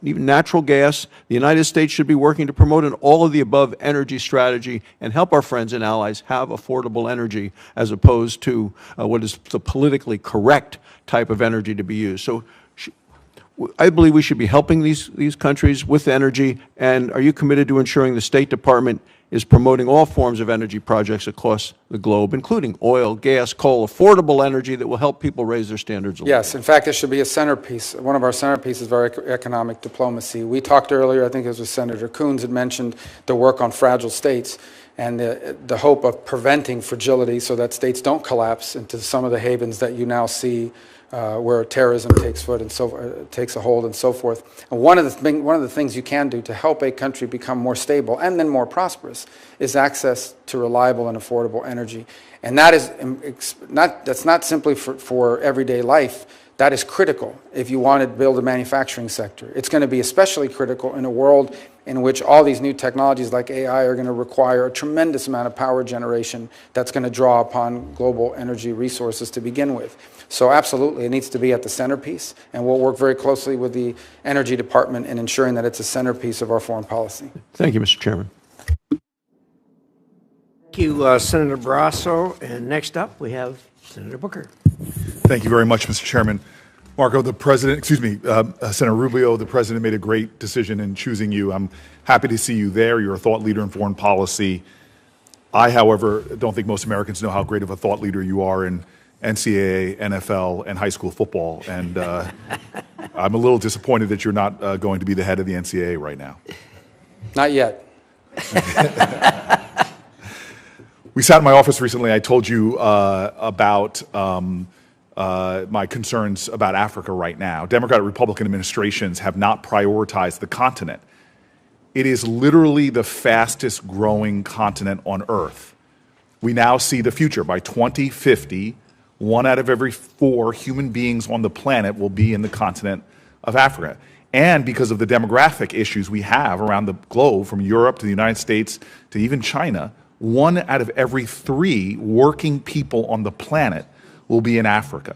even natural gas. The United States should be working to promote an all-of-the-above energy strategy and help our friends and allies have affordable energy as opposed to what is the politically correct type of energy to be used. So I believe we should be helping these countries with energy. And are you committed to ensuring the State Department is promoting all forms of energy projects across the globe, including oil, gas, coal, affordable energy that will help people raise their standards of living? Yes, in fact, it should be a centerpiece. One of our centerpieces is our economic diplomacy. We talked earlier, I think it was with Senator Coons, had mentioned the work on fragile states and the hope of preventing fragility so that states don't collapse into some of the havens that you now see where terrorism takes a hold and so forth. And one of the things you can do to help a country become more stable and then more prosperous is access to reliable and affordable energy. And that is that's not simply for everyday life. That is critical if you want to build a manufacturing sector. It's going to be especially critical in a world in which all these new technologies like AI are going to require a tremendous amount of power generation that's going to draw upon global energy resources to begin with. So absolutely, it needs to be at the centerpiece, and we'll work very closely with the Energy Department in ensuring that it's a centerpiece of our foreign policy. Thank you, Mr. Chairman. Thank you, Senator Barrasso. And next up, we have Senator Booker. Thank you very much, Mr. Chairman. Marco, Senator Rubio, the president made a great decision in choosing you. I'm happy to see you there. You're a thought leader in foreign policy. I, however, don't think most Americans know how great of a thought leader you are in NCAA, NFL, and high school football. And I'm a little disappointed that you're not going to be the head of the NCAA right now. Not yet. We sat in my office recently. I told you about my concerns about Africa right now. Democratic Republican administrations have not prioritized the continent. It is literally the fastest growing continent on Earth. We now see the future. By 2050, 1 out of every 4 human beings on the planet will be in the continent of Africa. And because of the demographic issues we have around the globe, from Europe to the United States to even China, 1 out of every 3 working people on the planet will be in Africa.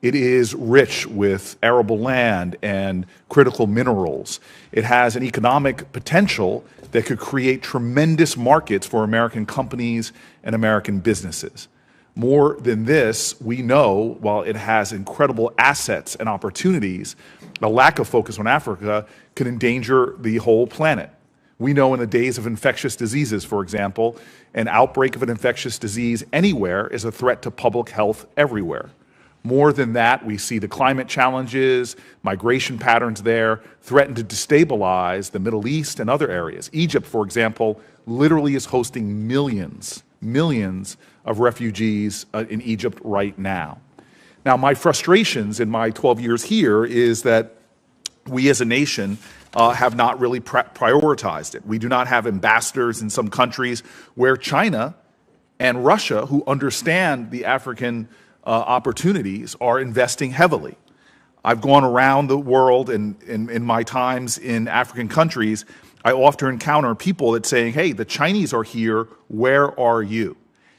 It is rich with arable land and critical minerals. It has an economic potential that could create tremendous markets for American companies and American businesses. More than this, we know, while it has incredible assets and opportunities, a lack of focus on Africa can endanger the whole planet. We know in the days of infectious diseases, for example, an outbreak of an infectious disease anywhere is a threat to public health everywhere. More than that, we see the climate challenges, migration patterns there threaten to destabilize the Middle East and other areas. Egypt, for example, literally is hosting millions of refugees in Egypt right now. Now, my frustrations in my 12 years here is that we as a nation have not really prioritized it. We do not have ambassadors in some countries where China and Russia, who understand the African opportunities, are investing heavily. I've gone around the world, and in my times in African countries, I often encounter people that saying, hey, the Chinese are here, where are you?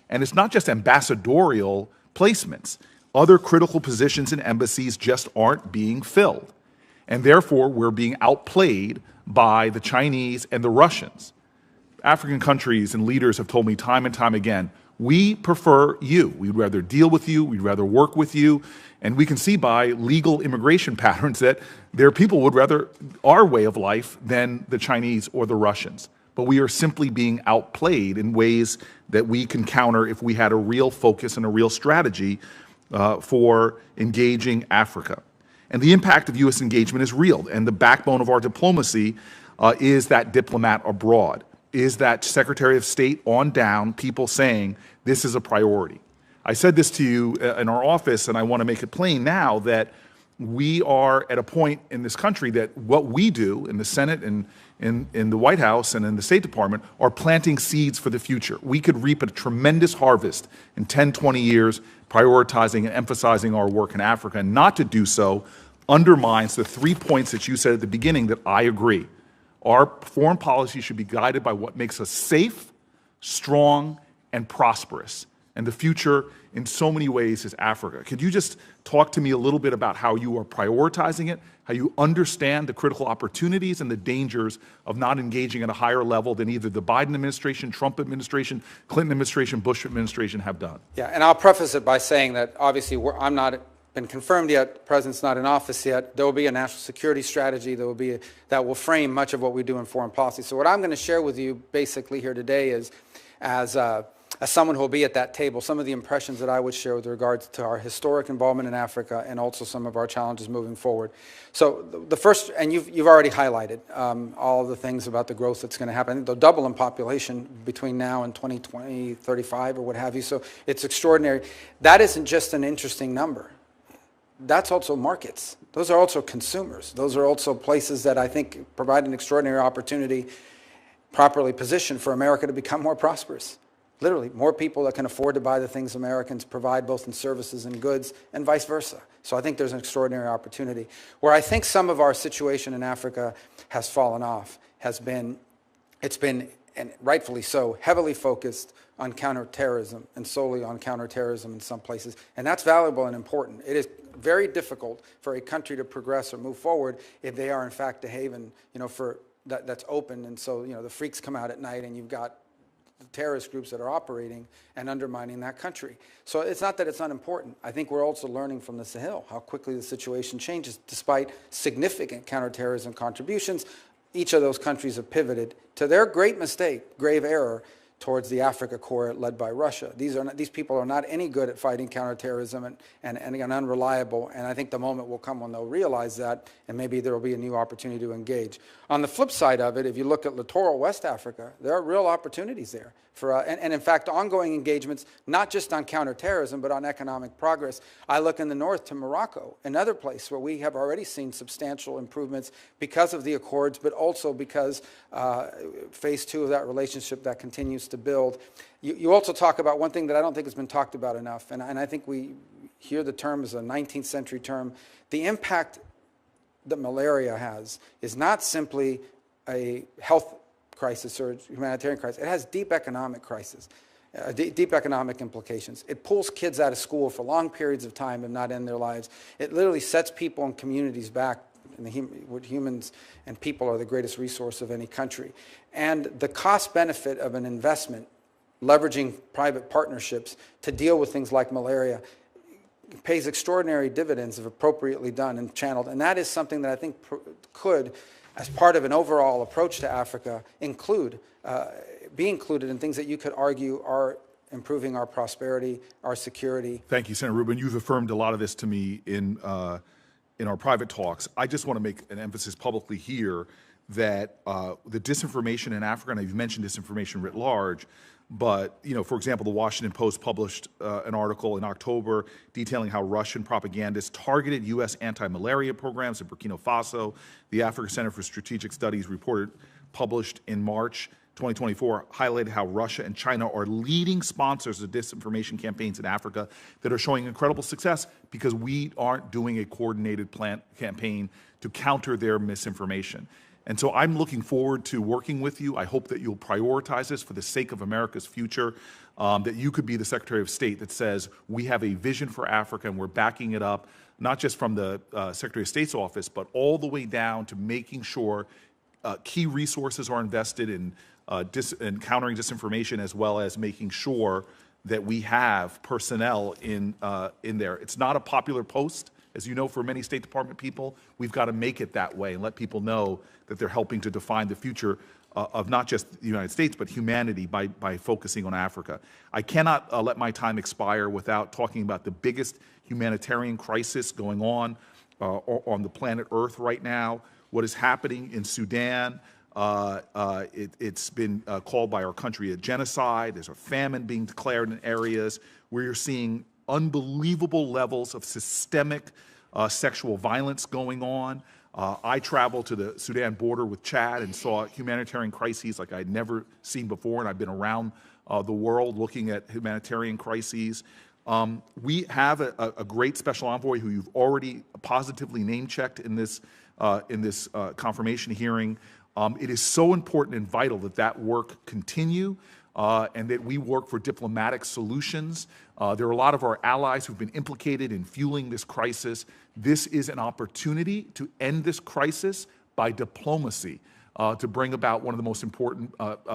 And it's not just ambassadorial placements. Other critical positions in embassies just aren't being filled. And therefore, we're being outplayed by the Chinese and the Russians. African countries and leaders have told me time and time again, we prefer you. We'd rather deal with you. We'd rather work with you. And we can see by legal immigration patterns that their people would rather our way of life than the Chinese or the Russians. But we are simply being outplayed in ways that we can counter if we had a real focus and a real strategy for engaging Africa. And the impact of U.S. engagement is real. And the backbone of our diplomacy is that diplomat abroad, is that Secretary of State on down, people saying this is a priority. I said this to you in our office, and I want to make it plain now that we are at a point in this country that what we do in the Senate and in the White House and in the State Department are planting seeds for the future. We could reap a tremendous harvest in 10, 20 years, prioritizing and emphasizing our work in Africa. And not to do so undermines the 3 points that you said at the beginning that I agree. Our foreign policy should be guided by what makes us safe, strong, and prosperous. And the future, in so many ways, is Africa. Could you just talk to me a little bit about how you are prioritizing it, how you understand the critical opportunities and the dangers of not engaging at a higher level than either the Biden administration, Trump administration, Clinton administration, Bush administration have done? Yeah, and I'll preface it by saying that obviously I'm not been confirmed yet. The president's not in office yet. There will be a national security strategy. That will frame much of what we do in foreign policy. So what I'm going to share with you basically here today is, as someone who will be at that table, some of the impressions that I would share with regards to our historic involvement in Africa and also some of our challenges moving forward. So the first, and you've already highlighted all of the things about the growth that's going to happen. They'll double in population between now and 2020, 35 or what have you. So it's extraordinary. That isn't just an interesting number. That's also markets. Those are also consumers. Those are also places that I think provide an extraordinary opportunity, properly positioned, for America to become more prosperous. Literally, more people that can afford to buy the things Americans provide, both in services and goods, and vice versa. So I think there's an extraordinary opportunity. Where I think some of our situation in Africa has fallen off has been, it's been, and rightfully so, heavily focused on counterterrorism and solely on counterterrorism in some places. And that's valuable and important. It is very difficult for a country to progress or move forward if they are in fact a haven, that's open. And so, the freaks come out at night and you've got the terrorist groups that are operating and undermining that country. So it's not that it's unimportant. I think we're also learning from the Sahel how quickly the situation changes. Despite significant counterterrorism contributions, each of those countries have pivoted to their great mistake, grave error, towards the Africa Corps led by Russia. These people are not any good at fighting counterterrorism and unreliable, and I think the moment will come when they'll realize that, and maybe there will be a new opportunity to engage. On the flip side of it, if you look at littoral West Africa, there are real opportunities there for, and in fact, ongoing engagements, not just on counterterrorism, but on economic progress. I look in the north to Morocco, another place where we have already seen substantial improvements because of the accords, but also because phase 2 of that relationship that continues to build. You also talk about one thing that I don't think has been talked about enough, and I think we hear the term as a 19th century term. The impact that malaria has is not simply a health crisis or humanitarian crisis. It has deep economic crisis, deep economic implications. It pulls kids out of school for long periods of time and not end their lives. It literally sets people and communities back. Humans and people are the greatest resource of any country. And the cost benefit of an investment, leveraging private partnerships to deal with things like malaria, pays extraordinary dividends if appropriately done and channeled. And that is something that I think could, as part of an overall approach to Africa, be included in things that you could argue are improving our prosperity, our security. Thank you, Senator Rubin. You've affirmed a lot of this to me in our private talks. I just want to make an emphasis publicly here that the disinformation in Africa, and you've mentioned disinformation writ large, but, for example, the Washington Post published an article in October detailing how Russian propagandists targeted U.S. anti-malaria programs in Burkina Faso. The Africa Center for Strategic Studies report published in March 2024 highlighted how Russia and China are leading sponsors of disinformation campaigns in Africa that are showing incredible success because we aren't doing a coordinated campaign to counter their misinformation. And so I'm looking forward to working with you. I hope that you'll prioritize this for the sake of America's future, that you could be the Secretary of State that says we have a vision for Africa and we're backing it up, not just from the Secretary of State's office, but all the way down to making sure key resources are invested in countering disinformation, as well as making sure that we have personnel in there. It's not a popular post, as you know, for many State Department people. We've got to make it that way and let people know that they're helping to define the future of not just the United States, but humanity by focusing on Africa. I cannot let my time expire without talking about the biggest humanitarian crisis going on the planet Earth right now. What is happening in Sudan, it's been called by our country a genocide. There's a famine being declared in areas where you're seeing unbelievable levels of systemic sexual violence going on. I traveled to the Sudan border with Chad and saw humanitarian crises like I'd never seen before, and I've been around the world looking at humanitarian crises. We have a great special envoy who you've already positively name-checked in this confirmation hearing. It is so important and vital that work continue and that we work for diplomatic solutions. There are a lot of our allies who've been implicated in fueling this crisis. This is an opportunity to end this crisis by diplomacy, to bring about one of the most important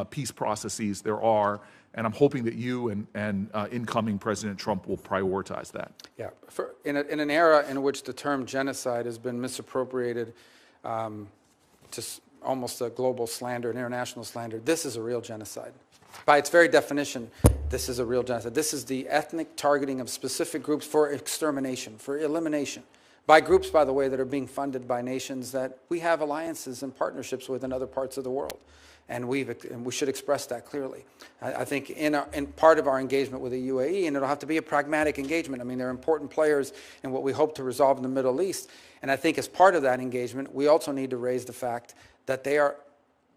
peace processes there are. And I'm hoping that you and incoming President Trump will prioritize that. Yeah, in an era in which the term genocide has been misappropriated to almost a global slander, an international slander, this is a real genocide. By its very definition, this is a real genocide. This is the ethnic targeting of specific groups for extermination, for elimination, by groups, by the way, that are being funded by nations that we have alliances and partnerships with in other parts of the world. And we should express that clearly. I think in part of our engagement with the UAE, and it'll have to be a pragmatic engagement. I mean, they're important players in what we hope to resolve in the Middle East. And I think as part of that engagement, we also need to raise the fact that they are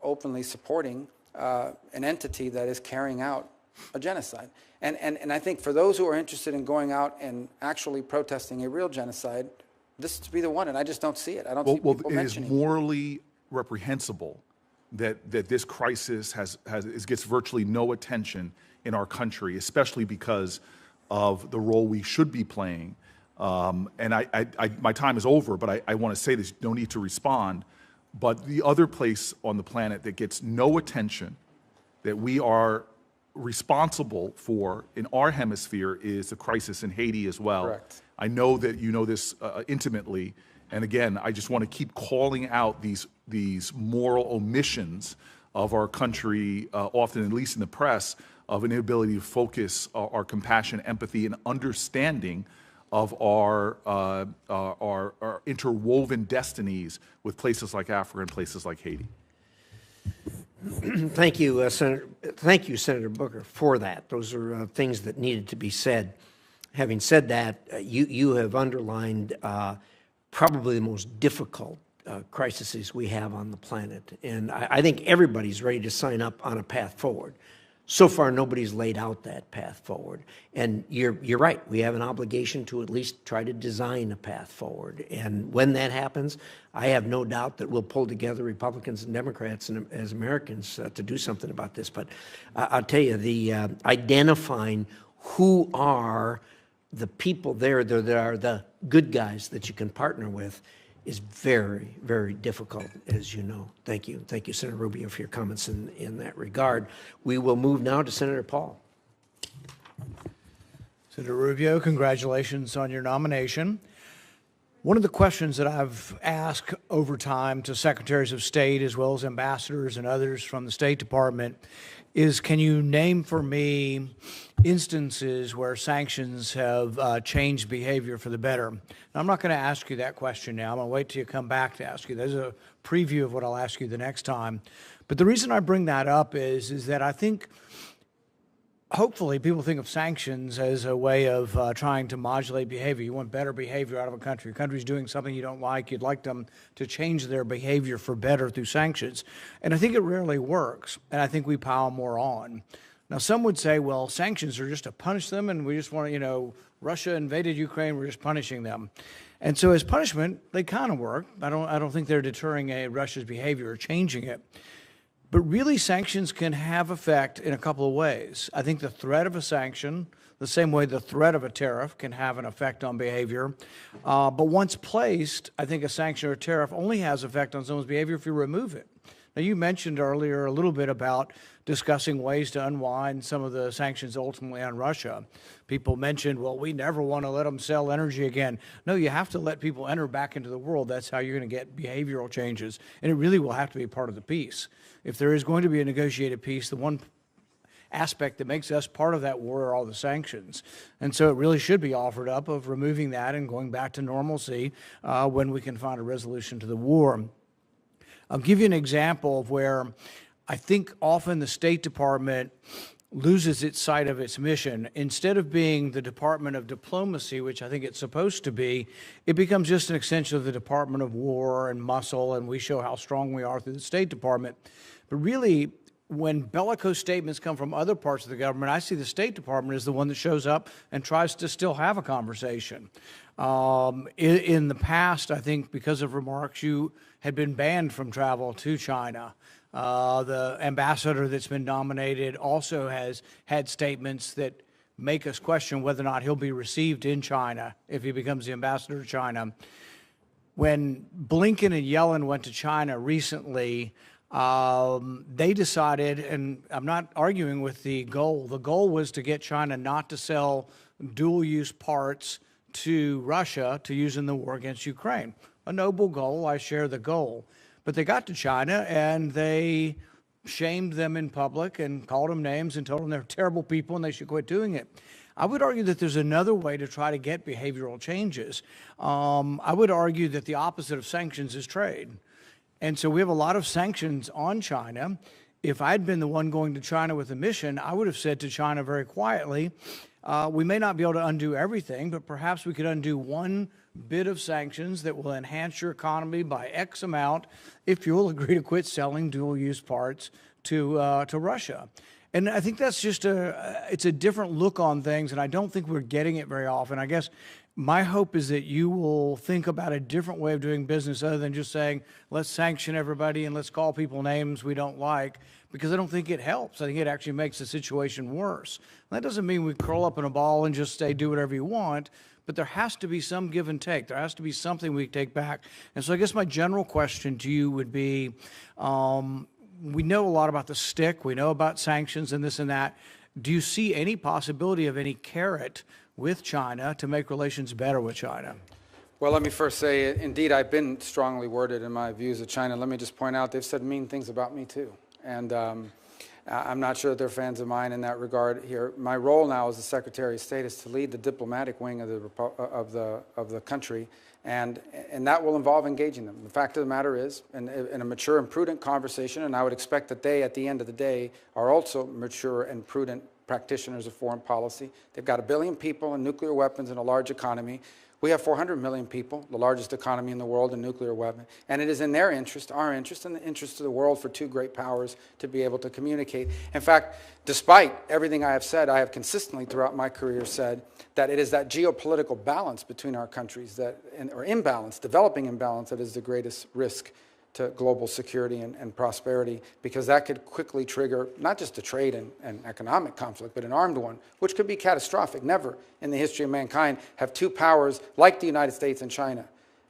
openly supporting an entity that is carrying out a genocide. And I think for those who are interested in going out and actually protesting a real genocide, this to be the one, and I just don't see it. I don't see people it is mentioning it. morally reprehensible that this crisis gets virtually no attention in our country, especially because of the role we should be playing. And my time is over, but I want to say this, no need to respond. But the other place on the planet that gets no attention, that we are responsible for in our hemisphere, is the crisis in Haiti as well. Correct. I know that you know this intimately. And again, I just want to keep calling out these moral omissions of our country, often, at least in the press, of an inability to focus our compassion, empathy, and understanding of our interwoven destinies with places like Africa and places like Haiti. Thank you, Senator. Thank you, Senator Booker, for that. Those are things that needed to be said. Having said that, you have underlined probably the most difficult crises we have on the planet, and I think everybody's ready to sign up on a path forward. So far, nobody's laid out that path forward. And you're right. We have an obligation to at least try to design a path forward. And when that happens, I have no doubt that we'll pull together Republicans and Democrats and as Americans to do something about this. But I'll tell you, the identifying who are the people there that are the good guys that you can partner with is very, very difficult, as you know. Thank you. Thank you, Senator Rubio, for your comments in that regard. We will move now to Senator Paul. Senator Rubio, congratulations on your nomination. One of the questions that I've asked over time to secretaries of state as well as ambassadors and others from the State Department is, can you name for me instances where sanctions have changed behavior for the better? Now, I'm not going to ask you that question now. I'm going to wait till you come back to ask you. There's a preview of what I'll ask you the next time. But the reason I bring that up is that I think hopefully people think of sanctions as a way of trying to modulate behavior. You want better behavior out of a country. A country's doing something you don't like. You'd like them to change their behavior for better through sanctions. And I think it rarely works. And I think we pile more on. Now, some would say, well, sanctions are just to punish them, and we just want to, Russia invaded Ukraine, we're just punishing them. And so as punishment, they kind of work. I don't think they're deterring Russia's behavior or changing it. But really, sanctions can have effect in a couple of ways. I think the threat of a sanction, the same way the threat of a tariff can have an effect on behavior. But once placed, I think a sanction or a tariff only has effect on someone's behavior if you remove it. Now, you mentioned earlier a little bit about discussing ways to unwind some of the sanctions ultimately on Russia. People mentioned, well, we never want to let them sell energy again. No, you have to let people enter back into the world. That's how you're going to get behavioral changes. And it really will have to be part of the peace. If there is going to be a negotiated peace, the one aspect that makes us part of that war are all the sanctions. And so it really should be offered up of removing that and going back to normalcy when we can find a resolution to the war. I'll give you an example of where I think often the State Department loses its sight of its mission. Instead of being the Department of Diplomacy, which I think it's supposed to be, it becomes just an extension of the Department of War and muscle, and we show how strong we are through the State Department. But really, when bellicose statements come from other parts of the government, I see the State Department as the one that shows up and tries to still have a conversation. In the past, I think because of remarks, you had been banned from travel to China. The ambassador that's been nominated also has had statements that make us question whether or not he'll be received in China if he becomes the ambassador to China. When Blinken and Yellen went to China recently, they decided, and I'm not arguing with the goal was to get China not to sell dual-use parts to Russia to use in the war against Ukraine. A noble goal, I share the goal. But they got to China and they shamed them in public and called them names and told them they're terrible people and they should quit doing it. I would argue that there's another way to try to get behavioral changes. I would argue that the opposite of sanctions is trade. And so we have a lot of sanctions on China. If I'd been the one going to China with a mission, I would have said to China very quietly, we may not be able to undo everything, but perhaps we could undo one bit of sanctions that will enhance your economy by X amount if you'll agree to quit selling dual-use parts to Russia. And I think that's just it's a different look on things, and I don't think we're getting it very often. I guess my hope is that you will think about a different way of doing business other than just saying, let's sanction everybody and let's call people names we don't like, because I don't think it helps. I think it actually makes the situation worse. That doesn't mean we curl up in a ball and just say, do whatever you want, but there has to be some give and take. There has to be something we take back. And so I guess my general question to you would be, we know a lot about the stick, we know about sanctions and this and that. Do you see any possibility of any carrot with China to make relations better with China? Well, let me first say, indeed, I've been strongly worded in my views of China. Let me just point out, they've said mean things about me, too. And I'm not sure that they're fans of mine in that regard here. My role now as the Secretary of State is to lead the diplomatic wing of the country, and that will involve engaging them. The fact of the matter is, in a mature and prudent conversation, and I would expect that they, at the end of the day, are also mature and prudent practitioners of foreign policy. They've got 1 billion people and nuclear weapons and a large economy. We have 400 million people, the largest economy in the world in nuclear weapons, and it is in their interest, our interest, and the interest of the world for two great powers to be able to communicate. In fact, despite everything I have said, I have consistently throughout my career said that it is that geopolitical balance between our countries, or imbalance, developing imbalance, that is the greatest risk to global security and prosperity, because that could quickly trigger not just a trade and economic conflict, but an armed one, which could be catastrophic. Never in the history of mankind have two powers like the United States and China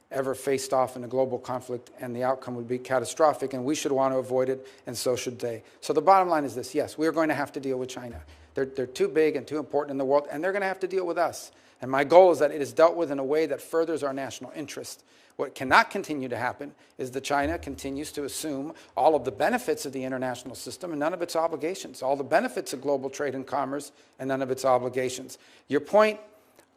ever faced off in a global conflict, and the outcome would be catastrophic, and we should want to avoid it, and so should they. So the bottom line is this: yes, we are going to have to deal with China. They're too big and too important in the world, and they're going to have to deal with us. And my goal is that it is dealt with in a way that furthers our national interest. What cannot continue to happen is that China continues to assume all of the benefits of the international system and none of its obligations, all the benefits of global trade and commerce and none of its obligations. Your point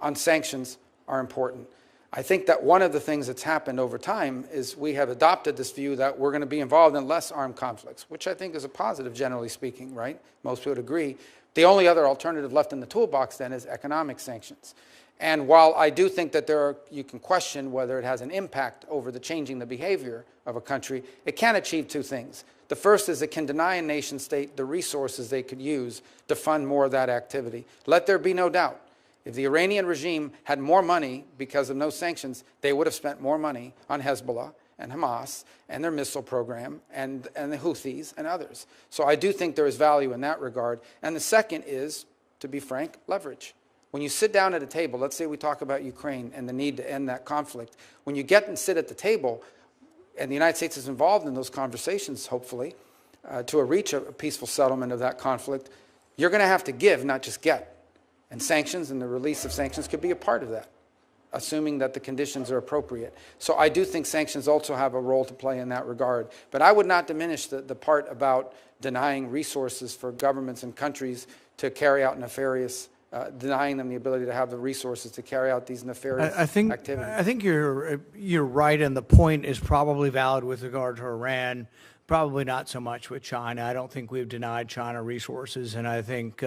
on sanctions are important. I think that one of the things that's happened over time is we have adopted this view that we're going to be involved in less armed conflicts, which I think is a positive, generally speaking, right? Most people would agree. The only other alternative left in the toolbox then is economic sanctions. And while I do think that you can question whether it has an impact over changing the behavior of a country, it can achieve two things. The first is it can deny a nation state the resources they could use to fund more of that activity. Let there be no doubt. If the Iranian regime had more money because of no sanctions, they would have spent more money on Hezbollah and Hamas and their missile program and the Houthis and others. So I do think there is value in that regard. And the second is, to be frank, leverage. When you sit down at a table, let's say we talk about Ukraine and the need to end that conflict, when you get and sit at the table, and the United States is involved in those conversations, hopefully, to reach a peaceful settlement of that conflict, you're going to have to give, not just get. And sanctions and the release of sanctions could be a part of that, assuming that the conditions are appropriate. So I do think sanctions also have a role to play in that regard. But I would not diminish the part about denying resources for governments and countries to carry out nefarious denying them the ability to have the resources to carry out these nefarious activities. I think you're right, and the point is probably valid with regard to Iran, probably not so much with China. I don't think we've denied China resources, and I think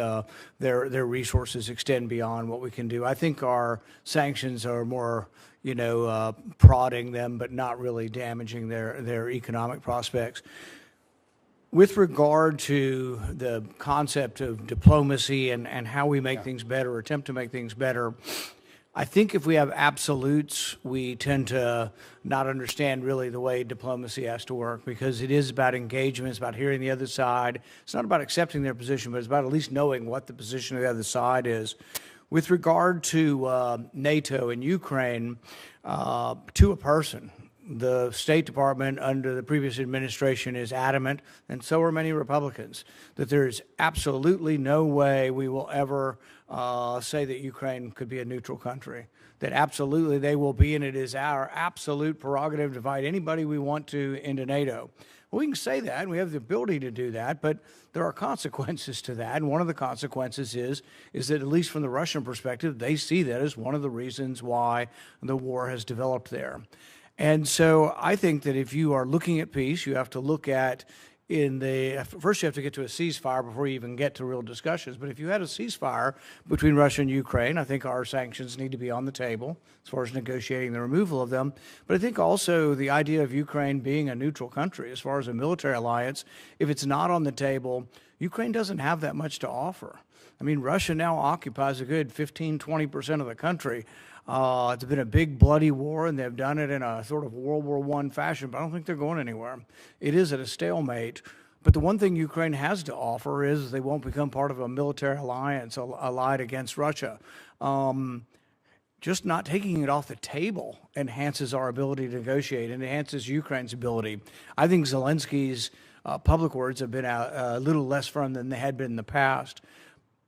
their resources extend beyond what we can do. I think our sanctions are more, prodding them, but not really damaging their economic prospects. With regard to the concept of diplomacy and how we make things better or attempt to make things better, I think if we have absolutes, we tend to not understand really the way diplomacy has to work, because it is about engagement, it's about hearing the other side. It's not about accepting their position, but it's about at least knowing what the position of the other side is. With regard to NATO and Ukraine, to a person, the State Department under the previous administration is adamant, and so are many Republicans, that there is absolutely no way we will ever say that Ukraine could be a neutral country, that absolutely they will be, and it is our absolute prerogative to invite anybody we want to into NATO. Well, we can say that, and we have the ability to do that, but there are consequences to that, and one of the consequences is that, at least from the Russian perspective, they see that as one of the reasons why the war has developed there. And so I think that if you are looking at peace, you have to look at first you have to get to a ceasefire before you even get to real discussions. But if you had a ceasefire between Russia and Ukraine, I think our sanctions need to be on the table as far as negotiating the removal of them. But I think also the idea of Ukraine being a neutral country as far as a military alliance, if it's not on the table, Ukraine doesn't have that much to offer. I mean, Russia now occupies a good 15, 20% of the country. It's been a big bloody war, and they've done it in a sort of World War I fashion, but I don't think they're going anywhere. It is at a stalemate. But the one thing Ukraine has to offer is they won't become part of a military alliance allied against Russia. Just not taking it off the table enhances our ability to negotiate and enhances Ukraine's ability. I think Zelensky's public words have been a little less firm than they had been in the past.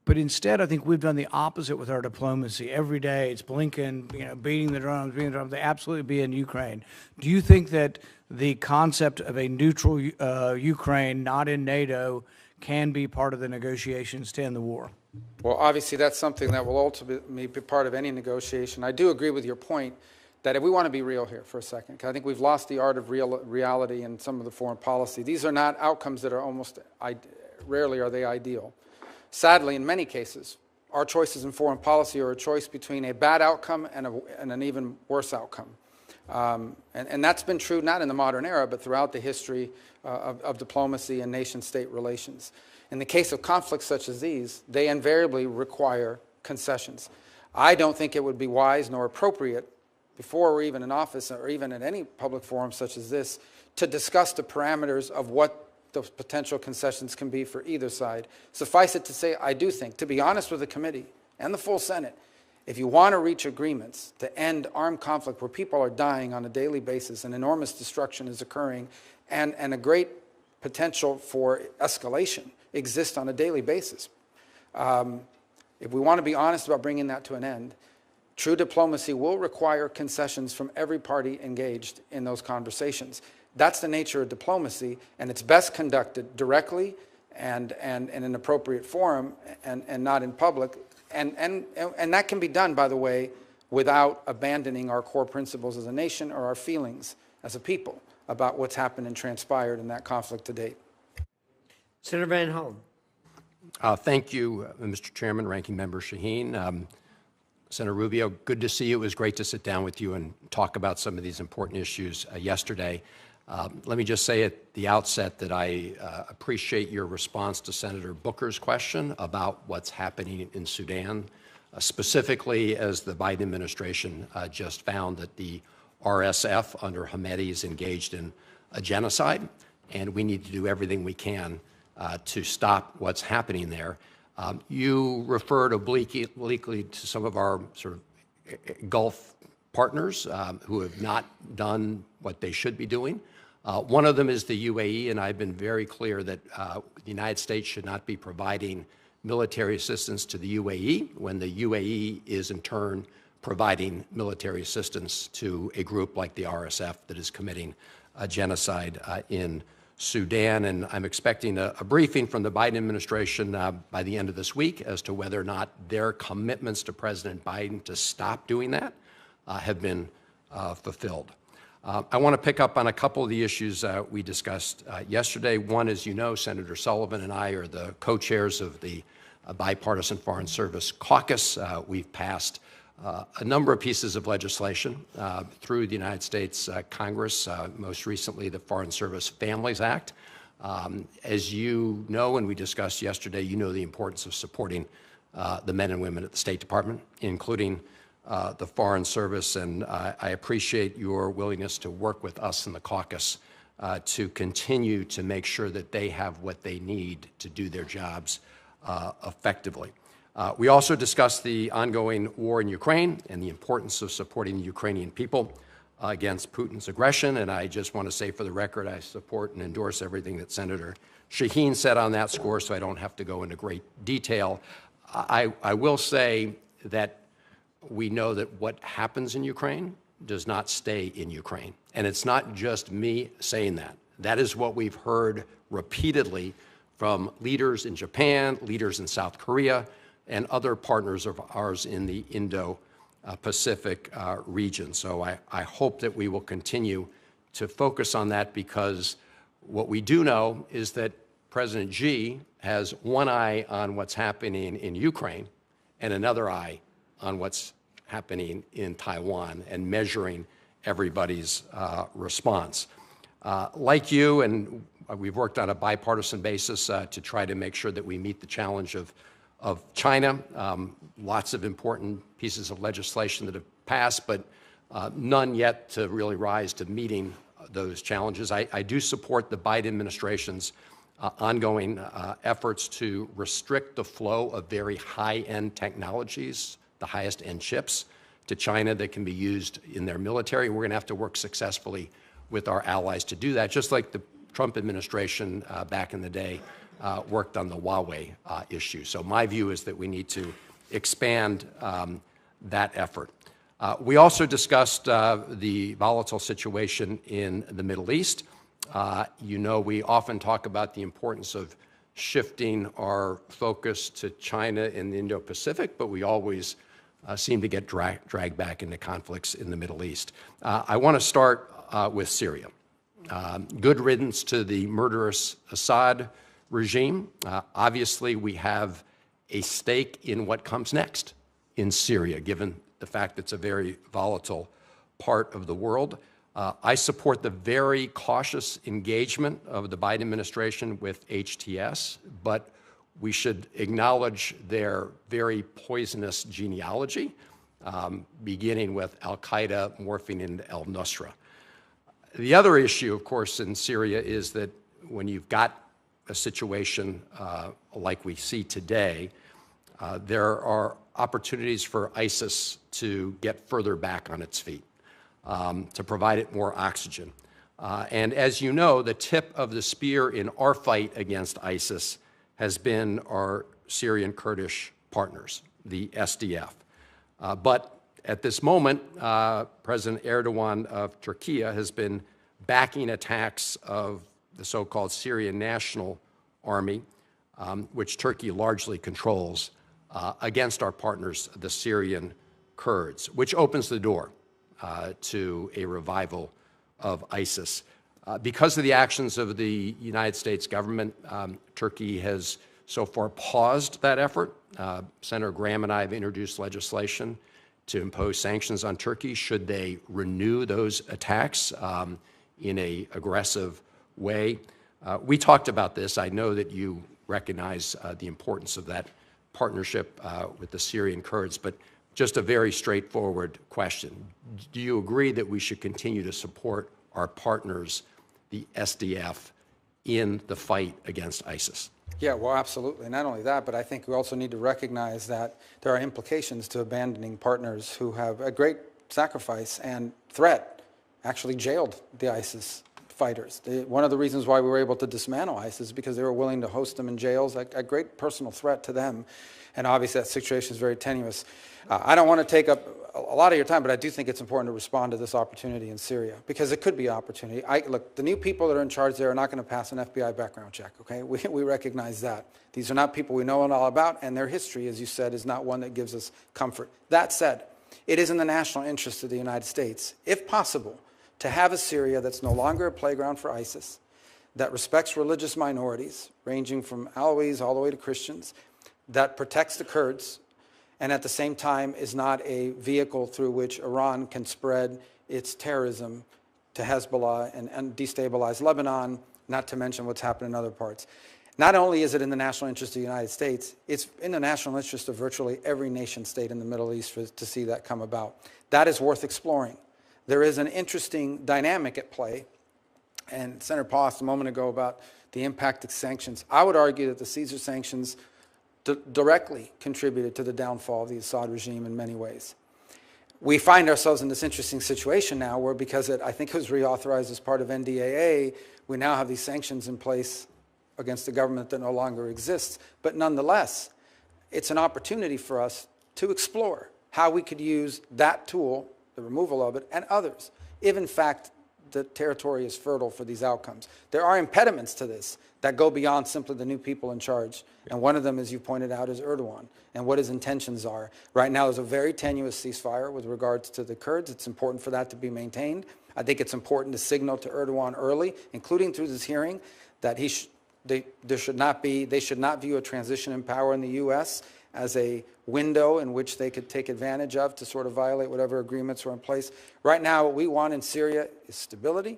But instead, I think we've done the opposite with our diplomacy. Every day, it's Blinken, beating the drums. They absolutely be in Ukraine. Do you think that the concept of a neutral Ukraine, not in NATO, can be part of the negotiations to end the war? Well, obviously, that's something that will ultimately be part of any negotiation. I do agree with your point that if we want to be real here for a second, because I think we've lost the art of reality in some of the foreign policy. These are not outcomes that are rarely are they ideal. Sadly, in many cases, our choices in foreign policy are a choice between a bad outcome and an even worse outcome. And that's been true not in the modern era, but throughout the history of diplomacy and nation-state relations. In the case of conflicts such as these, they invariably require concessions. I don't think it would be wise nor appropriate before we're even in office or even at any public forum such as this to discuss the parameters of what those potential concessions can be for either side. Suffice it to say, I do think, to be honest with the committee and the full Senate, if you want to reach agreements to end armed conflict where people are dying on a daily basis and enormous destruction is occurring and a great potential for escalation exists on a daily basis, if we want to be honest about bringing that to an end, true diplomacy will require concessions from every party engaged in those conversations. That's the nature of diplomacy, and it's best conducted directly and in an appropriate forum and not in public. And that can be done, by the way, without abandoning our core principles as a nation or our feelings as a people about what's happened and transpired in that conflict to date. Senator Van Hollen. Thank you, Mr. Chairman, Ranking Member Shaheen. Senator Rubio, good to see you. It was great to sit down with you and talk about some of these important issues yesterday. Let me just say at the outset that I appreciate your response to Senator Booker's question about what's happening in Sudan, specifically as the Biden administration just found that the RSF under Hamedi is engaged in a genocide, and we need to do everything we can to stop what's happening there. You referred obliquely to some of our sort of Gulf partners who have not done what they should be doing. One of them is the UAE, and I've been very clear that the United States should not be providing military assistance to the UAE when the UAE is in turn providing military assistance to a group like the RSF that is committing a genocide in Sudan. And I'm expecting a briefing from the Biden administration by the end of this week as to whether or not their commitments to President Biden to stop doing that have been fulfilled. I want to pick up on a couple of the issues we discussed yesterday. One, as you know, Senator Sullivan and I are the co-chairs of the Bipartisan Foreign Service Caucus. We've passed a number of pieces of legislation through the United States Congress, most recently the Foreign Service Families Act. As you know, and we discussed yesterday, you know the importance of supporting the men and women at the State Department, including the Foreign Service, and I appreciate your willingness to work with us in the caucus to continue to make sure that they have what they need to do their jobs effectively. We also discussed the ongoing war in Ukraine and the importance of supporting the Ukrainian people against Putin's aggression, and I just want to say for the record, I support and endorse everything that Senator Shaheen said on that score, so I don't have to go into great detail. I will say that we know that what happens in Ukraine does not stay in Ukraine. And it's not just me saying that. That is what we've heard repeatedly from leaders in Japan, leaders in South Korea, and other partners of ours in the Indo-Pacific region. So I hope that we will continue to focus on that because What we do know is that President Xi has one eye on what's happening in Ukraine and another eye on what's happening in Taiwan and measuring everybody's response. Like you, and we've worked on a bipartisan basis to try to make sure that we meet the challenge of China. Lots of important pieces of legislation that have passed, but none yet to really rise to meeting those challenges. I do support the Biden administration's ongoing efforts to restrict the flow of very high-end technologies, the highest-end chips, to China that can be used in their military. We're going to have to work successfully with our allies to do that, just like the Trump administration back in the day worked on the Huawei issue. So my view is that we need to expand that effort. We also discussed the volatile situation in the Middle East. You know, we often talk about the importance of shifting our focus to China in the Indo-Pacific, but we always seem to get dragged back into conflicts in the Middle East. I want to start with Syria. Good riddance to the murderous Assad regime. Obviously, we have a stake in what comes next in Syria, given the fact that it's a very volatile part of the world. I support the very cautious engagement of the Biden administration with HTS, but we should acknowledge their very poisonous genealogy, beginning with al-Qaeda morphing into al-Nusra. The other issue, of course, in Syria is that when you've got a situation like we see today, there are opportunities for ISIS to get further back on its feet, to provide it more oxygen. And as you know, the tip of the spear in our fight against ISIS has been our Syrian Kurdish partners, the SDF. But at this moment, President Erdogan of Turkey has been backing attacks of the so-called Syrian National Army, which Turkey largely controls, against our partners, the Syrian Kurds, which opens the door to a revival of ISIS. Because of the actions of the United States government, Turkey has so far paused that effort. Senator Graham and I have introduced legislation to impose sanctions on Turkey should they renew those attacks in an aggressive way. We talked about this. I know that you recognize the importance of that partnership with the Syrian Kurds, but just a very straightforward question. Do you agree that we should continue to support our partners, the SDF, in the fight against ISIS? Yeah, well, absolutely. Not only that, but I think we also need to recognize that there are implications to abandoning partners who have a great sacrifice and threat, actually jailed the ISIS fighters. One of the reasons why we were able to dismantle ISIS is because they were willing to host them in jails, a great personal threat to them. And obviously that situation is very tenuous. I don't want to take up a lot of your time, but I do think it's important to respond to this opportunity in Syria, because it could be an opportunity. Look, the new people that are in charge there are not going to pass an FBI background check, okay? We recognize that. These are not people we know all about, and their history, as you said, is not one that gives us comfort. That said, it is in the national interest of the United States, if possible, to have a Syria that's no longer a playground for ISIS, that respects religious minorities, ranging from Alawis all the way to Christians, that protects the Kurds, and at the same time is not a vehicle through which Iran can spread its terrorism to Hezbollah and destabilize Lebanon, not to mention what's happened in other parts. Not only is it in the national interest of the United States, it's in the national interest of virtually every nation state in the Middle East to see that come about. That is worth exploring. There is an interesting dynamic at play, and Senator Paul asked a moment ago about the impact of sanctions. I would argue that the Caesar sanctions directly contributed to the downfall of the Assad regime in many ways. We find ourselves in this interesting situation now where, because I think it was reauthorized as part of NDAA, we now have these sanctions in place against a government that no longer exists. But nonetheless, it's an opportunity for us to explore how we could use that tool, the removal of it, and others, if in fact the territory is fertile for these outcomes. There are impediments to this that go beyond simply the new people in charge. And one of them, as you pointed out, is Erdogan and what his intentions are. Right now, there's a very tenuous ceasefire with regards to the Kurds. It's important for that to be maintained. I think it's important to signal to Erdogan early, including through this hearing, that they should not view a transition in power in the U.S. as a window in which they could take advantage of to sort of violate whatever agreements were in place. Right now, what we want in Syria is stability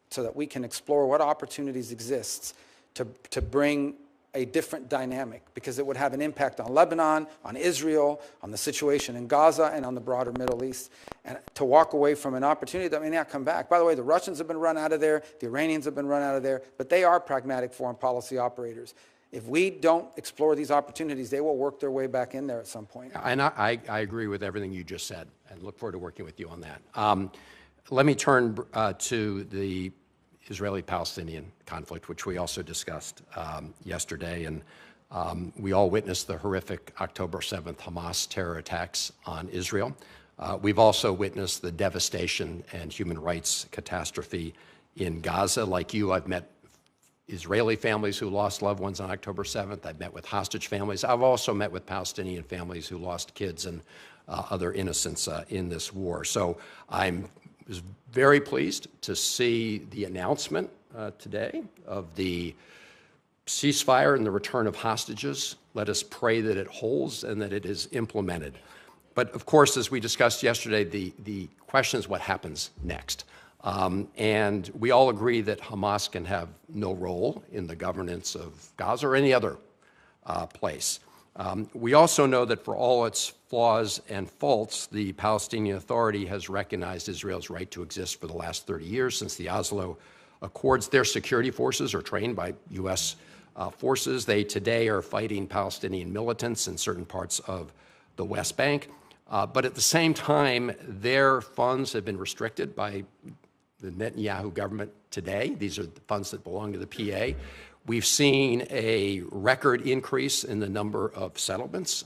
so that we can explore what opportunities exist to bring a different dynamic, because it would have an impact on Lebanon, on Israel, on the situation in Gaza, and on the broader Middle East. And to walk away from an opportunity that may not come back. By the way, the Russians have been run out of there, the Iranians have been run out of there, but they are pragmatic foreign policy operators. If we don't explore these opportunities, they will work their way back in there at some point. And I agree with everything you just said, and look forward to working with you on that. Let me turn to the Israeli-Palestinian conflict, which we also discussed yesterday, and we all witnessed the horrific October 7th Hamas terror attacks on Israel. We've also witnessed the devastation and human rights catastrophe in Gaza. Like you, I've met Israeli families who lost loved ones on October 7th. I've met with hostage families. I've also met with Palestinian families who lost kids and other innocents in this war. So I was very pleased to see the announcement today of the ceasefire and the return of hostages. Let us pray that it holds and that it is implemented. But of course, as we discussed yesterday, the question is what happens next. And we all agree that Hamas can have no role in the governance of Gaza or any other place. We also know that for all its flaws and faults, the Palestinian Authority has recognized Israel's right to exist for the last 30 years since the Oslo Accords. Their security forces are trained by U.S. Forces. They today are fighting Palestinian militants in certain parts of the West Bank. But at the same time, their funds have been restricted by the Netanyahu government today. These are the funds that belong to the PA. We've seen a record increase in the number of settlements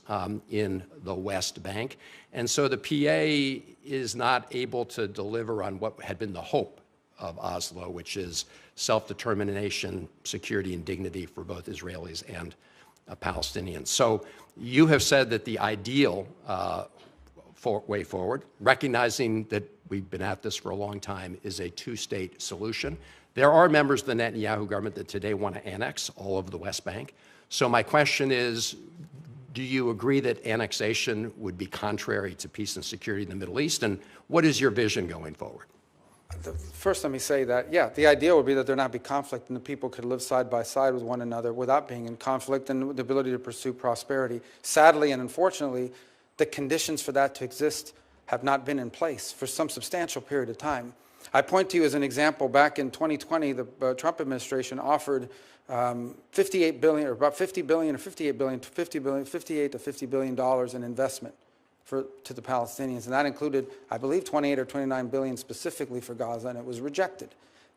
in the West Bank. And so the PA is not able to deliver on what had been the hope of Oslo, which is self-determination, security, and dignity for both Israelis and Palestinians. So you have said that the ideal way forward, recognizing that we've been at this for a long time, is a two-state solution. There are members of the Netanyahu government that today want to annex all of the West Bank. So my question is, do you agree that annexation would be contrary to peace and security in the Middle East? And what is your vision going forward? First, let me say that, yeah, the idea would be that there not be conflict and the people could live side by side with one another without being in conflict and the ability to pursue prosperity. Sadly and unfortunately, the conditions for that to exist have not been in place for some substantial period of time. I point to you as an example, back in 2020, the Trump administration offered $58 billion, or about $50 billion, or $58 billion, $58 to $50 billion in investment to the Palestinians. And that included, I believe, 28 or 29 billion specifically for Gaza, and it was rejected.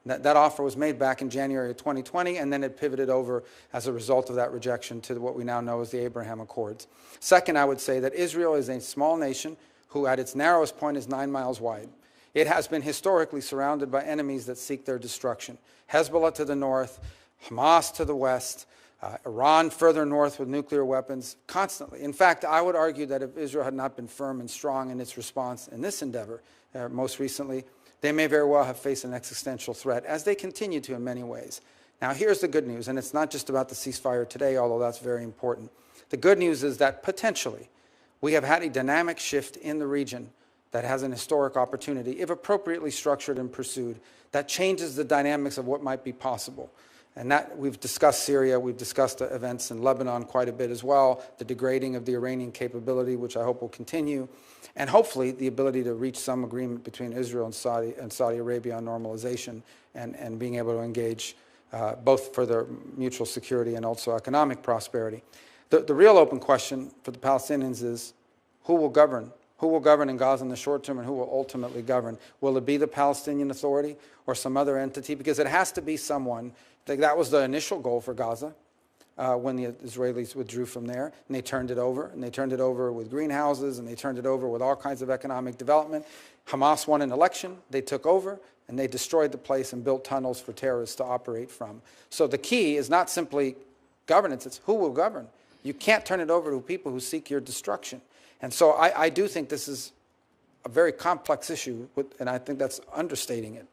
That offer was made back in January of 2020, and then it pivoted over as a result of that rejection to what we now know as the Abraham Accords. Second, I would say that Israel is a small nation who at its narrowest point is 9 miles wide. It has been historically surrounded by enemies that seek their destruction. Hezbollah to the north, Hamas to the west, Iran further north with nuclear weapons, constantly. In fact, I would argue that if Israel had not been firm and strong in its response in this endeavor, most recently, they may very well have faced an existential threat, as they continue to in many ways. Now, here's the good news, and it's not just about the ceasefire today, although that's very important. The good news is that potentially we have had a dynamic shift in the region that has an historic opportunity, if appropriately structured and pursued, that changes the dynamics of what might be possible. And that, we've discussed Syria, we've discussed the events in Lebanon quite a bit as well, the degrading of the Iranian capability, which I hope will continue, and hopefully the ability to reach some agreement between Israel and Saudi Arabia on normalization and being able to engage both for their mutual security and also economic prosperity. The real open question for the Palestinians is, who will govern? Who will govern in Gaza in the short term, and who will ultimately govern? Will it be the Palestinian Authority or some other entity? Because it has to be someone. That was the initial goal for Gaza when the Israelis withdrew from there, and they turned it over. And they turned it over with greenhouses, and they turned it over with all kinds of economic development. Hamas won an election. They took over, and they destroyed the place and built tunnels for terrorists to operate from. So the key is not simply governance. It's who will govern. You can't turn it over to people who seek your destruction. And so I do think this is a very complex issue, and I think that's understating it.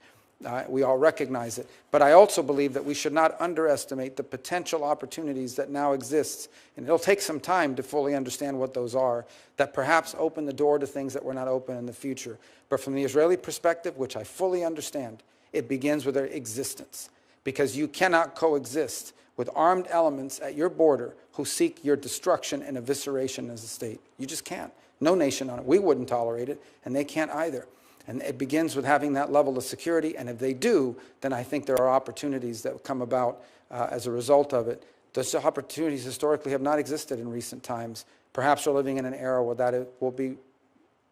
We all recognize it. But I also believe that we should not underestimate the potential opportunities that now exist, and it'll take some time to fully understand what those are, that perhaps open the door to things that were not open in the future. But from the Israeli perspective, which I fully understand, it begins with their existence, because you cannot coexist with armed elements at your border who seek your destruction and evisceration as a state. You just can't. No nation on it. We wouldn't tolerate it, and they can't either. And it begins with having that level of security, and if they do, then I think there are opportunities that will come about as a result of it. Those opportunities historically have not existed in recent times. Perhaps we're living in an era where that will be,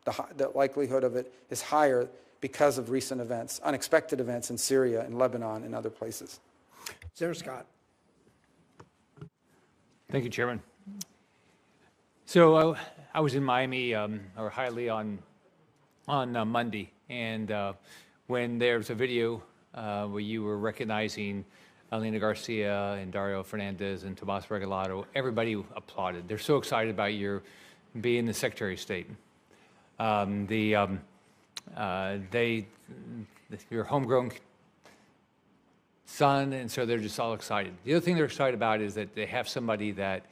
the likelihood of it is higher because of recent events, unexpected events in Syria and Lebanon and other places. Senator Scott. Thank you, Chairman. So I was in Miami, or Hialeah on Monday, and when there's a video where you were recognizing Elena Garcia and Dario Fernandez and Tomas Regalado, everybody applauded. They're so excited about your being the Secretary of State. Your homegrown son, and so they're just all excited. The other thing they're excited about is that they have somebody that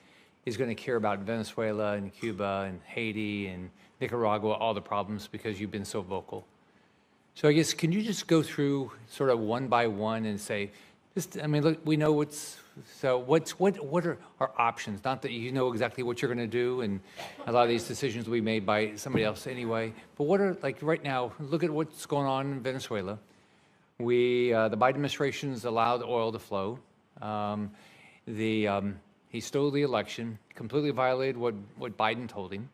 is going to care about Venezuela and Cuba and Haiti and Nicaragua, all the problems, because you've been so vocal. So I guess, can you just go through sort of one by one and say, I mean, look, we know what are our options? Not that you know exactly what you're going to do, and a lot of these decisions will be made by somebody else anyway, but what are, like right now, look at what's going on in Venezuela. The Biden administration's allowed oil to flow. He stole the election, completely violated what Biden told him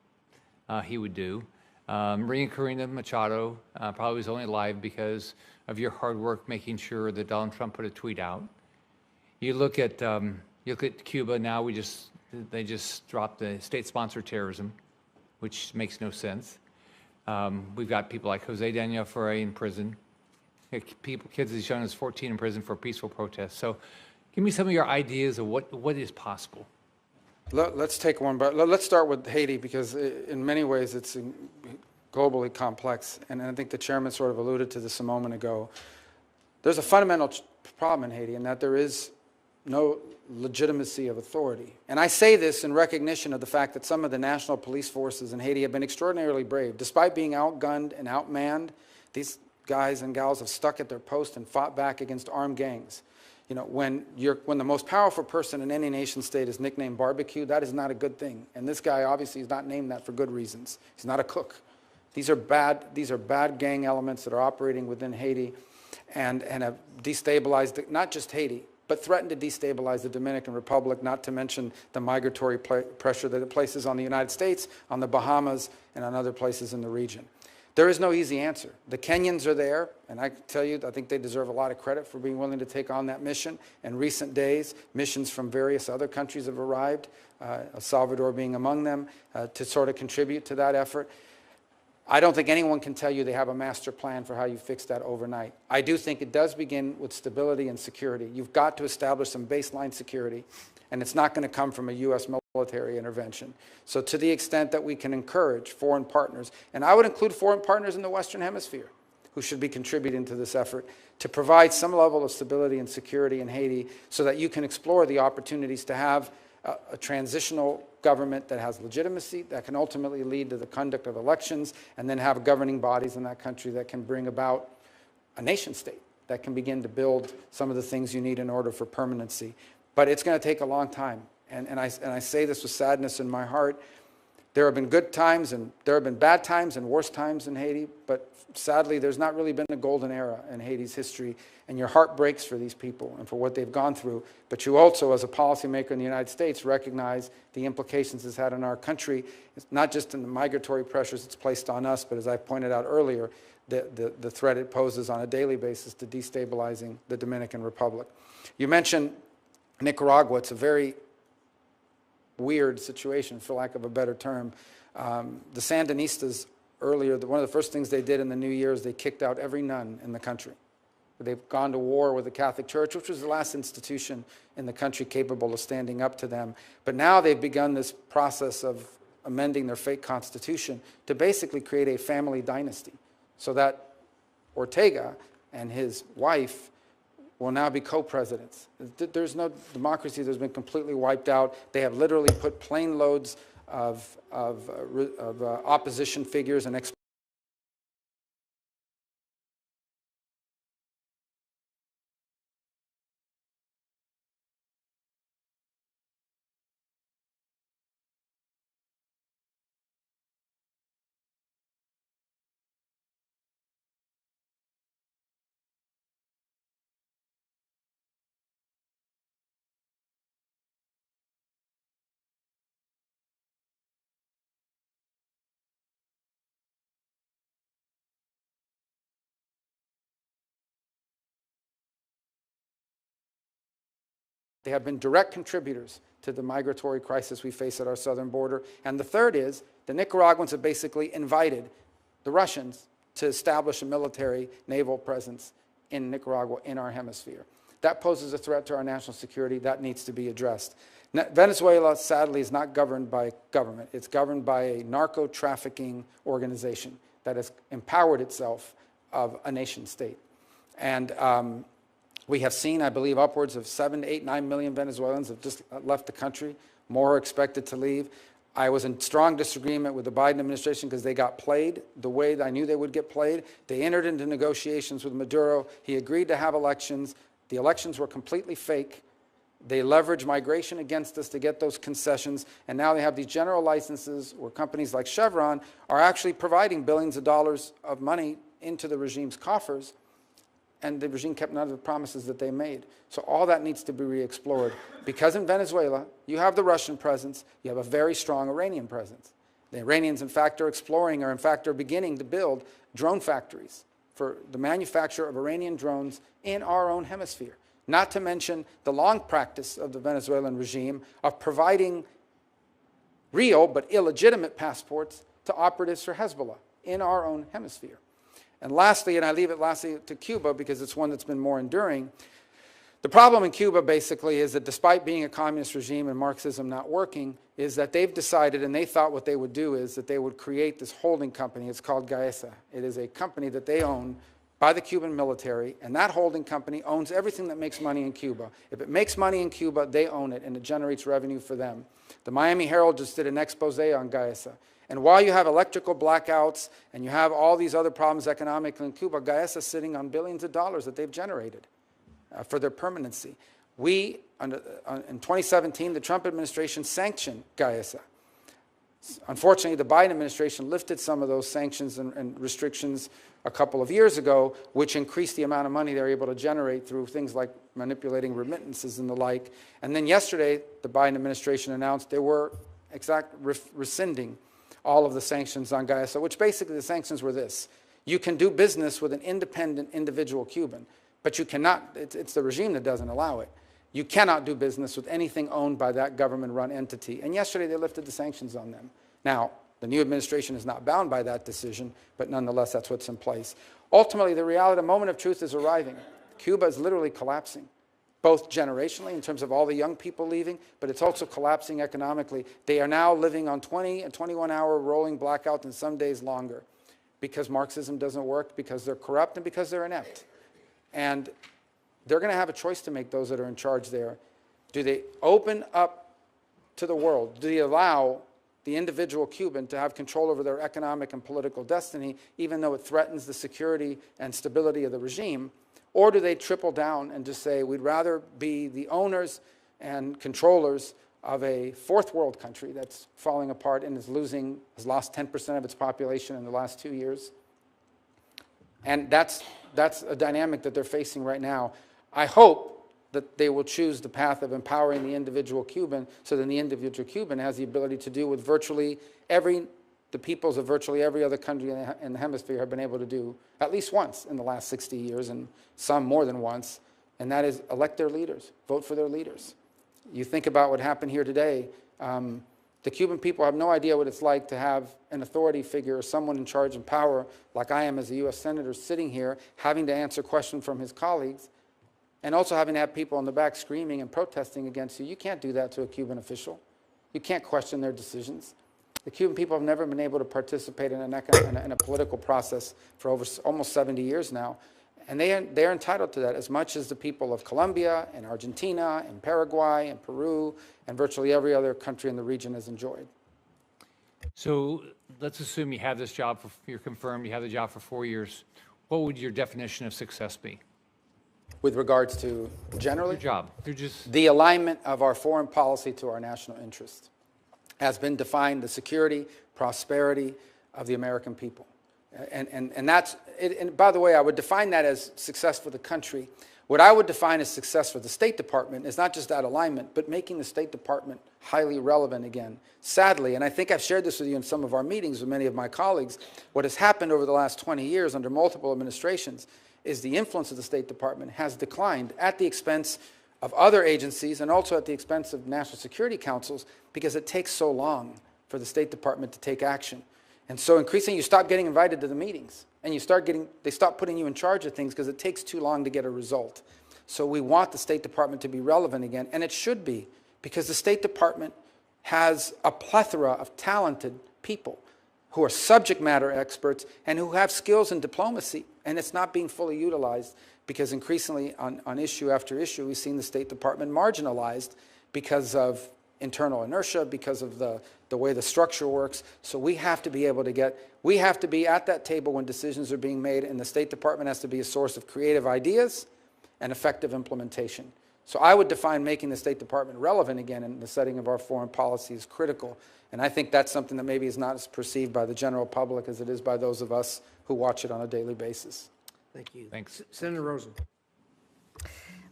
he would do. Maria Corina Machado probably was only alive because of your hard work making sure that Donald Trump put a tweet out. You look at Cuba now. They just dropped the state-sponsored terrorism, which makes no sense. We've got people like Jose Daniel Ferrer in prison. Kids as young as 14 in prison for peaceful protests. So, give me some of your ideas of what is possible. Let's take one, but let's start with Haiti, because in many ways it's globally complex, and I think the chairman sort of alluded to this a moment ago. There's a fundamental problem in Haiti, in that there is no legitimacy of authority. And I say this in recognition of the fact that some of the national police forces in Haiti have been extraordinarily brave. Despite being outgunned and outmanned, these guys and gals have stuck at their post and fought back against armed gangs. You know, when the most powerful person in any nation state is nicknamed barbecue, that is not a good thing. And this guy obviously is not named that for good reasons. He's not a cook. These are bad gang elements that are operating within Haiti and have destabilized not just Haiti, but threatened to destabilize the Dominican Republic, not to mention the migratory pressure that it places on the United States, on the Bahamas, and on other places in the region. There is no easy answer. The Kenyans are there, and I can tell you, I think they deserve a lot of credit for being willing to take on that mission. In recent days, missions from various other countries have arrived, El Salvador being among them, to sort of contribute to that effort. I don't think anyone can tell you they have a master plan for how you fix that overnight. I do think it does begin with stability and security. You've got to establish some baseline security, and it's not going to come from a U.S. military intervention. So to the extent that we can encourage foreign partners, and I would include foreign partners in the Western Hemisphere, who should be contributing to this effort, to provide some level of stability and security in Haiti so that you can explore the opportunities to have a transitional government that has legitimacy, that can ultimately lead to the conduct of elections, and then have governing bodies in that country that can bring about a nation state that can begin to build some of the things you need in order for permanency. But it's going to take a long time. And I say this with sadness in my heart. There have been good times, and there have been bad times and worse times in Haiti, but sadly, there's not really been a golden era in Haiti's history, and your heart breaks for these people and for what they've gone through. But you also, as a policymaker in the United States, recognize the implications it's had on our country. It's not just in the migratory pressures it's placed on us, but as I pointed out earlier, the threat it poses on a daily basis to destabilizing the Dominican Republic. You mentioned Nicaragua. It's a very weird situation, for lack of a better term. The Sandinistas earlier, one of the first things they did in the new year is they kicked out every nun in the country. They've gone to war with the Catholic Church, which was the last institution in the country capable of standing up to them. But now they've begun this process of amending their fake constitution to basically create a family dynasty so that Ortega and his wife will now be co-presidents. There's no democracy that's been completely wiped out. They have literally put plane loads of opposition figures and they have been direct contributors to the migratory crisis we face at our southern border. And the third is the Nicaraguans have basically invited the Russians to establish a military naval presence in Nicaragua, in our hemisphere. That poses a threat to our national security. That needs to be addressed. Venezuela, sadly, is not governed by government. It's governed by a narco-trafficking organization that has empowered itself of a nation state. And we have seen, I believe, upwards of 7 to 8, 9 million Venezuelans have just left the country. More are expected to leave. I was in strong disagreement with the Biden administration because they got played the way I knew they would get played. They entered into negotiations with Maduro. He agreed to have elections. The elections were completely fake. They leveraged migration against us to get those concessions, and now they have these general licenses where companies like Chevron are actually providing billions of dollars of money into the regime's coffers, and the regime kept none of the promises that they made. So all that needs to be re-explored. Because in Venezuela, you have the Russian presence, you have a very strong Iranian presence. The Iranians, in fact, are exploring, or in fact are beginning to build drone factories for the manufacture of Iranian drones in our own hemisphere. Not to mention the long practice of the Venezuelan regime of providing real but illegitimate passports to operatives for Hezbollah in our own hemisphere. And lastly, and I leave it lastly to Cuba because it's one that's been more enduring, the problem in Cuba basically is that despite being a communist regime and Marxism not working, is that they've decided, and they thought what they would do is that they would create this holding company. It's called Gaesa. It is a company that they own by the Cuban military, and that holding company owns everything that makes money in Cuba. If it makes money in Cuba, they own it, and it generates revenue for them. The Miami Herald just did an expose on Gaesa. And while you have electrical blackouts and you have all these other problems economically in Cuba, Gaesa is sitting on billions of dollars that they've generated for their permanency. In 2017, the Trump administration sanctioned Gaesa. Unfortunately, the Biden administration lifted some of those sanctions and restrictions a couple of years ago, which increased the amount of money they're able to generate through things like manipulating remittances and the like. And then yesterday, the Biden administration announced they were rescinding all of the sanctions on Gaesa, which basically the sanctions were this. You can do business with an independent individual Cuban, but you cannot, it's the regime that doesn't allow it. You cannot do business with anything owned by that government-run entity. And yesterday they lifted the sanctions on them. Now, the new administration is not bound by that decision, but nonetheless that's what's in place. Ultimately, the reality, the moment of truth is arriving. Cuba is literally collapsing, both generationally in terms of all the young people leaving, but it's also collapsing economically. They are now living on 20 and 21-hour rolling blackouts and some days longer because Marxism doesn't work, because they're corrupt, and because they're inept. And they're going to have a choice to make, those that are in charge there. Do they open up to the world? Do they allow the individual Cuban to have control over their economic and political destiny, even though it threatens the security and stability of the regime? Or do they triple down and just say, we'd rather be the owners and controllers of a fourth world country that's falling apart and has lost 10% of its population in the last 2 years? And that's a dynamic that they're facing right now. I hope that they will choose the path of empowering the individual Cuban, so that the individual Cuban has the ability to do what the peoples of virtually every other country in the hemisphere have been able to do at least once in the last 60 years, and some more than once, and that is elect their leaders, vote for their leaders. You think about what happened here today. The Cuban people have no idea what it's like to have an authority figure or someone in charge and power, like I am as a U.S. Senator, sitting here having to answer questions from his colleagues, and also having to have people in the back screaming and protesting against you. You can't do that to a Cuban official. You can't question their decisions. The Cuban people have never been able to participate in a political process for almost 70 years now. And they're entitled to that as much as the people of Colombia and Argentina and Paraguay and Peru and virtually every other country in the region has enjoyed. So let's assume you have this job, you're confirmed, you have the job for 4 years. What would your definition of success be? With regards to generally? Your job. You're just... The alignment of our foreign policy to our national interest has been defined the security, prosperity of the American people. And that's, and by the way, I would define that as success for the country. What I would define as success for the State Department is not just that alignment, but making the State Department highly relevant again. Sadly, and I think I've shared this with you in some of our meetings with many of my colleagues, what has happened over the last 20 years under multiple administrations is the influence of the State Department has declined at the expense of other agencies and also at the expense of national security councils because it takes so long for the State Department to take action. And so increasingly you stop getting invited to the meetings and they stop putting you in charge of things because it takes too long to get a result. So we want the State Department to be relevant again, and it should be, because the State Department has a plethora of talented people who are subject matter experts and who have skills in diplomacy, and it's not being fully utilized because increasingly on issue after issue we've seen the State Department marginalized because of internal inertia, because of the way the structure works. So we have to be able to we have to be at that table when decisions are being made, and the State Department has to be a source of creative ideas and effective implementation. So I would define making the State Department relevant again in the setting of our foreign policy as critical. And I think that's something that maybe is not as perceived by the general public as it is by those of us who watch it on a daily basis. Thank you. Thanks. Senator Rosen.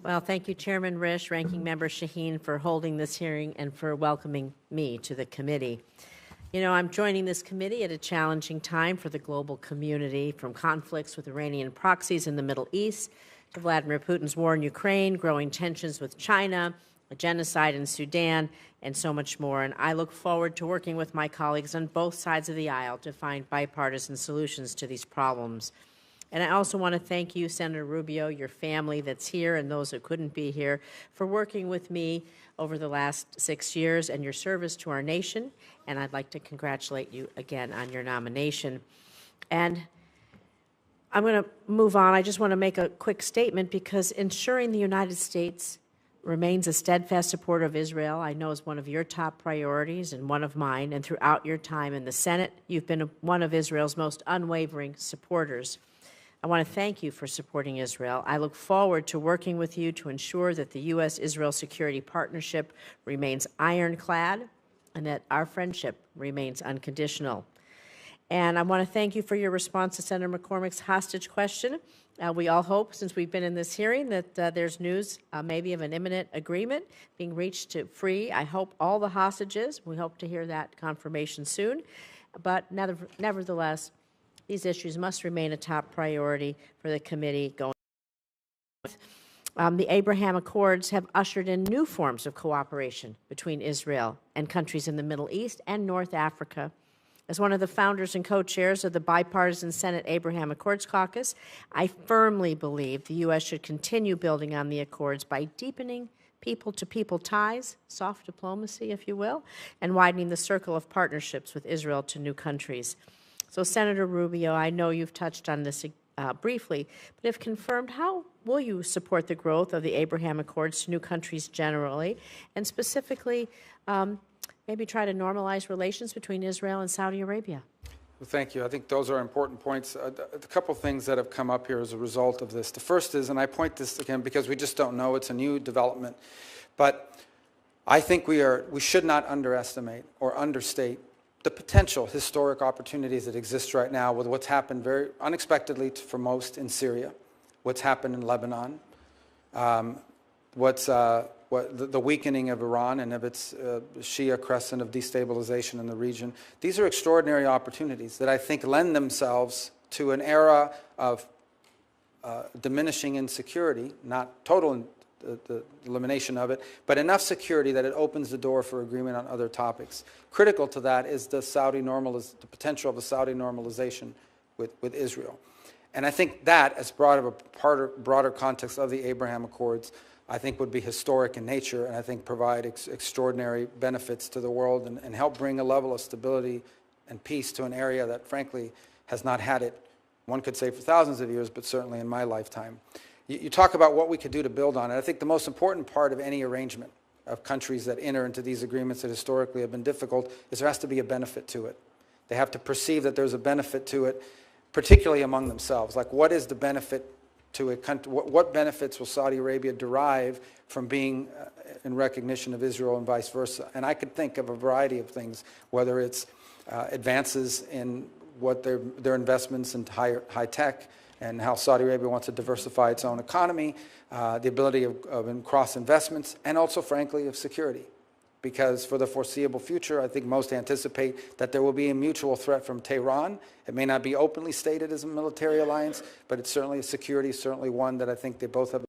Well, thank you, Chairman Risch, Ranking Member Shaheen, for holding this hearing and for welcoming me to the committee. You know, I'm joining this committee at a challenging time for the global community, from conflicts with Iranian proxies in the Middle East to Vladimir Putin's war in Ukraine, growing tensions with China, a genocide in Sudan, and so much more. And I look forward to working with my colleagues on both sides of the aisle to find bipartisan solutions to these problems. And I also want to thank you, Senator Rubio, your family that's here, and those that couldn't be here, for working with me over the last 6 years and your service to our nation. And I'd like to congratulate you again on your nomination. And I'm going to move on. I just want to make a quick statement because ensuring the United States remains a steadfast supporter of Israel, I know, is one of your top priorities and one of mine. And throughout your time in the Senate, you've been one of Israel's most unwavering supporters. I want to thank you for supporting Israel. I look forward to working with you to ensure that the U.S.-Israel security partnership remains ironclad and that our friendship remains unconditional. And I want to thank you for your response to Senator McCormick's hostage question. We all hope, since we've been in this hearing, that there's news maybe of an imminent agreement being reached to free, I hope, all the hostages. We hope to hear that confirmation soon. But nevertheless, these issues must remain a top priority for the committee going forward. The Abraham Accords have ushered in new forms of cooperation between Israel and countries in the Middle East and North Africa. As one of the founders and co-chairs of the bipartisan Senate Abraham Accords Caucus, I firmly believe the U.S. should continue building on the accords by deepening people-to-people ties, soft diplomacy, if you will, and widening the circle of partnerships with Israel to new countries. So, Senator Rubio, I know you've touched on this briefly, but if confirmed, how will you support the growth of the Abraham Accords to new countries generally, and specifically maybe try to normalize relations between Israel and Saudi Arabia? Well, thank you. I think those are important points. A couple things that have come up here as a result of this. The first is, and I point this again because we just don't know, it's a new development, but I think we should not underestimate or understate the potential historic opportunities that exist right now with what's happened very unexpectedly for most in Syria, what's happened in Lebanon, the weakening of Iran and of its Shia crescent of destabilization in the region. These are extraordinary opportunities that I think lend themselves to an era of diminishing insecurity, not total the elimination of it, but enough security that it opens the door for agreement on other topics. Critical to that is the potential of the Saudi normalization with Israel. And I think that, as part of a broader context of the Abraham Accords, I think would be historic in nature, and I think provide extraordinary benefits to the world and help bring a level of stability and peace to an area that, frankly, has not had it, one could say, for thousands of years, but certainly in my lifetime. You talk about what we could do to build on it. I think the most important part of any arrangement of countries that enter into these agreements that historically have been difficult is there has to be a benefit to it. They have to perceive that there's a benefit to it, particularly among themselves. Like, what is the benefit to a country? What benefits will Saudi Arabia derive from being in recognition of Israel and vice versa? And I could think of a variety of things, whether it's advances in what their investments in high tech and how Saudi Arabia wants to diversify its own economy, the ability of cross investments, and also, frankly, of security. Because for the foreseeable future, I think most anticipate that there will be a mutual threat from Tehran. It may not be openly stated as a military alliance, but it's certainly a security, certainly one that I think they both have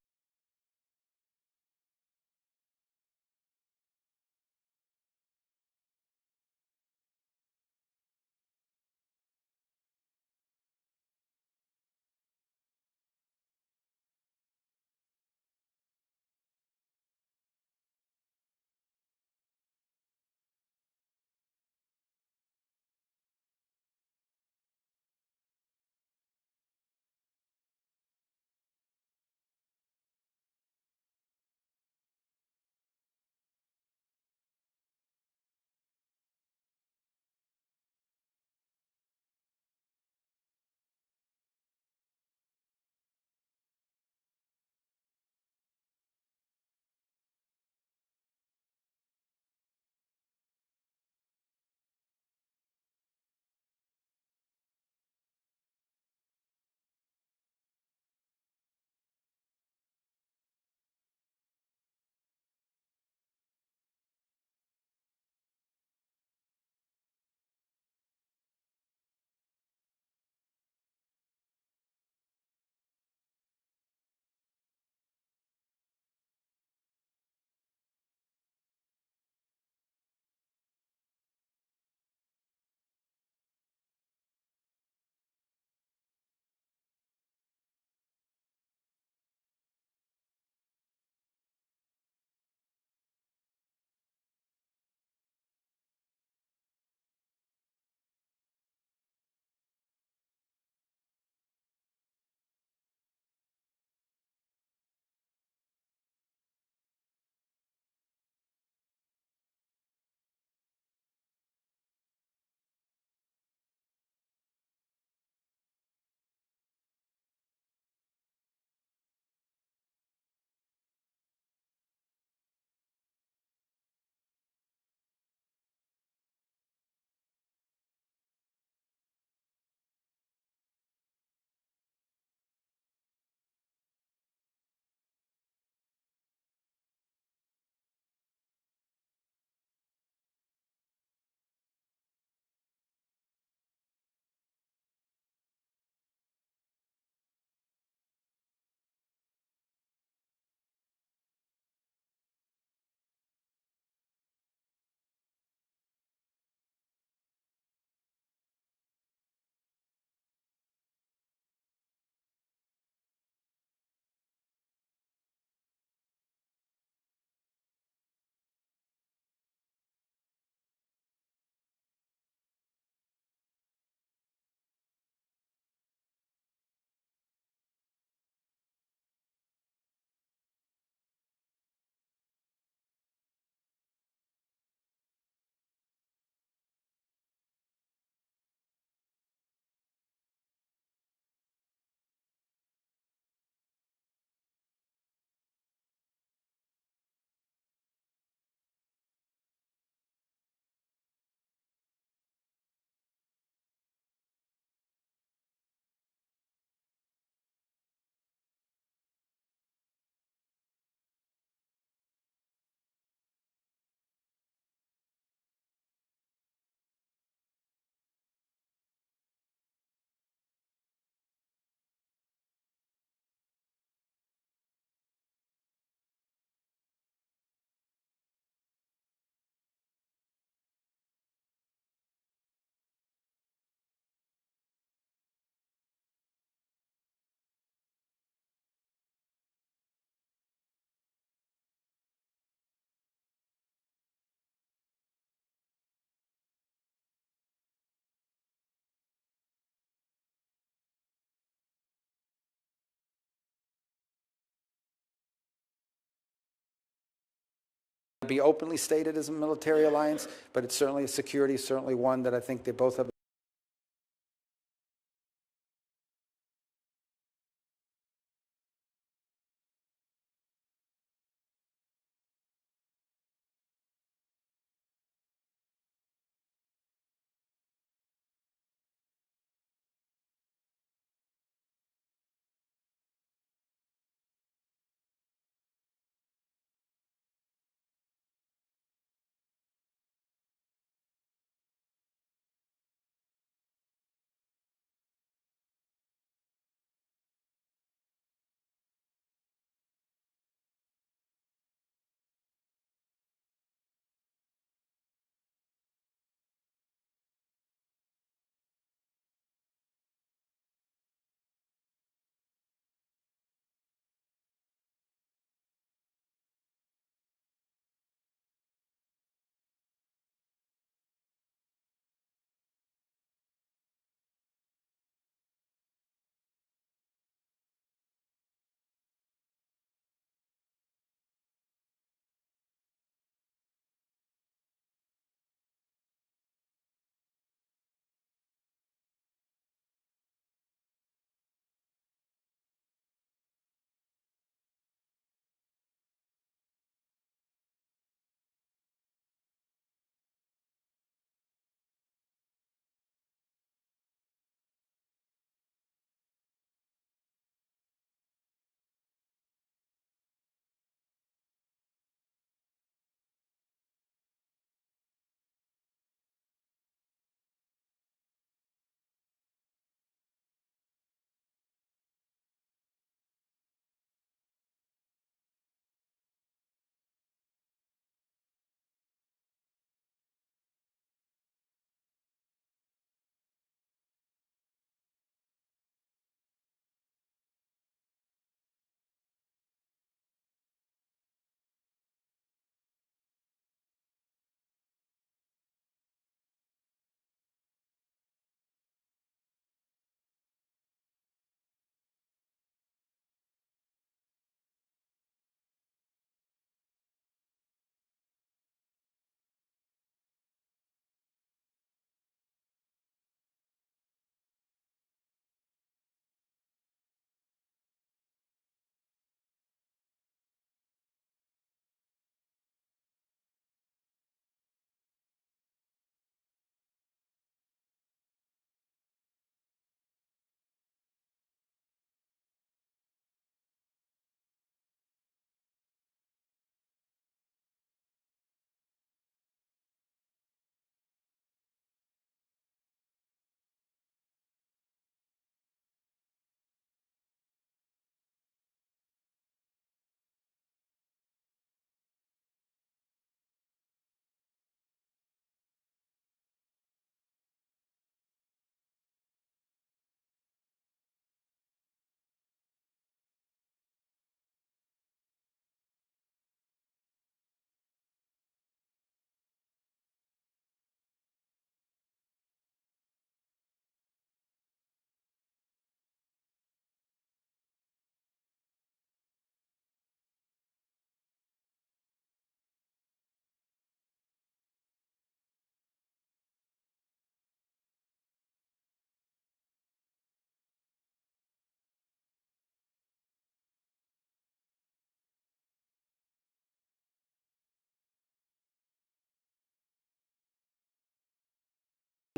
be openly stated as a military alliance, but it's certainly a security, certainly one that I think they both have.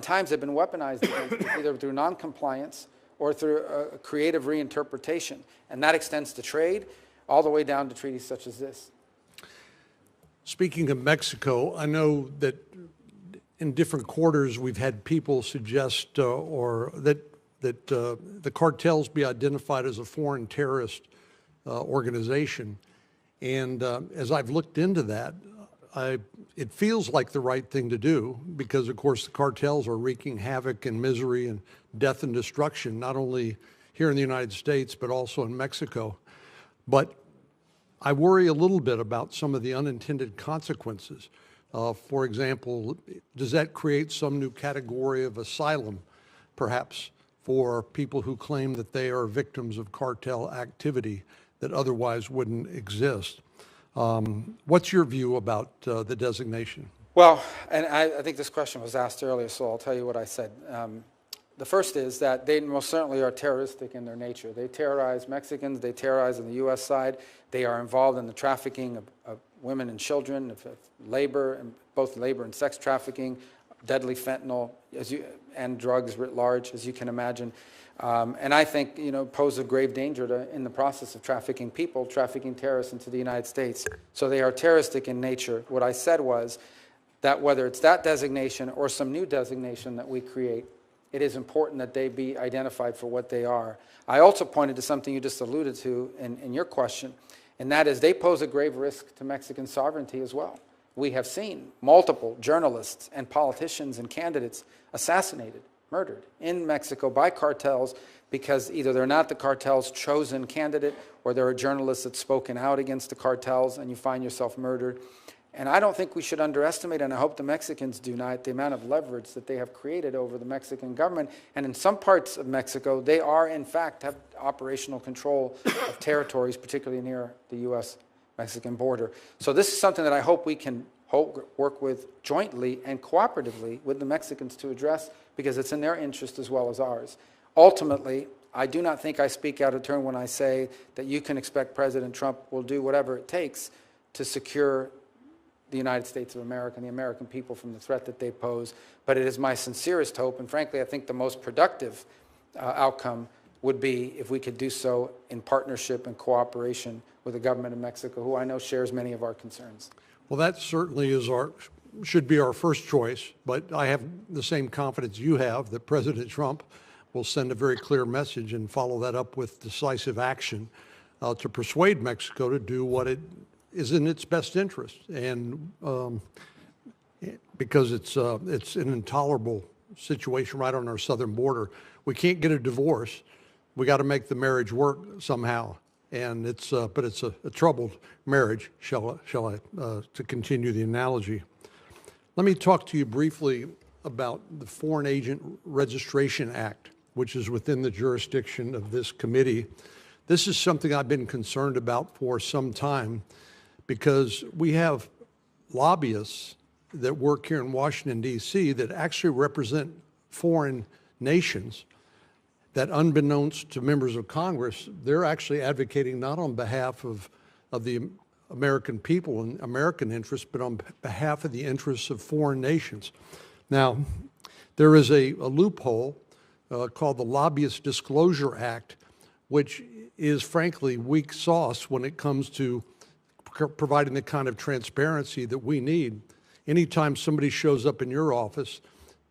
Times have been weaponized against either through noncompliance or through a creative reinterpretation. And that extends to trade all the way down to treaties such as this. Speaking of Mexico, I know that in different quarters we've had people suggest that the cartels be identified as a foreign terrorist organization. And as I've looked into that, it feels like the right thing to do because, of course, the cartels are wreaking havoc and misery and death and destruction, not only here in the United States, but also in Mexico. But I worry a little bit about some of the unintended consequences. For example, does that create some new category of asylum, perhaps, for people who claim that they are victims of cartel activity that otherwise wouldn't exist? What's your view about the designation? Well, and I think this question was asked earlier, so I'll tell you what I said. The first is that they most certainly are terroristic in their nature. They terrorize Mexicans, they terrorize on the U.S. side. They are involved in the trafficking of women and children, of labor, and both labor and sex trafficking, deadly fentanyl, and drugs writ large, as you can imagine. And I think, pose a grave danger in the process of trafficking people, trafficking terrorists into the United States. So they are terroristic in nature. What I said was that whether it's that designation or some new designation that we create, it is important that they be identified for what they are. I also pointed to something you just alluded to in your question, and that is they pose a grave risk to Mexican sovereignty as well. We have seen multiple journalists and politicians and candidates assassinated, murdered in Mexico by cartels because either they're not the cartel's chosen candidate or they're a journalist that's spoken out against the cartels and you find yourself murdered. And I don't think we should underestimate, and I hope the Mexicans do not, the amount of leverage that they have created over the Mexican government. And in some parts of Mexico, they are, in fact, have operational control of territories, particularly near the U.S.-Mexican border. So this is something that I hope we can work with jointly and cooperatively with the Mexicans to address, because it's in their interest as well as ours. Ultimately, I do not think I speak out of turn when I say that you can expect President Trump will do whatever it takes to secure the United States of America and the American people from the threat that they pose. But it is my sincerest hope, and frankly, I think the most productive outcome would be if we could do so in partnership and cooperation with the government of Mexico, who I know shares many of our concerns. Well, that certainly should be our first choice, but I have the same confidence you have that President Trump will send a very clear message and follow that up with decisive action to persuade Mexico to do what it is in its best interest, and because it's an intolerable situation right on our southern border. We can't get a divorce. We got to make the marriage work somehow, and but it's a troubled marriage. Shall I to continue the analogy? Let me talk to you briefly about the Foreign Agent Registration Act, which is within the jurisdiction of this committee. This is something I've been concerned about for some time, because we have lobbyists that work here in Washington, D.C. that actually represent foreign nations that, unbeknownst to members of Congress, they're actually advocating not on behalf of the American people and American interests, but on behalf of the interests of foreign nations. Now, there is a loophole called the Lobbyist Disclosure Act, which is frankly weak sauce when it comes to providing the kind of transparency that we need. Anytime somebody shows up in your office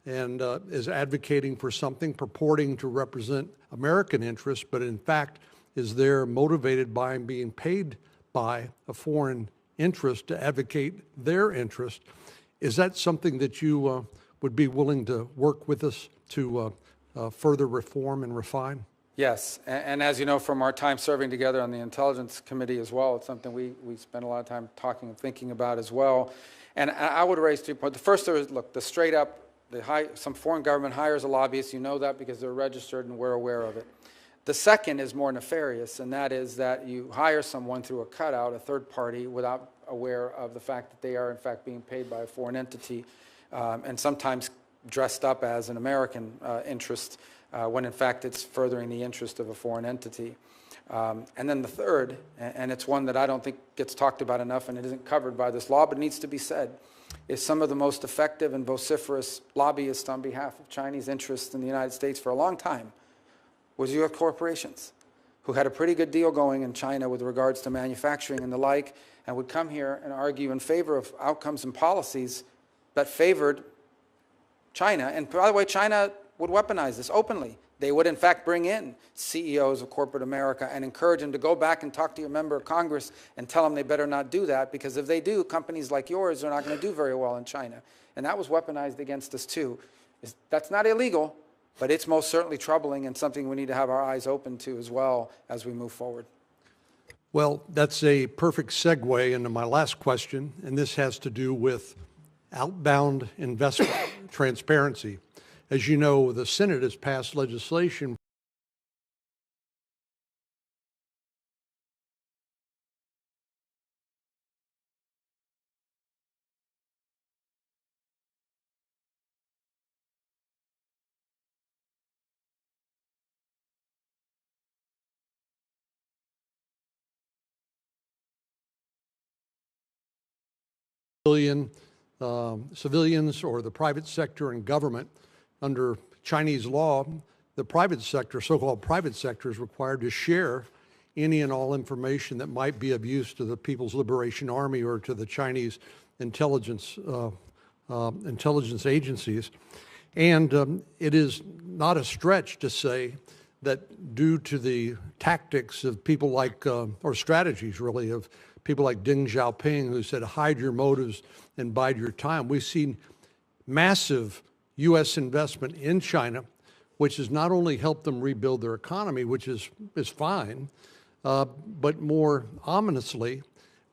and is advocating for something purporting to represent American interests, but in fact is there motivated by and being paid by a foreign interest to advocate their interest, is that something that you would be willing to work with us to further reform and refine? Yes, and as you know from our time serving together on the Intelligence Committee as well, it's something we spend a lot of time talking and thinking about as well. And I would raise 3 points. The first is, look, the straight up, some foreign government hires a lobbyist. You know that because they're registered and we're aware of it. The second is more nefarious, and that is that you hire someone through a cutout, a third party, without aware of the fact that they are in fact being paid by a foreign entity, and sometimes dressed up as an American interest, when in fact it's furthering the interest of a foreign entity. And then the third, and it's one that I don't think gets talked about enough and it isn't covered by this law, but needs to be said, is some of the most effective and vociferous lobbyists on behalf of Chinese interests in the United States for a long time was U.S. corporations, who had a pretty good deal going in China with regards to manufacturing and the like, and would come here and argue in favor of outcomes and policies that favored China. And by the way, China would weaponize this openly. They would, in fact, bring in CEOs of corporate America and encourage them to go back and talk to your member of Congress and tell them they better not do that, because if they do, companies like yours are not going to do very well in China. And that was weaponized against us, too. That's not illegal, but it's most certainly troubling and something we need to have our eyes open to as well as we move forward. Well, that's a perfect segue into my last question, and this has to do with outbound investment transparency. As you know, the Senate has passed legislation civilians or the private sector and government. Under Chinese law, the private sector, so-called private sector, is required to share any and all information that might be of use to the People's Liberation Army or to the Chinese intelligence agencies. And it is not a stretch to say that due to the tactics of people like, or strategies really, of people like Deng Xiaoping, who said, hide your motives and bide your time, we've seen massive U.S. investment in China, which has not only helped them rebuild their economy, which is fine, but more ominously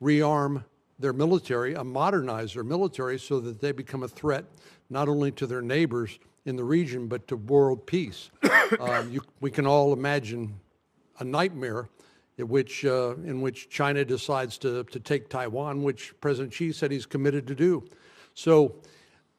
rearm their military, modernize their military so that they become a threat not only to their neighbors in the region, but to world peace. We can all imagine a nightmare in which China decides to take Taiwan, which President Xi said he's committed to do. So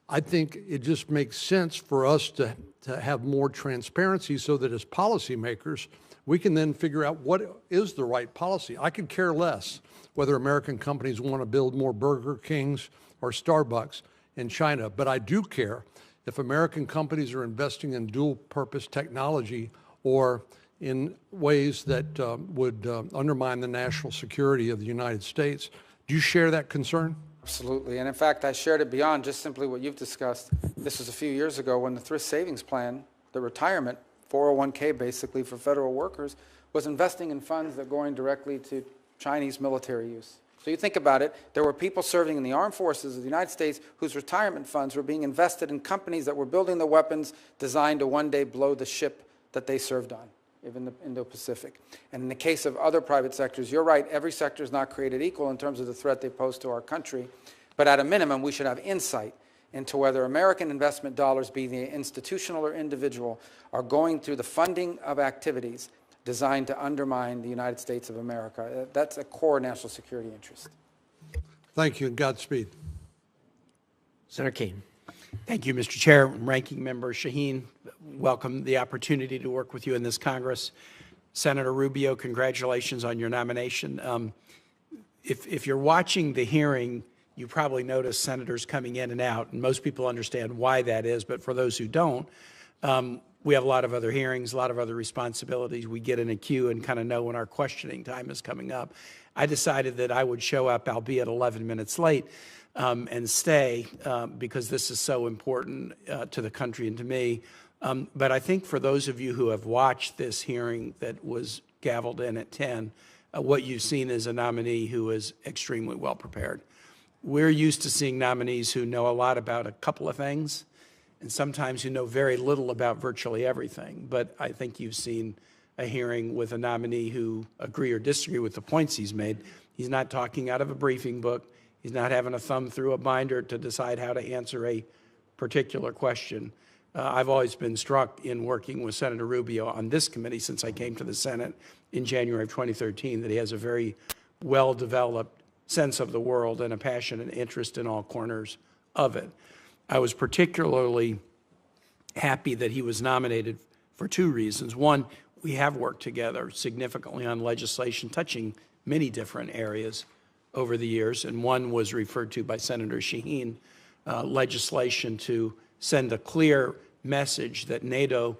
I think it just makes sense for us to have more transparency so that as policymakers, we can then figure out what is the right policy. I could care less whether American companies want to build more Burger Kings or Starbucks in China, but I do care if American companies are investing in dual-purpose technology or in ways that would undermine the national security of the United States. Do you share that concern? Absolutely. And in fact, I shared it beyond just simply what you've discussed. This was a few years ago when the Thrift Savings Plan, the retirement 401k basically for federal workers, was investing in funds that are going directly to Chinese military use. So you think about it, there were people serving in the armed forces of the United States whose retirement funds were being invested in companies that were building the weapons designed to one day blow the ship that they served on, even the Indo-Pacific. And in the case of other private sectors, you're right, every sector is not created equal in terms of the threat they pose to our country. But at a minimum, we should have insight into whether American investment dollars, be they institutional or individual, are going through the funding of activities designed to undermine the United States of America. That's a core national security interest. Thank you, and Godspeed. Senator Kane. Thank you, Mr. Chair. Ranking Member Shaheen, welcome the opportunity to work with you in this Congress. Senator Rubio, congratulations on your nomination. If you're watching the hearing, you probably noticed senators coming in and out, and most people understand why that is, but for those who don't, we have a lot of other hearings, a lot of other responsibilities. We get in a queue and kind of know when our questioning time is coming up. I decided that I would show up, albeit 11 minutes late, and stay because this is so important to the country and to me. But I think for those of you who have watched this hearing that was gavelled in at 10, what you've seen is a nominee who is extremely well prepared. We're used to seeing nominees who know a lot about a couple of things, and sometimes who know very little about virtually everything. But I think you've seen a hearing with a nominee who agree or disagree with the points he's made. He's not talking out of a briefing book. He's not having a thumb through a binder to decide how to answer a particular question. I've always been struck in working with Senator Rubio on this committee since I came to the Senate in January of 2013 that he has a very well-developed sense of the world and a passion and interest in all corners of it. I was particularly happy that he was nominated for two reasons. One, we have worked together significantly on legislation touching many different areas over the years, and one was referred to by Senator Shaheen, legislation to send a clear message that NATO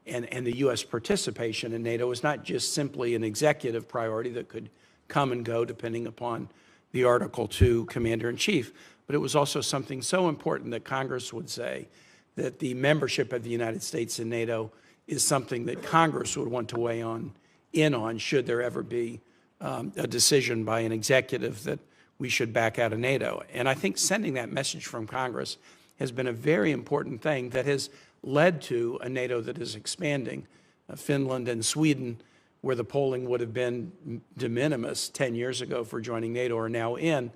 and the U.S. participation in NATO is not just simply an executive priority that could come and go depending upon the Article II Commander-in-Chief, but it was also something so important that Congress would say that the membership of the United States in NATO is something that Congress would want to weigh in on should there ever be a decision by an executive that we should back out of NATO. And I think sending that message from Congress has been a very important thing that has led to a NATO that is expanding. Finland and Sweden, where the polling would have been de minimis 10 years ago for joining NATO, are now in.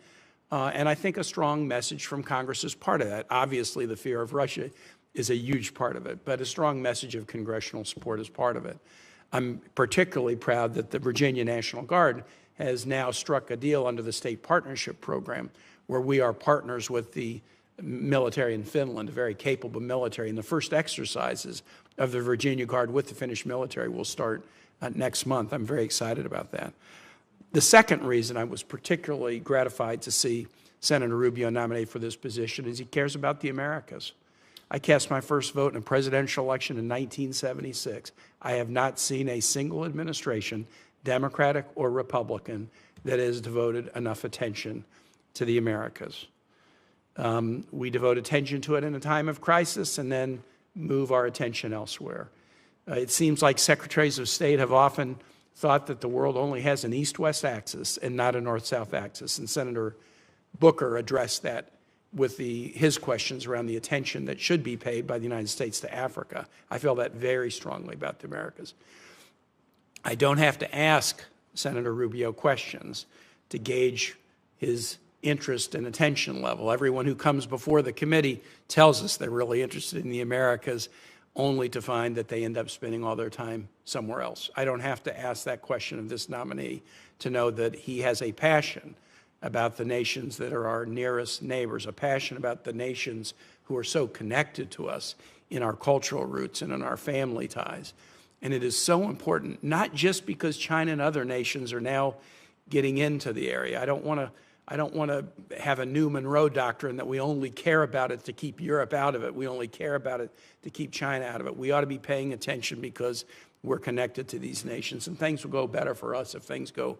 And I think a strong message from Congress is part of that. Obviously, the fear of Russia is a huge part of it, but a strong message of congressional support is part of it. I'm particularly proud that the Virginia National Guard has now struck a deal under the State Partnership Program where we are partners with the military in Finland, a very capable military. And the first exercises of the Virginia Guard with the Finnish military will start next month. I'm very excited about that. The second reason I was particularly gratified to see Senator Rubio nominated for this position is he cares about the Americas. I cast my first vote in a presidential election in 1976. I have not seen a single administration, Democratic or Republican, that has devoted enough attention to the Americas. We devote attention to it in a time of crisis and then move our attention elsewhere. It seems like secretaries of state have often thought that the world only has an east-west axis and not a north-south axis, and Senator Booker addressed that with his questions around the attention that should be paid by the United States to Africa. I feel that very strongly about the Americas. I don't have to ask Senator Rubio questions to gauge his interest and attention level. Everyone who comes before the committee tells us they're really interested in the Americas, only to find that they end up spending all their time somewhere else. I don't have to ask that question of this nominee to know that he has a passion about the nations that are our nearest neighbors, a passion about the nations who are so connected to us in our cultural roots and in our family ties. And it is so important, not just because China and other nations are now getting into the area. I don't want to have a new Monroe doctrine that we only care about it to keep Europe out of it. We only care about it to keep China out of it. We ought to be paying attention because we're connected to these nations, and things will go better for us if things go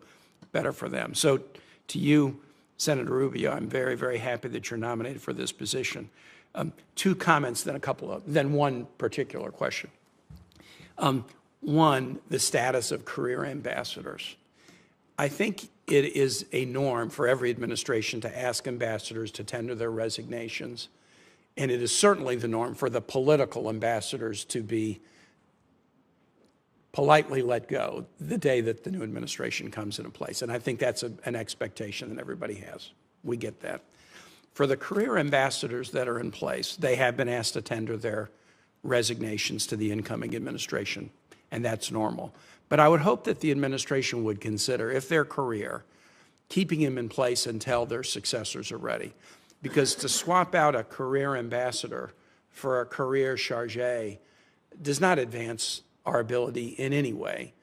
better for them. So to you, Senator Rubio, I'm very, very happy that you're nominated for this position. Two comments, then one particular question. One, the status of career ambassadors. I think it is a norm for every administration to ask ambassadors to tender their resignations, and it is certainly the norm for the political ambassadors to be politely let go the day that the new administration comes into place. And I think that's an expectation that everybody has. We get that. For the career ambassadors that are in place, they have been asked to tender their resignations to the incoming administration, and that's normal. But I would hope that the administration would consider, if their career, keeping him in place until their successors are ready. Because to swap out a career ambassador for a career chargé does not advance our ability in any way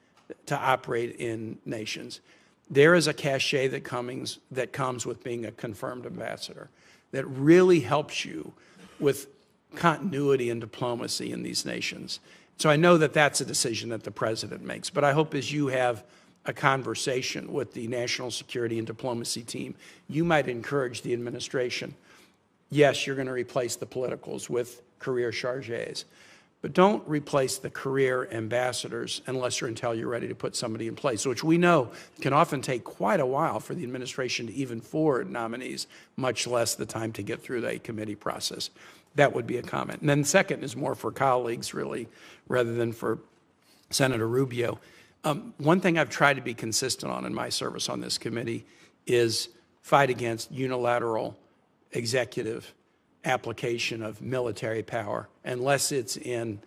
to operate in nations. There is a cachet that comes with being a confirmed ambassador that really helps you with continuity and diplomacy in these nations. So I know that that's a decision that the president makes, but I hope as you have a conversation with the national security and diplomacy team, you might encourage the administration, yes, you're going to replace the politicals with career chargés, but don't replace the career ambassadors unless you're ready to put somebody in place, which we know can often take quite a while for the administration to even forward nominees, much less the time to get through the committee process. That would be a comment. And then second is more for colleagues, really, rather than for Senator Rubio. One thing I've tried to be consistent on in my service on this committee is fight against unilateral executive application of military power unless it's in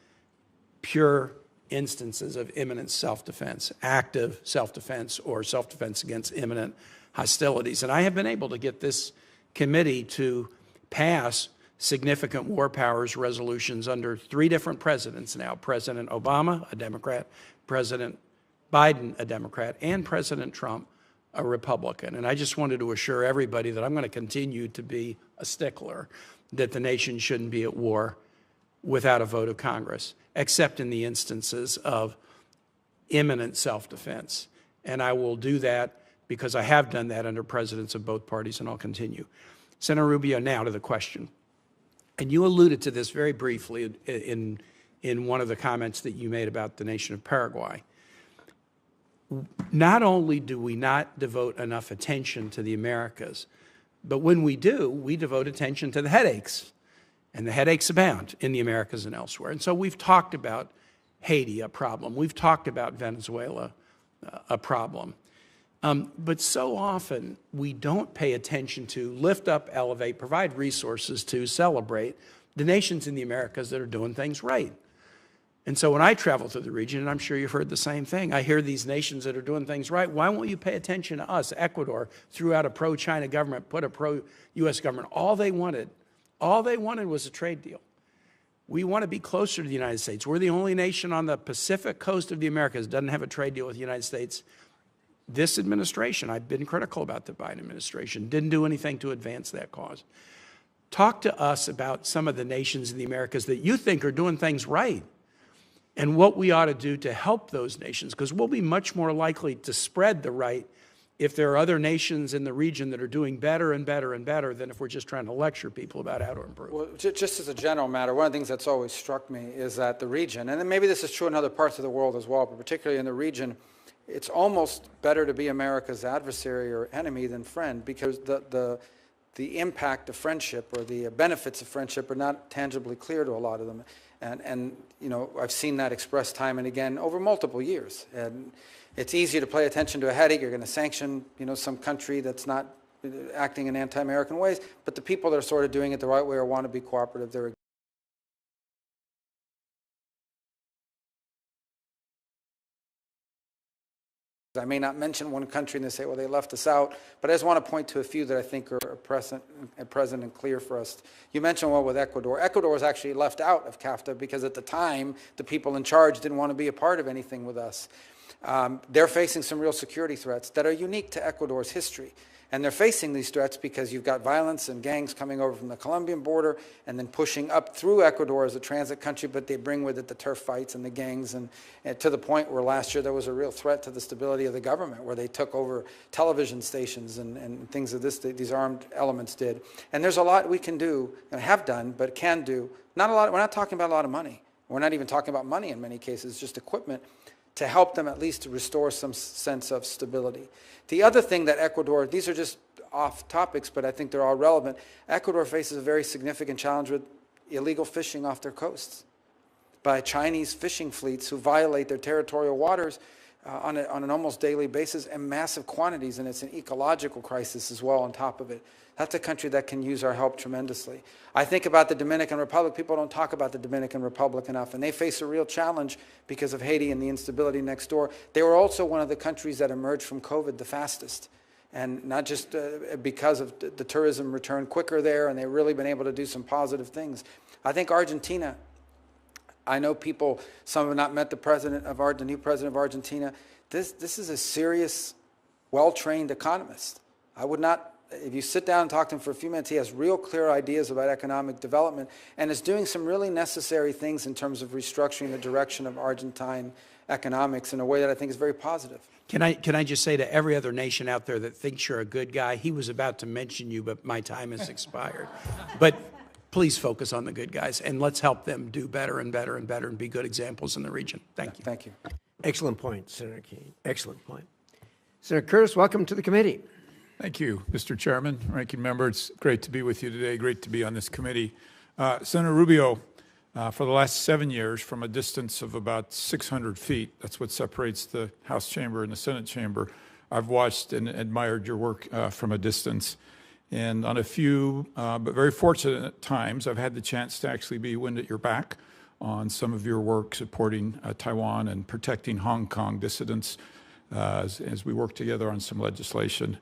pure instances of imminent self-defense, active self-defense or self-defense against imminent hostilities. And I have been able to get this committee to pass significant war powers resolutions under 3 different presidents now, President Obama, a Democrat, President Biden, a Democrat, and President Trump, a Republican. And I just wanted to assure everybody that I'm going to continue to be a stickler, that the nation shouldn't be at war without a vote of Congress, except in the instances of imminent self-defense. And I will do that because I have done that under presidents of both parties, and I'll continue. Senator Rubio, now to the question. And you alluded to this very briefly in one of the comments that you made about the nation of Paraguay. Not only do we not devote enough attention to the Americas, but when we do, we devote attention to the headaches. And the headaches abound in the Americas and elsewhere. And so we've talked about Haiti, a problem. We've talked about Venezuela, a problem. But so often we don't pay attention to lift up, elevate, provide resources to celebrate the nations in the Americas that are doing things right. And so when I travel through the region, and I'm sure you've heard the same thing, I hear these nations that are doing things right. Why won't you pay attention to us? Ecuador threw out a pro-China government, put a pro-U.S. government. All they wanted was a trade deal. We want to be closer to the United States. We're the only nation on the Pacific coast of the Americas that doesn't have a trade deal with the United States. This administration, I've been critical about the Biden administration, didn't do anything to advance that cause. Talk to us about some of the nations in the Americas that you think are doing things right and what we ought to do to help those nations, because we'll be much more likely to spread the right if there are other nations in the region that are doing better and better and better than if we're just trying to lecture people about how to improve. Well, just as a general matter, one of the things that's always struck me is that the region, and then maybe this is true in other parts of the world as well, but particularly in the region, it's almost better to be America's adversary or enemy than friend, because the impact of friendship or the benefits of friendship are not tangibly clear to a lot of them. And you know, I've seen that expressed time and again over multiple years. And it's easier to pay attention to a headache. You're going to sanction, you know, some country that's not acting in anti-American ways, but the people that are sort of doing it the right way or want to be cooperative, they're I may not mention one country and they say, well, they left us out, but I just want to point to a few that I think are present and clear for us. You mentioned one with Ecuador. Ecuador was actually left out of CAFTA because at the time, the people in charge didn't want to be a part of anything with us. They're facing some real security threats that are unique to Ecuador's history. And they're facing these threats because you've got violence and gangs coming over from the Colombian border and then pushing up through Ecuador as a transit country, but they bring with it the turf fights and the gangs, and to the point where last year there was a real threat to the stability of the government, where they took over television stations and things of these armed elements did. And there's a lot we can do, and have done, but can do. Not a lot. We're not talking about a lot of money. We're not even talking about money in many cases, just equipment, to help them at least to restore some sense of stability. The other thing that Ecuador, these are just off topics, but I think they're all relevant. Ecuador faces a very significant challenge with illegal fishing off their coasts by Chinese fishing fleets who violate their territorial waters on an almost daily basis in massive quantities, and it's an ecological crisis as well on top of it. That's a country that can use our help tremendously. I think about the Dominican Republic. People don't talk about the Dominican Republic enough, and they face a real challenge because of Haiti and the instability next door. They were also one of the countries that emerged from COVID the fastest, and not just because of the tourism return quicker there, and they've really been able to do some positive things. I think Argentina, I know people, some have not met the new president of Argentina. This is a serious, well-trained economist. I would not, if you sit down and talk to him for a few minutes, he has real clear ideas about economic development and is doing some really necessary things in terms of restructuring the direction of Argentine economics in a way that I think is very positive. Can I just say to every other nation out there that thinks you're a good guy, he was about to mention you, but my time has expired. But please focus on the good guys, and let's help them do better and better and better and be good examples in the region. Thank you. Thank you. Excellent point, Senator Keene. Excellent point. Senator Curtis, welcome to the committee. Thank you, Mr. Chairman, Ranking Member. It's great to be with you today. Great to be on this committee. Senator Rubio, for the last 7 years, from a distance of about 600 feet, that's what separates the House chamber and the Senate chamber, I've watched and admired your work from a distance. And on a few, but very fortunate times, I've had the chance to actually be wind at your back on some of your work supporting Taiwan and protecting Hong Kong dissidents as we work together on some legislation.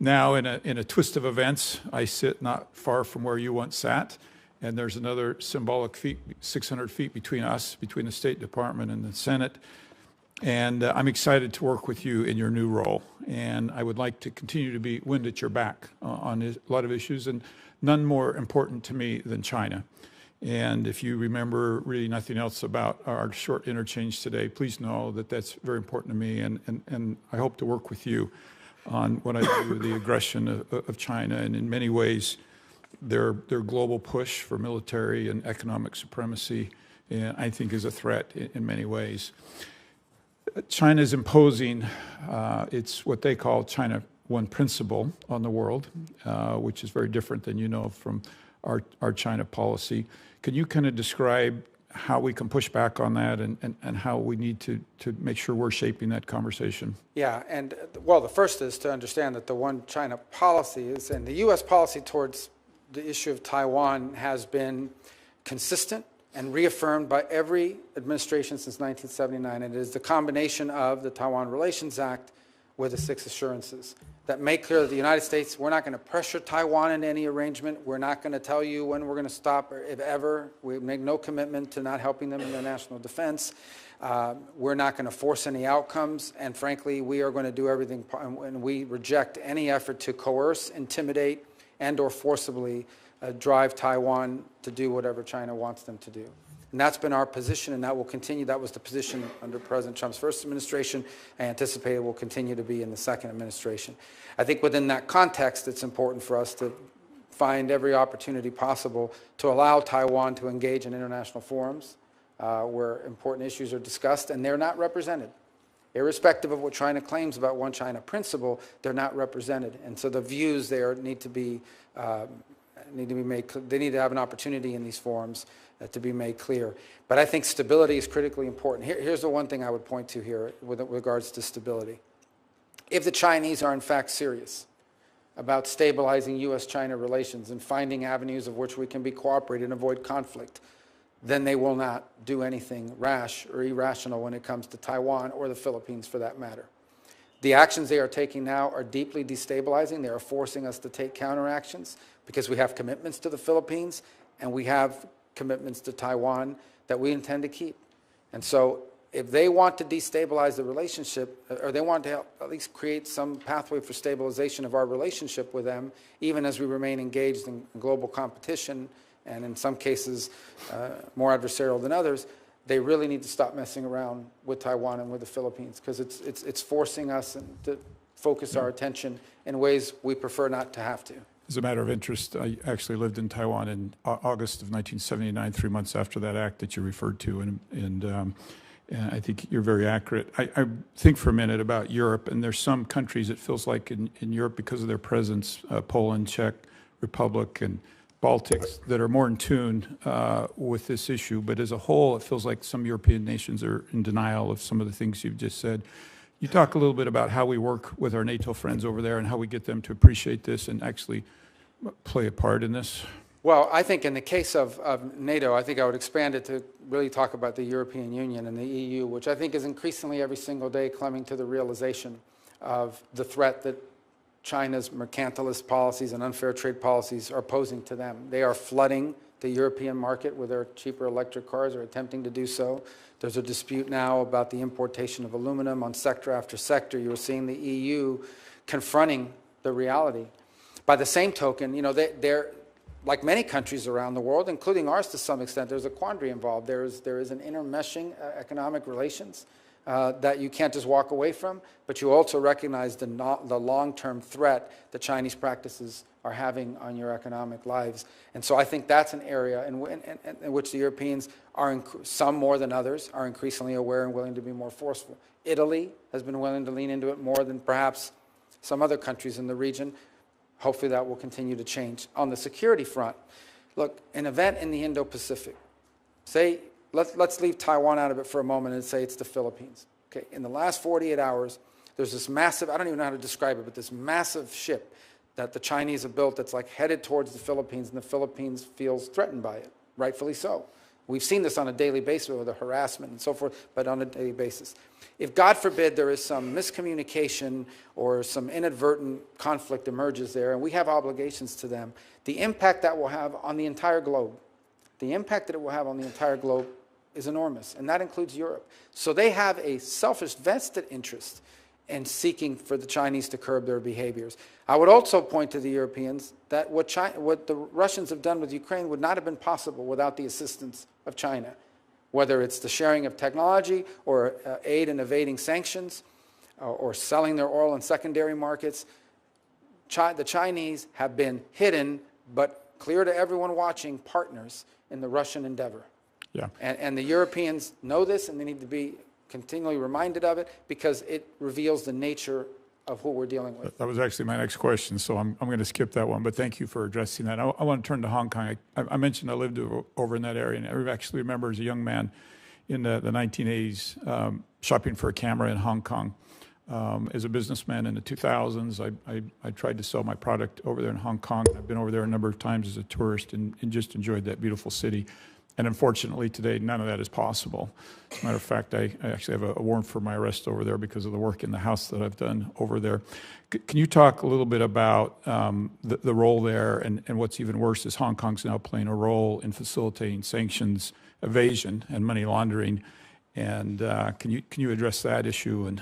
Now, in a twist of events, I sit not far from where you once sat, and there's another symbolic 600 feet between us, between the State Department and the Senate. And I'm excited to work with you in your new role. And I would like to continue to be wind at your back on a lot of issues, and none more important to me than China. And if you remember really nothing else about our short interchange today, please know that that's very important to me, and I hope to work with you on what I do with the aggression of China, and in many ways, their global push for military and economic supremacy, and I think is a threat in many ways. China is imposing it's what they call China One principle on the world, which is very different than you know from our China policy. Can you kind of describe how we can push back on that and how we need to make sure we're shaping that conversation? Yeah, and well, the first is to understand that the One China policy is, and the U.S. policy towards the issue of Taiwan has been consistent and reaffirmed by every administration since 1979. And it is the combination of the Taiwan Relations Act, were the 6 assurances that make clear that the United States, we're not going to pressure Taiwan into any arrangement. We're not going to tell you when we're going to stop, or if ever. We make no commitment to not helping them in their national defense. We're not going to force any outcomes. And frankly, we are going to do everything, and we reject any effort to coerce, intimidate, and or forcibly drive Taiwan to do whatever China wants them to do. And that's been our position, and that will continue. That was the position under President Trump's first administration. I anticipate it will continue to be in the second administration. I think within that context, it's important for us to find every opportunity possible to allow Taiwan to engage in international forums where important issues are discussed, and they're not represented. Irrespective of what China claims about one China principle, they're not represented. And so the views there need to be made. They need to have an opportunity in these forums to be made clear. But I think stability is critically important. Here's the one thing I would point to here with regards to stability. If the Chinese are in fact serious about stabilizing U.S.-China relations and finding avenues of which we can be cooperated and avoid conflict, then they will not do anything rash or irrational when it comes to Taiwan or the Philippines for that matter. The actions they are taking now are deeply destabilizing. They are forcing us to take counteractions because we have commitments to the Philippines and we have commitments to Taiwan that we intend to keep. And so if they want to destabilize the relationship, or they want to help at least create some pathway for stabilization of our relationship with them, even as we remain engaged in global competition, and in some cases more adversarial than others, they really need to stop messing around with Taiwan and with the Philippines, because it's forcing us to focus our attention in ways we prefer not to have to. As a matter of interest, I actually lived in Taiwan in August of 1979, 3 months after that act that you referred to, and I think you're very accurate. I think for a minute about Europe, and there's some countries it feels like in Europe, because of their presence, Poland, Czech Republic, and Baltics, that are more in tune with this issue. But as a whole, it feels like some European nations are in denial of some of the things you've just said. You talk a little bit about how we work with our NATO friends over there and how we get them to appreciate this and actually play a part in this? Well, I think in the case of NATO, I think I would expand it to really talk about the European Union and the EU, which I think is increasingly every single day coming to the realization of the threat that China's mercantilist policies and unfair trade policies are posing to them. They are flooding the European market with their cheaper electric cars, or attempting to do so. There's a dispute now about the importation of aluminum on sector after sector. You're seeing the EU confronting the reality. By the same token, you know, they're like many countries around the world, including ours to some extent, there's a quandary involved. There is an intermeshing economic relations that you can't just walk away from, but you also recognize the long-term threat that Chinese practices are having on your economic lives. And so I think that's an area in which the Europeans are, some more than others, are increasingly aware and willing to be more forceful. Italy has been willing to lean into it more than perhaps some other countries in the region. Hopefully that will continue to change. On the security front, look, an event in the Indo-Pacific, say, let's leave Taiwan out of it for a moment and say it's the Philippines. Okay, in the last 48 hours, there's this massive, I don't even know how to describe it, but this massive ship that the Chinese have built that's like headed towards the Philippines, and the Philippines feels threatened by it, rightfully so. We've seen this on a daily basis with the harassment and so forth, but on a daily basis. If, God forbid, there is some miscommunication or some inadvertent conflict emerges there, and we have obligations to them, the impact that will have on the entire globe, the impact that it will have on the entire globe is enormous, and that includes Europe. So they have a selfish, vested interest in seeking for the Chinese to curb their behaviors. I would also point to the Europeans that what the Russians have done with Ukraine would not have been possible without the assistance of China, whether it's the sharing of technology or aid in evading sanctions or selling their oil in secondary markets. The Chinese have been hidden, but clear to everyone watching, partners in the Russian endeavor. Yeah. And the Europeans know this, and they need to be continually reminded of it, because it reveals the nature of who we're dealing with. That was actually my next question, so I'm going to skip that one, but thank you for addressing that. I want to turn to Hong Kong. I mentioned I lived over in that area, and I actually remember as a young man in the 1980s shopping for a camera in Hong Kong. As a businessman in the 2000s, I tried to sell my product over there in Hong Kong. I've been over there a number of times as a tourist and just enjoyed that beautiful city. And unfortunately, today, none of that is possible. As a matter of fact, I actually have a warrant for my arrest over there because of the work in the House that I've done over there. Can you talk a little bit about the role there, and what's even worse is Hong Kong's now playing a role in facilitating sanctions evasion and money laundering. And can you address that issue? And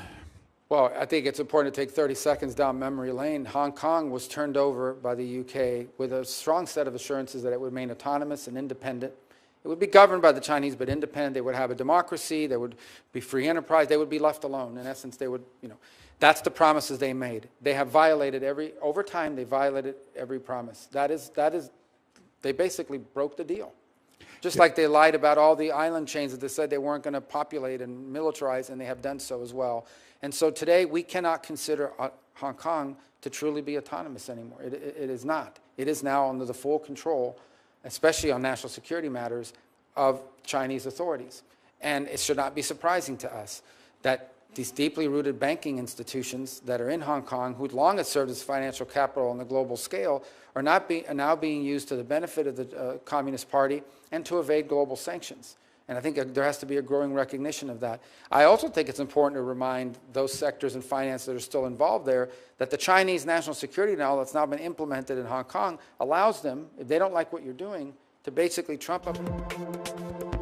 Well, I think it's important to take 30 seconds down memory lane. Hong Kong was turned over by the UK with a strong set of assurances that it would remain autonomous and independent. It would be governed by the Chinese, but independent. They would have a democracy. There would be free enterprise. They would be left alone. In essence, they would, that's the promises they made. They have violated over time, they violated every promise. They basically broke the deal. Just like they lied about all the island chains that they said they weren't going to populate and militarize, and they have done so as well. And so today, we cannot consider Hong Kong to truly be autonomous anymore. It is not. It is now under the full control, especially on national security matters, of Chinese authorities. And it should not be surprising to us that these deeply rooted banking institutions that are in Hong Kong, who long have served as financial capital on the global scale, are now being used to the benefit of the Communist Party and to evade global sanctions. And I think there has to be a growing recognition of that. I also think it's important to remind those sectors in finance that are still involved there that the Chinese national security law that's now been implemented in Hong Kong allows them, if they don't like what you're doing, to basically trump up.